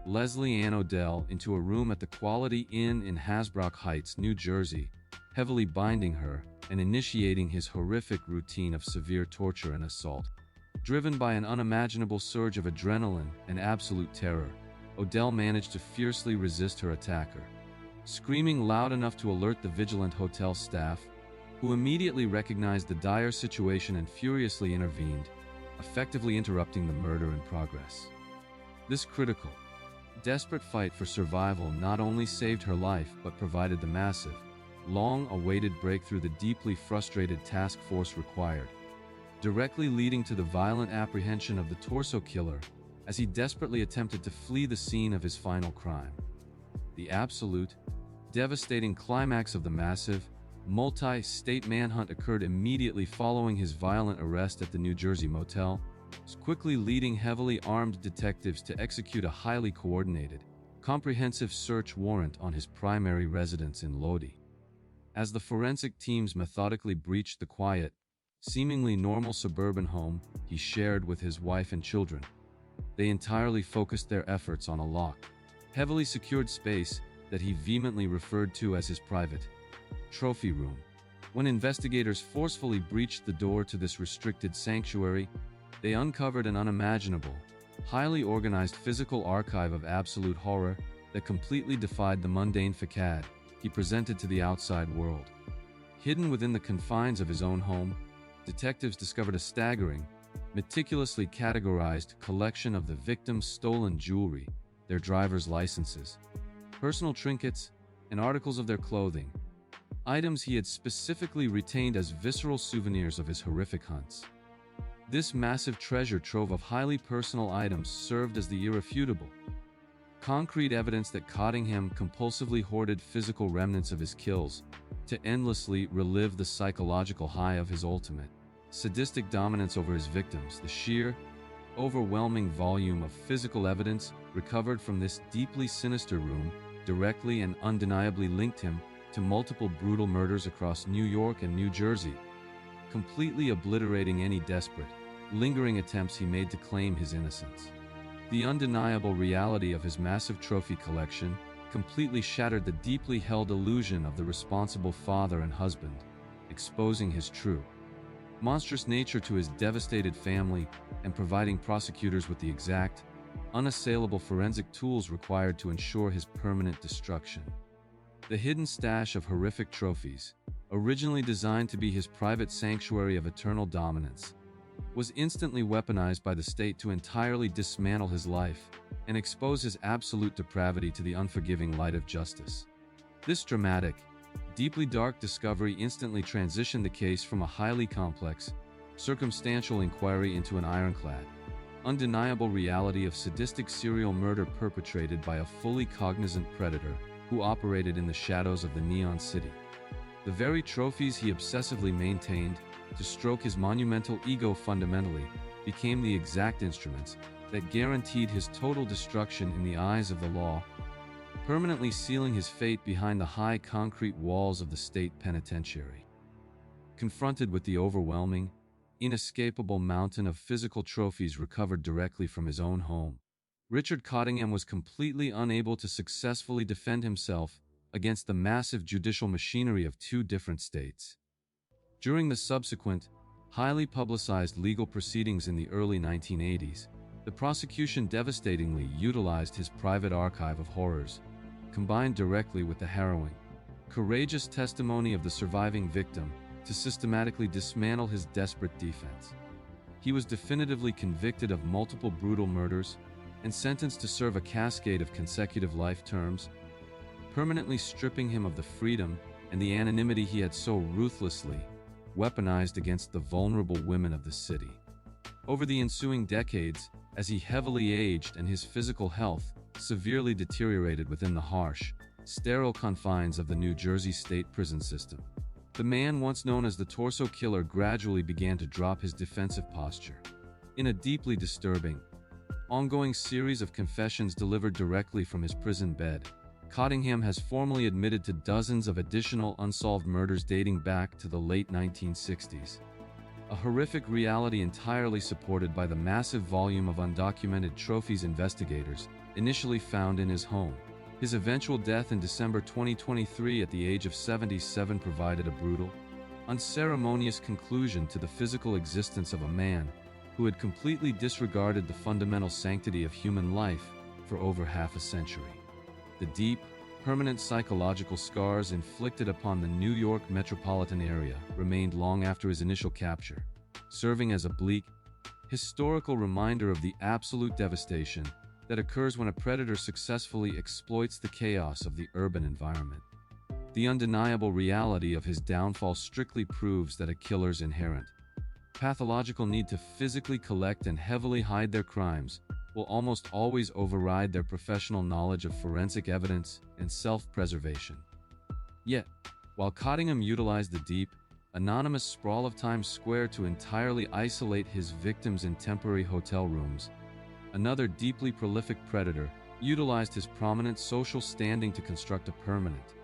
Leslie Ann Odell, into a room at the Quality Inn in Hasbrook Heights, New Jersey, heavily binding her and initiating his horrific routine of severe torture and assault. Driven by an unimaginable surge of adrenaline and absolute terror, Odell managed to fiercely resist her attacker, screaming loud enough to alert the vigilant hotel staff, who immediately recognized the dire situation and furiously intervened, effectively interrupting the murder in progress. This critical, desperate fight for survival not only saved her life but provided the massive, long-awaited breakthrough the deeply frustrated task force required, directly leading to the violent apprehension of the torso killer as he desperately attempted to flee the scene of his final crime. The absolute, devastating climax of the massive, multi-state manhunt occurred immediately following his violent arrest at the New Jersey motel, quickly leading heavily armed detectives to execute a highly coordinated, comprehensive search warrant on his primary residence in Lodi. As the forensic teams methodically breached the quiet, seemingly normal suburban home he shared with his wife and children, they entirely focused their efforts on a locked, heavily secured space that he vehemently referred to as his private trophy room. When investigators forcefully breached the door to this restricted sanctuary, they uncovered an unimaginable, highly organized physical archive of absolute horror that completely defied the mundane facade he presented to the outside world. Hidden within the confines of his own home, detectives discovered a staggering, meticulously categorized collection of the victim's stolen jewelry, their driver's licenses, personal trinkets, and articles of their clothing, items he had specifically retained as visceral souvenirs of his horrific hunts. This massive treasure trove of highly personal items served as the irrefutable, concrete evidence that Cottingham compulsively hoarded physical remnants of his kills to endlessly relive the psychological high of his ultimate, sadistic dominance over his victims. The sheer, overwhelming volume of physical evidence recovered from this deeply sinister room directly and undeniably linked him to multiple brutal murders across New York and New Jersey, completely obliterating any desperate, lingering attempts he made to claim his innocence. The undeniable reality of his massive trophy collection completely shattered the deeply held illusion of the responsible father and husband, exposing his true, monstrous nature to his devastated family and providing prosecutors with the exact, unassailable forensic tools required to ensure his permanent destruction. The hidden stash of horrific trophies, originally designed to be his private sanctuary of eternal dominance, was instantly weaponized by the state to entirely dismantle his life and expose his absolute depravity to the unforgiving light of justice. This dramatic, deeply dark discovery instantly transitioned the case from a highly complex, circumstantial inquiry into an ironclad, undeniable reality of sadistic serial murder perpetrated by a fully cognizant predator who operated in the shadows of the Neon City. The very trophies he obsessively maintained to stroke his monumental ego fundamentally became the exact instruments that guaranteed his total destruction in the eyes of the law, permanently sealing his fate behind the high concrete walls of the state penitentiary. Confronted with the overwhelming, inescapable mountain of physical trophies recovered directly from his own home, Richard Cottingham was completely unable to successfully defend himself against the massive judicial machinery of two different states. During the subsequent, highly publicized legal proceedings in the early 1980s, the prosecution devastatingly utilized his private archive of horrors, combined directly with the harrowing, courageous testimony of the surviving victim to systematically dismantle his desperate defense. He was definitively convicted of multiple brutal murders and sentenced to serve a cascade of consecutive life terms, permanently stripping him of the freedom and the anonymity he had so ruthlessly weaponized against the vulnerable women of the city. Over the ensuing decades, as he heavily aged and his physical health severely deteriorated within the harsh, sterile confines of the New Jersey state prison system, the man once known as the Torso Killer gradually began to drop his defensive posture. In a deeply disturbing, ongoing series of confessions delivered directly from his prison bed, Cottingham has formally admitted to dozens of additional unsolved murders dating back to the late 1960s. A horrific reality entirely supported by the massive volume of undocumented trophies investigators initially found in his home. His eventual death in December 2023 at the age of 77 provided a brutal, unceremonious conclusion to the physical existence of a man who had completely disregarded the fundamental sanctity of human life for over half a century. The deep, permanent psychological scars inflicted upon the New York metropolitan area remained long after his initial capture, serving as a bleak, historical reminder of the absolute devastation that occurs when a predator successfully exploits the chaos of the urban environment. The undeniable reality of his downfall strictly proves that a killer's inherent, pathological need to physically collect and heavily hide their crimes will almost always override their professional knowledge of forensic evidence and self-preservation. Yet, while Cottingham utilized the deep, anonymous sprawl of Times Square to entirely isolate his victims in temporary hotel rooms, another deeply prolific predator utilized his prominent social standing to construct a permanent,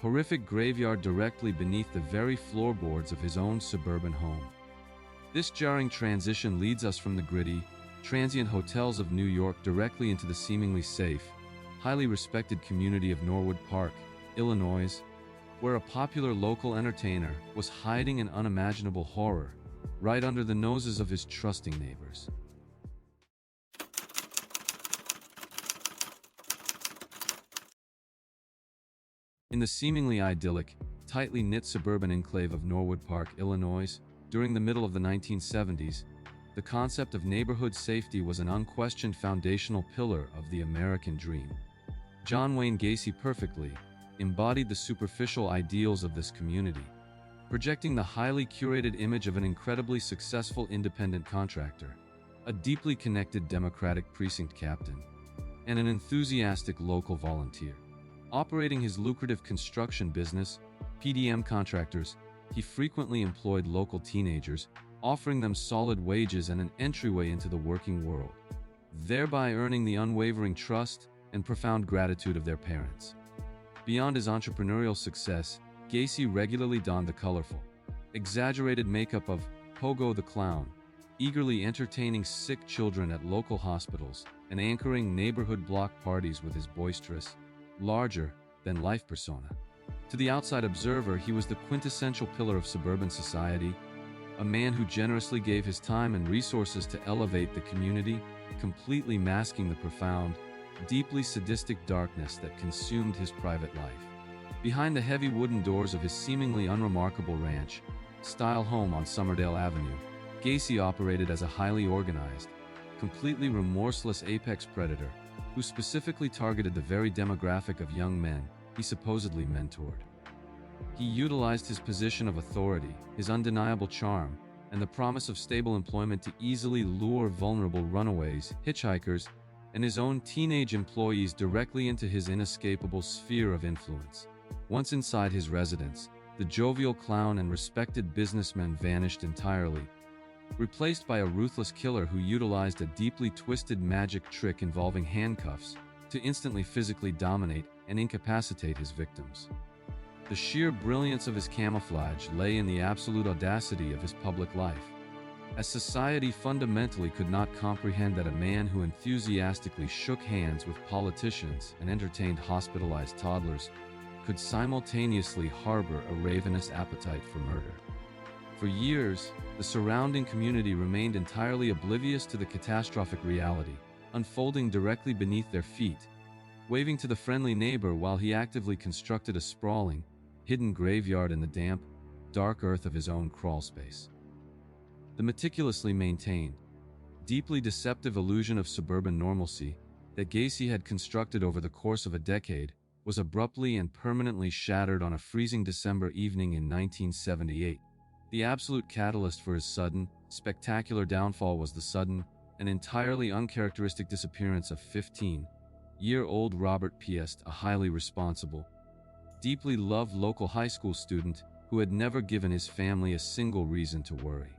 horrific graveyard directly beneath the very floorboards of his own suburban home. This jarring transition leads us from the gritty, transient hotels of New York directly into the seemingly safe, highly respected community of Norwood Park, Illinois, where a popular local entertainer was hiding an unimaginable horror right under the noses of his trusting neighbors. In the seemingly idyllic, tightly knit suburban enclave of Norwood Park, Illinois, during the middle of the 1970s, the concept of neighborhood safety was an unquestioned foundational pillar of the American dream. John Wayne Gacy perfectly embodied the superficial ideals of this community, projecting the highly curated image of an incredibly successful independent contractor, a deeply connected Democratic precinct captain, and an enthusiastic local volunteer. Operating his lucrative construction business, PDM Contractors, he frequently employed local teenagers, offering them solid wages and an entryway into the working world, thereby earning the unwavering trust and profound gratitude of their parents. Beyond his entrepreneurial success, Gacy regularly donned the colorful, exaggerated makeup of Pogo the Clown, eagerly entertaining sick children at local hospitals and anchoring neighborhood block parties with his boisterous, larger-than-life persona. To the outside observer, he was the quintessential pillar of suburban society, a man who generously gave his time and resources to elevate the community, completely masking the profound, deeply sadistic darkness that consumed his private life. Behind the heavy wooden doors of his seemingly unremarkable ranch-style home on Summerdale Avenue, Gacy operated as a highly organized, completely remorseless apex predator who specifically targeted the very demographic of young men he supposedly mentored. He utilized his position of authority, his undeniable charm, and the promise of stable employment to easily lure vulnerable runaways, hitchhikers, and his own teenage employees directly into his inescapable sphere of influence. Once inside his residence, the jovial clown and respected businessman vanished entirely, replaced by a ruthless killer who utilized a deeply twisted magic trick involving handcuffs to instantly physically dominate and incapacitate his victims. The sheer brilliance of his camouflage lay in the absolute audacity of his public life. As society fundamentally could not comprehend that a man who enthusiastically shook hands with politicians and entertained hospitalized toddlers could simultaneously harbor a ravenous appetite for murder. For years, the surrounding community remained entirely oblivious to the catastrophic reality, unfolding directly beneath their feet, waving to the friendly neighbor while he actively constructed a sprawling, hidden graveyard in the damp, dark earth of his own crawlspace. The meticulously maintained, deeply deceptive illusion of suburban normalcy that Gacy had constructed over the course of a decade was abruptly and permanently shattered on a freezing December evening in 1978. The absolute catalyst for his sudden, spectacular downfall was the sudden and entirely uncharacteristic disappearance of 15-year-old Robert Piest, a highly responsible, deeply loved local high school student who had never given his family a single reason to worry.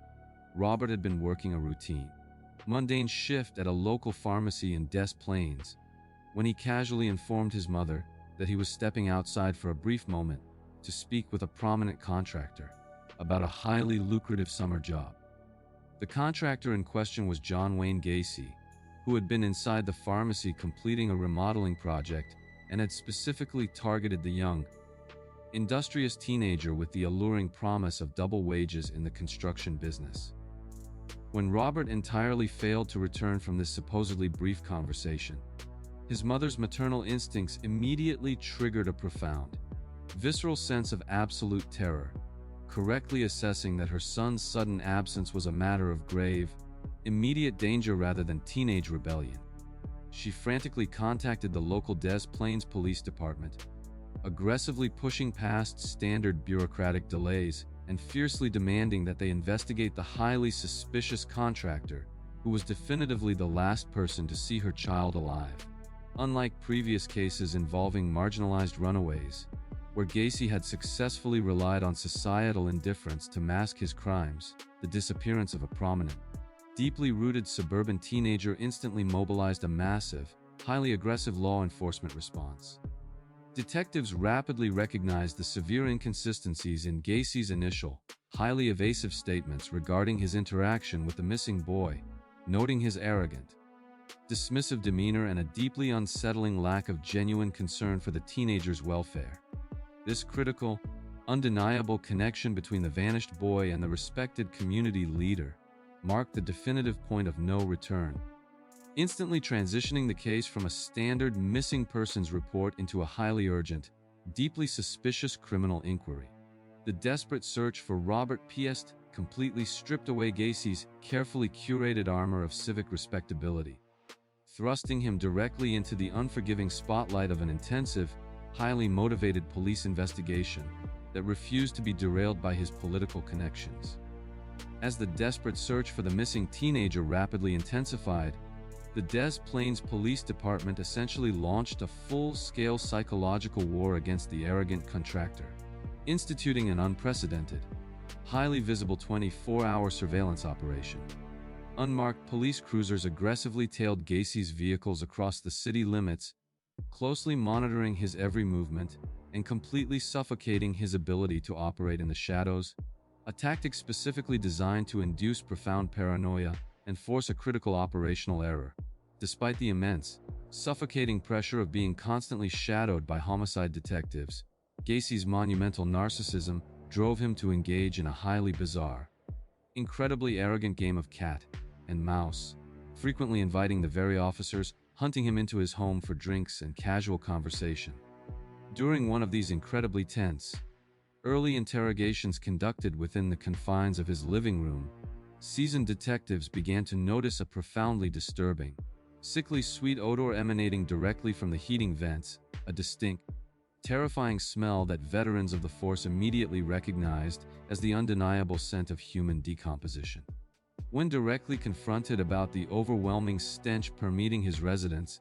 Robert had been working a routine, mundane shift at a local pharmacy in Des Plaines when he casually informed his mother that he was stepping outside for a brief moment to speak with a prominent contractor about a highly lucrative summer job. The contractor in question was John Wayne Gacy, who had been inside the pharmacy completing a remodeling project and had specifically targeted the young, industrious teenager with the alluring promise of double wages in the construction business. When Robert entirely failed to return from this supposedly brief conversation, his mother's maternal instincts immediately triggered a profound, visceral sense of absolute terror, correctly assessing that her son's sudden absence was a matter of grave, immediate danger rather than teenage rebellion. She frantically contacted the local Des Plaines Police Department, aggressively pushing past standard bureaucratic delays and fiercely demanding that they investigate the highly suspicious contractor who was definitively the last person to see her child alive. Unlike previous cases involving marginalized runaways, where Gacy had successfully relied on societal indifference to mask his crimes, the disappearance of a prominent, deeply rooted suburban teenager instantly mobilized a massive, highly aggressive law enforcement response. Detectives rapidly recognized the severe inconsistencies in Gacy's initial, highly evasive statements regarding his interaction with the missing boy, noting his arrogant, dismissive demeanor and a deeply unsettling lack of genuine concern for the teenager's welfare. This critical, undeniable connection between the vanished boy and the respected community leader marked the definitive point of no return, instantly transitioning the case from a standard missing persons report into a highly urgent, deeply suspicious criminal inquiry. The desperate search for Robert Piest completely stripped away Gacy's carefully curated armor of civic respectability, thrusting him directly into the unforgiving spotlight of an intensive, highly motivated police investigation that refused to be derailed by his political connections. As the desperate search for the missing teenager rapidly intensified, the Des Plaines Police Department essentially launched a full-scale psychological war against the arrogant contractor, instituting an unprecedented, highly visible 24-hour surveillance operation. Unmarked police cruisers aggressively tailed Gacy's vehicles across the city limits, closely monitoring his every movement and completely suffocating his ability to operate in the shadows, a tactic specifically designed to induce profound paranoia and force a critical operational error. Despite the immense, suffocating pressure of being constantly shadowed by homicide detectives, Gacy's monumental narcissism drove him to engage in a highly bizarre, incredibly arrogant game of cat and mouse, frequently inviting the very officers hunting him into his home for drinks and casual conversation. During one of these incredibly tense, early interrogations conducted within the confines of his living room, seasoned detectives began to notice a profoundly disturbing, sickly sweet odor emanating directly from the heating vents, a distinct, terrifying smell that veterans of the force immediately recognized as the undeniable scent of human decomposition. When directly confronted about the overwhelming stench permeating his residence,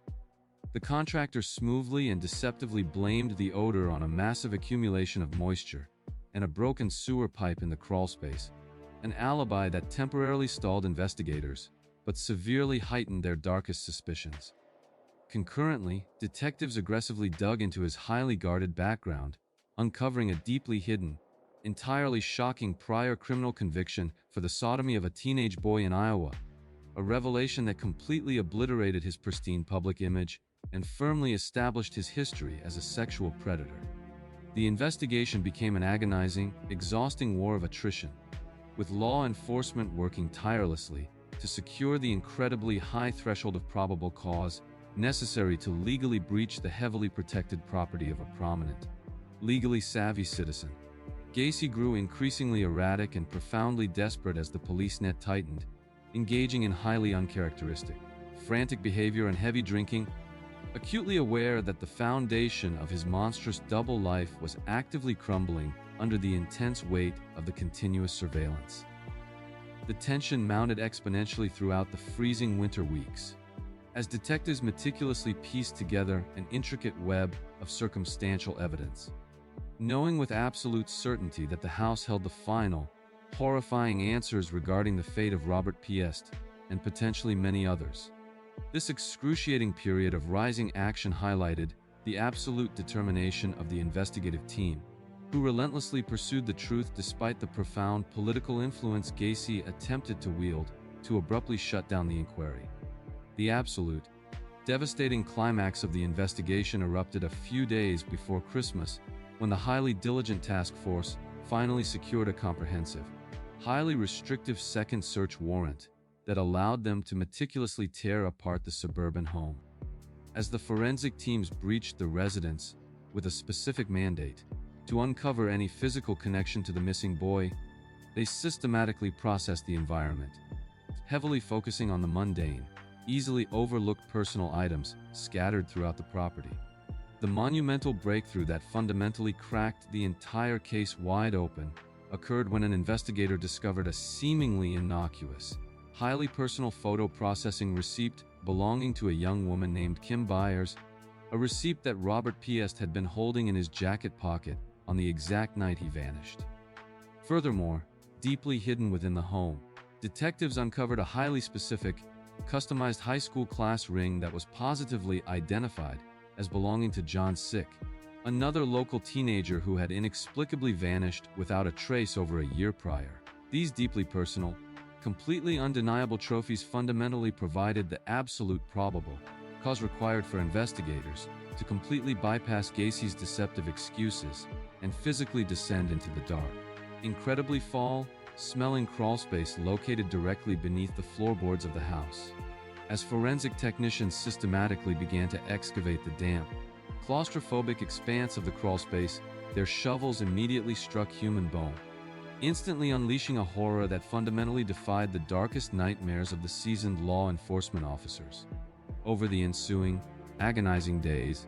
the contractor smoothly and deceptively blamed the odor on a massive accumulation of moisture and a broken sewer pipe in the crawlspace, an alibi that temporarily stalled investigators but severely heightened their darkest suspicions. Concurrently, detectives aggressively dug into his highly guarded background, uncovering a deeply hidden, entirely shocking prior criminal conviction for the sodomy of a teenage boy in Iowa, a revelation that completely obliterated his pristine public image and firmly established his history as a sexual predator. The investigation became an agonizing, exhausting war of attrition, with law enforcement working tirelessly to secure the incredibly high threshold of probable cause necessary to legally breach the heavily protected property of a prominent, legally savvy citizen. Gacy grew increasingly erratic and profoundly desperate as the police net tightened, engaging in highly uncharacteristic, frantic behavior and heavy drinking, acutely aware that the foundation of his monstrous double life was actively crumbling under the intense weight of the continuous surveillance. The tension mounted exponentially throughout the freezing winter weeks, as detectives meticulously pieced together an intricate web of circumstantial evidence. Knowing with absolute certainty that the house held the final, horrifying answers regarding the fate of Robert Piest and potentially many others. This excruciating period of rising action highlighted the absolute determination of the investigative team, who relentlessly pursued the truth despite the profound political influence Gacy attempted to wield to abruptly shut down the inquiry. The absolute, devastating climax of the investigation erupted a few days before Christmas, when the highly diligent task force finally secured a comprehensive, highly restrictive second search warrant that allowed them to meticulously tear apart the suburban home. As the forensic teams breached the residence with a specific mandate to uncover any physical connection to the missing boy, they systematically processed the environment, heavily focusing on the mundane, easily overlooked personal items scattered throughout the property. The monumental breakthrough that fundamentally cracked the entire case wide open occurred when an investigator discovered a seemingly innocuous, highly personal photo processing receipt belonging to a young woman named Kim Byers, a receipt that Robert Piest had been holding in his jacket pocket on the exact night he vanished. Furthermore, deeply hidden within the home, detectives uncovered a highly specific, customized high school class ring that was positively identified as belonging to John Sick, another local teenager who had inexplicably vanished without a trace over a year prior. These deeply personal, completely undeniable trophies fundamentally provided the absolute probable cause required for investigators to completely bypass Gacy's deceptive excuses and physically descend into the dark, incredibly foul-smelling crawlspace located directly beneath the floorboards of the house. As forensic technicians systematically began to excavate the damp, claustrophobic expanse of the crawlspace, their shovels immediately struck human bone, instantly unleashing a horror that fundamentally defied the darkest nightmares of the seasoned law enforcement officers. Over the ensuing, agonizing days,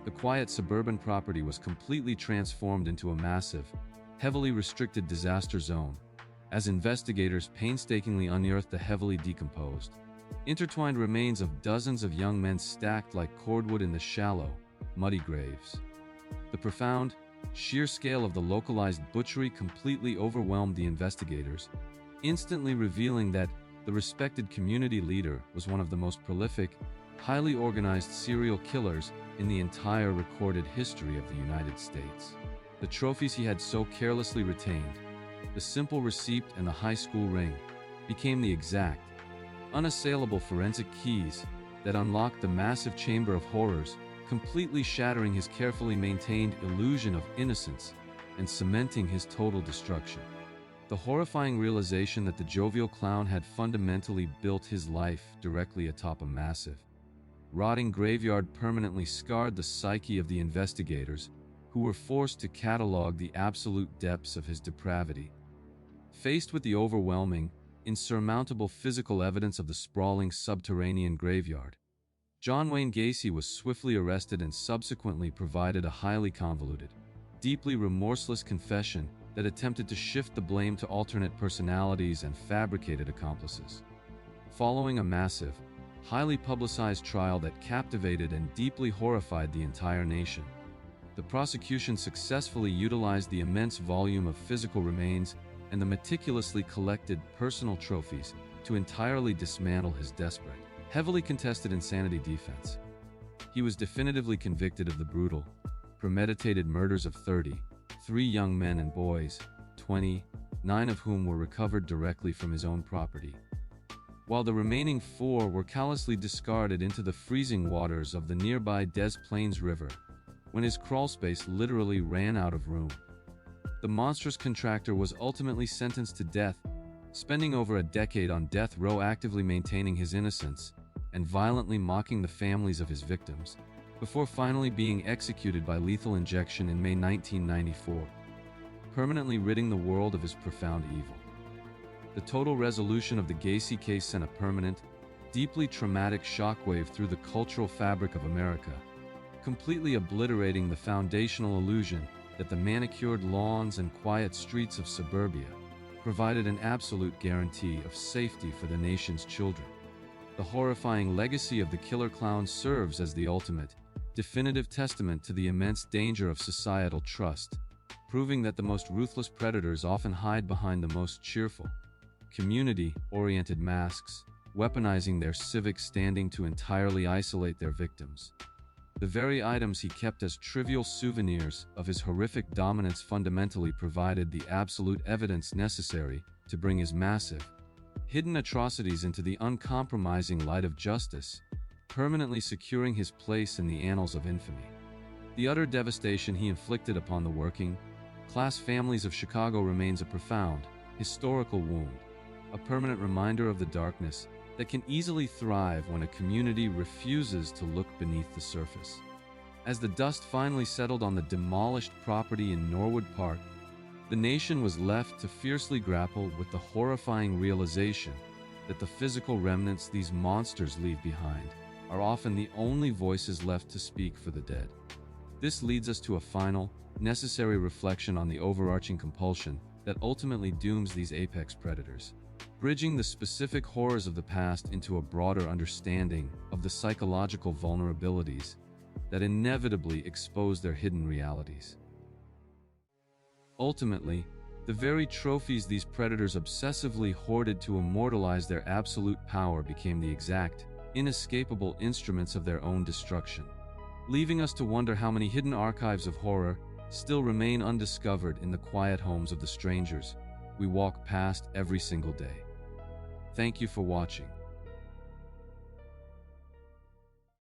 the quiet suburban property was completely transformed into a massive, heavily restricted disaster zone, as investigators painstakingly unearthed the heavily decomposed, intertwined remains of dozens of young men stacked like cordwood in the shallow, muddy graves. The profound, sheer scale of the localized butchery completely overwhelmed the investigators, instantly revealing that the respected community leader was one of the most prolific, highly organized serial killers in the entire recorded history of the United States. The trophies he had so carelessly retained, The simple receipt and the high school ring became the exact, unassailable forensic keys that unlocked the massive chamber of horrors, completely shattering his carefully maintained illusion of innocence and cementing his total destruction. The horrifying realization that the jovial clown had fundamentally built his life directly atop a massive, rotting graveyard permanently scarred the psyche of the investigators, who were forced to catalog the absolute depths of his depravity. Faced with the overwhelming, insurmountable physical evidence of the sprawling subterranean graveyard, John Wayne Gacy was swiftly arrested and subsequently provided a highly convoluted, deeply remorseless confession that attempted to shift the blame to alternate personalities and fabricated accomplices. Following a massive, highly publicized trial that captivated and deeply horrified the entire nation, the prosecution successfully utilized the immense volume of physical remains and the meticulously collected personal trophies to entirely dismantle his desperate, heavily contested insanity defense. He was definitively convicted of the brutal, premeditated murders of 33 young men and boys, 29 of whom were recovered directly from his own property, while the remaining 4 were callously discarded into the freezing waters of the nearby Des Plaines River when his crawlspace literally ran out of room. The monstrous contractor was ultimately sentenced to death, spending over a decade on death row actively maintaining his innocence and violently mocking the families of his victims, before finally being executed by lethal injection in May 1994, permanently ridding the world of his profound evil. The total resolution of the Gacy case sent a permanent, deeply traumatic shockwave through the cultural fabric of America, completely obliterating the foundational illusion that the manicured lawns and quiet streets of suburbia provided an absolute guarantee of safety for the nation's children. The horrifying legacy of the killer clown serves as the ultimate, definitive testament to the immense danger of societal trust, proving that the most ruthless predators often hide behind the most cheerful, community-oriented masks, weaponizing their civic standing to entirely isolate their victims. The very items he kept as trivial souvenirs of his horrific dominance fundamentally provided the absolute evidence necessary to bring his massive, hidden atrocities into the uncompromising light of justice, permanently securing his place in the annals of infamy. The utter devastation he inflicted upon the working-class families of Chicago remains a profound, historical wound, a permanent reminder of the darkness that can easily thrive when a community refuses to look beneath the surface. As the dust finally settled on the demolished property in Norwood Park, the nation was left to fiercely grapple with the horrifying realization that the physical remnants these monsters leave behind are often the only voices left to speak for the dead. This leads us to a final, necessary reflection on the overarching compulsion that ultimately dooms these apex predators, bridging the specific horrors of the past into a broader understanding of the psychological vulnerabilities that inevitably expose their hidden realities. Ultimately, the very trophies these predators obsessively hoarded to immortalize their absolute power became the exact, inescapable instruments of their own destruction, leaving us to wonder how many hidden archives of horror still remain undiscovered in the quiet homes of the strangers we walk past every single day. Thank you for watching.